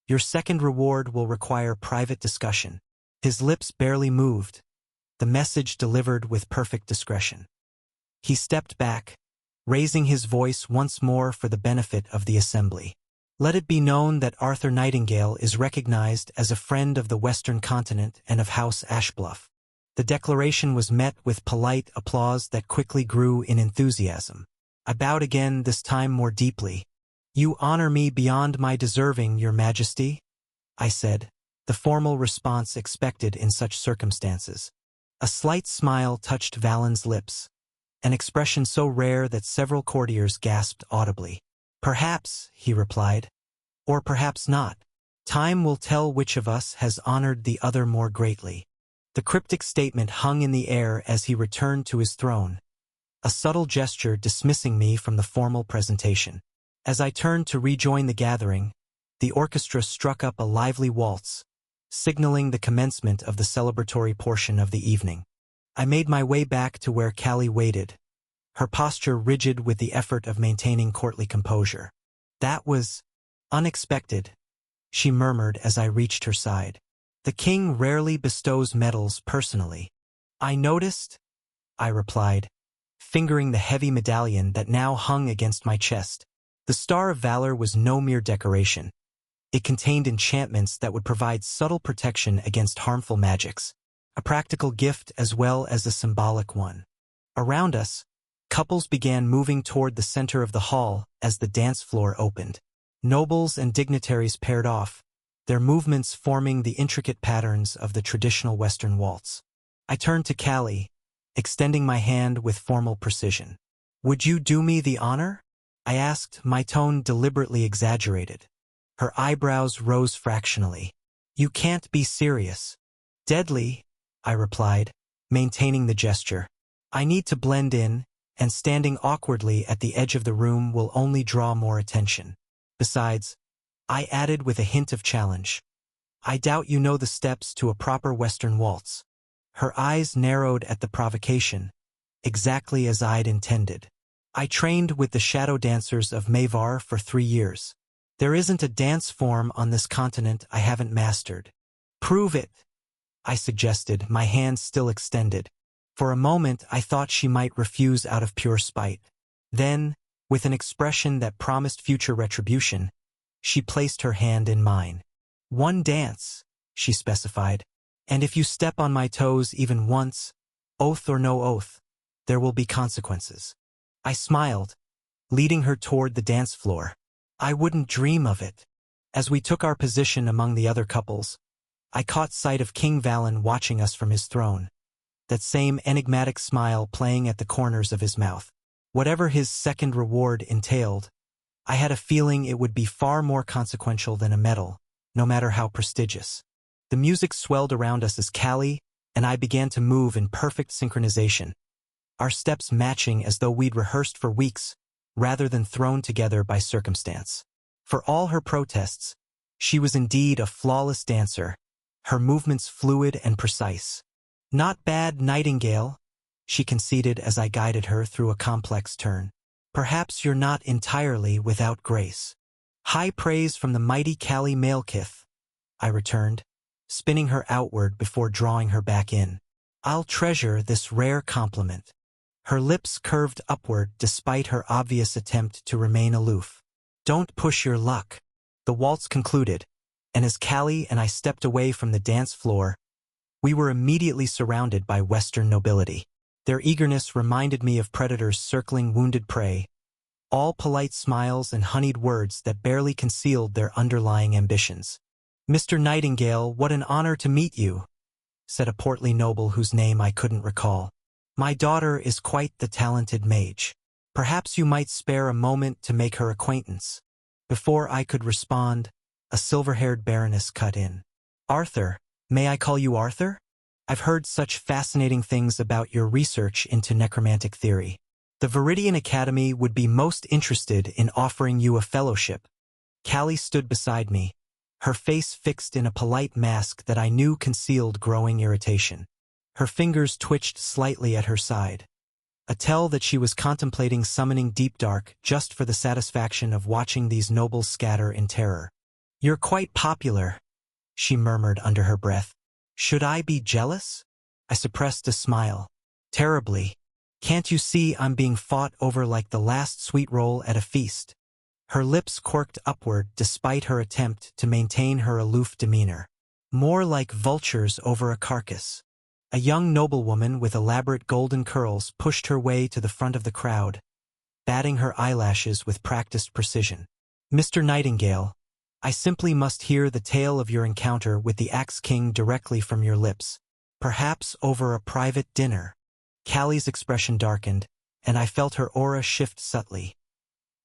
"Your second reward will require private discussion." His lips barely moved, the message delivered with perfect discretion. He stepped back, raising his voice once more for the benefit of the assembly. "Let it be known that Arthur Nightingale is recognized as a friend of the Western continent and of House Ashbluff. The declaration was met with polite applause that quickly grew in enthusiasm. I bowed again, this time more deeply. "You honor me beyond my deserving, Your Majesty," I said, the formal response expected in such circumstances. A slight smile touched Valen's lips, an expression so rare that several courtiers gasped audibly. "Perhaps," he replied, "or perhaps not. Time will tell which of us has honored the other more greatly." The cryptic statement hung in the air as he returned to his throne, a subtle gesture dismissing me from the formal presentation. As I turned to rejoin the gathering, the orchestra struck up a lively waltz, signaling the commencement of the celebratory portion of the evening. I made my way back to where Callie waited, her posture rigid with the effort of maintaining courtly composure. "That was unexpected," she murmured as I reached her side. "The king rarely bestows medals personally." "I noticed," I replied, fingering the heavy medallion that now hung against my chest. The Star of Valor was no mere decoration. It contained enchantments that would provide subtle protection against harmful magics, a practical gift as well as a symbolic one. Around us, couples began moving toward the center of the hall as the dance floor opened. Nobles and dignitaries paired off, their movements forming the intricate patterns of the traditional Western waltz. I turned to Callie, extending my hand with formal precision. "Would you do me the honor?" I asked, my tone deliberately exaggerated. Her eyebrows rose fractionally. "You can't be serious." "Deadly," I replied, maintaining the gesture. "I need to blend in, and standing awkwardly at the edge of the room will only draw more attention. Besides," I added with a hint of challenge, "I doubt you know the steps to a proper Western waltz." Her eyes narrowed at the provocation, exactly as I'd intended. "I trained with the shadow dancers of Mavar for 3 years. There isn't a dance form on this continent I haven't mastered." "Prove it," I suggested, my hand still extended. For a moment I thought she might refuse out of pure spite. Then, with an expression that promised future retribution, she placed her hand in mine. "1 dance," she specified, "and if you step on my toes even once, oath or no oath, there will be consequences." I smiled, leading her toward the dance floor. "I wouldn't dream of it." As we took our position among the other couples, I caught sight of King Valen watching us from his throne, that same enigmatic smile playing at the corners of his mouth. Whatever his second reward entailed, I had a feeling it would be far more consequential than a medal, no matter how prestigious. The music swelled around us as Callie and I began to move in perfect synchronization, our steps matching as though we'd rehearsed for weeks, rather than thrown together by circumstance. For all her protests, she was indeed a flawless dancer, her movements fluid and precise. "Not bad, Nightingale," she conceded as I guided her through a complex turn. "Perhaps you're not entirely without grace." "High praise from the mighty Callie Malekith," I returned, spinning her outward before drawing her back in. "I'll treasure this rare compliment." Her lips curved upward despite her obvious attempt to remain aloof. "Don't push your luck." The waltz concluded, and as Callie and I stepped away from the dance floor, we were immediately surrounded by Western nobility. Their eagerness reminded me of predators circling wounded prey, all polite smiles and honeyed words that barely concealed their underlying ambitions. "Mr. Nightingale, what an honor to meet you," said a portly noble whose name I couldn't recall. "My daughter is quite the talented mage. Perhaps you might spare a moment to make her acquaintance." Before I could respond, a silver-haired baroness cut in. "Arthur, may I call you Arthur? I've heard such fascinating things about your research into necromantic theory. The Viridian Academy would be most interested in offering you a fellowship." Callie stood beside me, her face fixed in a polite mask that I knew concealed growing irritation. Her fingers twitched slightly at her side, a tell that she was contemplating summoning Deep Dark just for the satisfaction of watching these nobles scatter in terror. "You're quite popular," she murmured under her breath. "Should I be jealous?" I suppressed a smile. "Terribly. Can't you see I'm being fought over like the last sweet roll at a feast?" Her lips quirked upward despite her attempt to maintain her aloof demeanor. "More like vultures over a carcass." A young noblewoman with elaborate golden curls pushed her way to the front of the crowd, batting her eyelashes with practiced precision. "Mr. Nightingale, I simply must hear the tale of your encounter with the Axe King directly from your lips, perhaps over a private dinner." Callie's expression darkened, and I felt her aura shift subtly.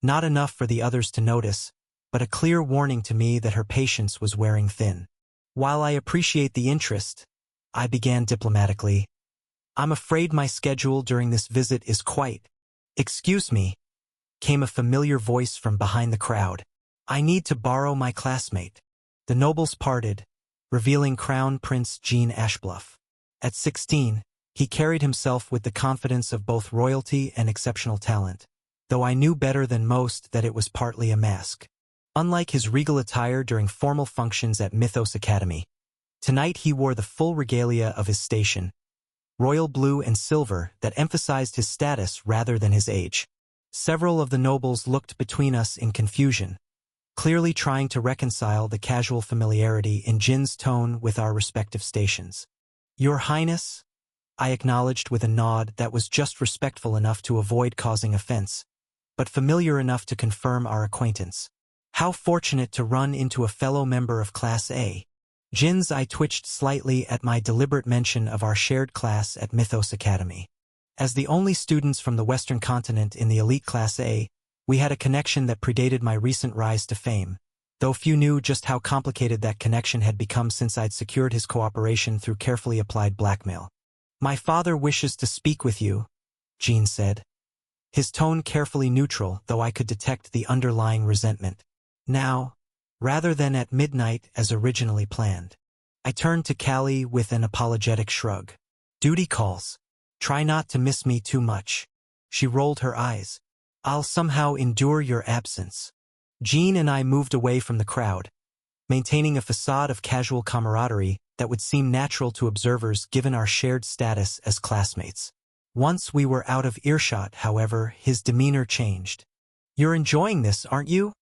Not enough for the others to notice, but a clear warning to me that her patience was wearing thin. "While I appreciate the interest," I began diplomatically, "I'm afraid my schedule during this visit is quite—" "Excuse me," came a familiar voice from behind the crowd. "I need to borrow my classmate." The nobles parted, revealing Crown Prince Jean Ashbluff. At 16, he carried himself with the confidence of both royalty and exceptional talent, though I knew better than most that it was partly a mask. Unlike his regal attire during formal functions at Mythos Academy, tonight he wore the full regalia of his station, royal blue and silver that emphasized his status rather than his age. Several of the nobles looked between us in confusion, clearly trying to reconcile the casual familiarity in Jin's tone with our respective stations. "Your Highness," I acknowledged with a nod that was just respectful enough to avoid causing offense, but familiar enough to confirm our acquaintance. "How fortunate to run into a fellow member of Class A." Jin's eye twitched slightly at my deliberate mention of our shared class at Mythos Academy. As the only students from the Western continent in the elite Class A, we had a connection that predated my recent rise to fame, though few knew just how complicated that connection had become since I'd secured his cooperation through carefully applied blackmail. "My father wishes to speak with you," Jean said, his tone carefully neutral, though I could detect the underlying resentment. "Now, rather than at midnight as originally planned." I turned to Callie with an apologetic shrug. "Duty calls. Try not to miss me too much." She rolled her eyes. "I'll somehow endure your absence." Jean and I moved away from the crowd, maintaining a facade of casual camaraderie that would seem natural to observers given our shared status as classmates. Once we were out of earshot, however, his demeanor changed. "You're enjoying this, aren't you?"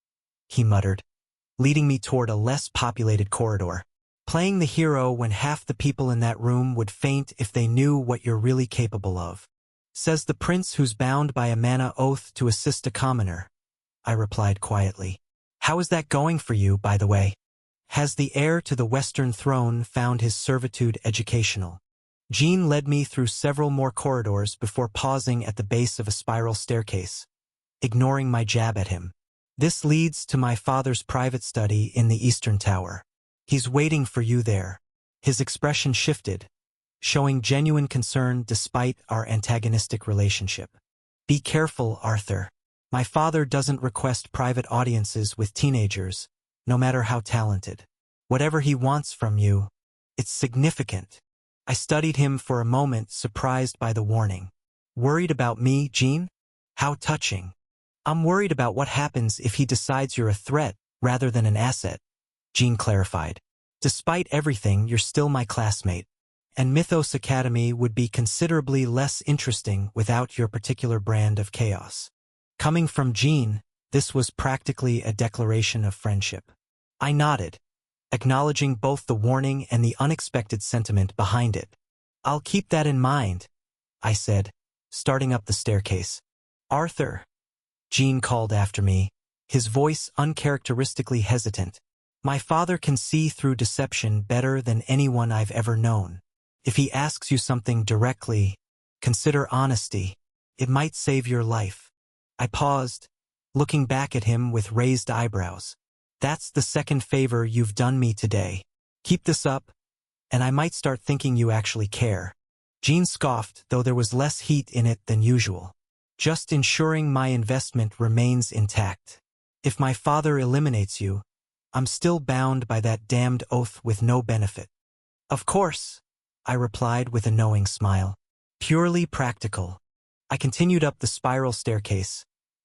he muttered, leading me toward a less populated corridor. "Playing the hero when half the people in that room would faint if they knew what you're really capable of. Says the prince who's bound by a mana oath to assist a commoner," I replied quietly. "How is that going for you, by the way? Has the heir to the Western throne found his servitude educational?" Jean led me through several more corridors before pausing at the base of a spiral staircase, ignoring my jab at him. "This leads to my father's private study in the Eastern Tower. He's waiting for you there." His expression shifted, showing genuine concern despite our antagonistic relationship. "Be careful, Arthur. My father doesn't request private audiences with teenagers, no matter how talented. Whatever he wants from you, it's significant." I studied him for a moment, surprised by the warning. "Worried about me, Jean? How touching." "I'm worried about what happens if he decides you're a threat rather than an asset," Jean clarified. "Despite everything, you're still my classmate, and Mythos Academy would be considerably less interesting without your particular brand of chaos." Coming from Jean, this was practically a declaration of friendship. I nodded, acknowledging both the warning and the unexpected sentiment behind it. "I'll keep that in mind," I said, starting up the staircase. "Arthur," Jean called after me, his voice uncharacteristically hesitant. "My father can see through deception better than anyone I've ever known. If he asks you something directly, consider honesty. It might save your life." I paused, looking back at him with raised eyebrows. "That's the second favor you've done me today. Keep this up, and I might start thinking you actually care." Jean scoffed, though there was less heat in it than usual. "Just ensuring my investment remains intact. If my father eliminates you, I'm still bound by that damned oath with no benefit." "Of course," I replied with a knowing smile. "Purely practical." I continued up the spiral staircase,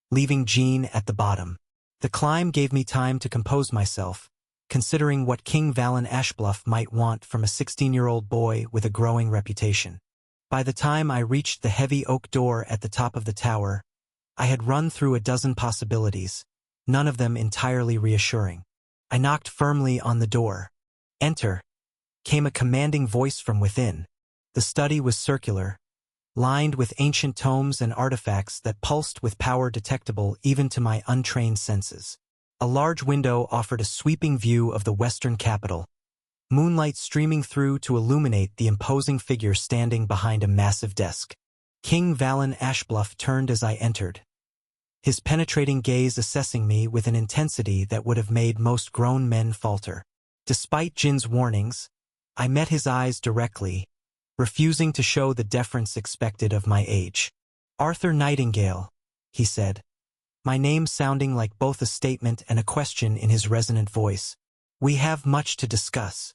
leaving Jean at the bottom. The climb gave me time to compose myself, considering what King Valen Ashbluff might want from a 16-year-old boy with a growing reputation. By the time I reached the heavy oak door at the top of the tower, I had run through a dozen possibilities, none of them entirely reassuring. I knocked firmly on the door. "Enter," came a commanding voice from within, The study was circular, lined with ancient tomes and artifacts that pulsed with power detectable even to my untrained senses. A large window offered a sweeping view of the western capital, moonlight streaming through to illuminate the imposing figure standing behind a massive desk. King Valen Ashbluff turned as I entered, his penetrating gaze assessing me with an intensity that would have made most grown men falter. Despite Jin's warnings, I met his eyes directly, refusing to show the deference expected of my age. "Arthur Nightingale," he said, my name sounding like both a statement and a question in his resonant voice. "We have much to discuss."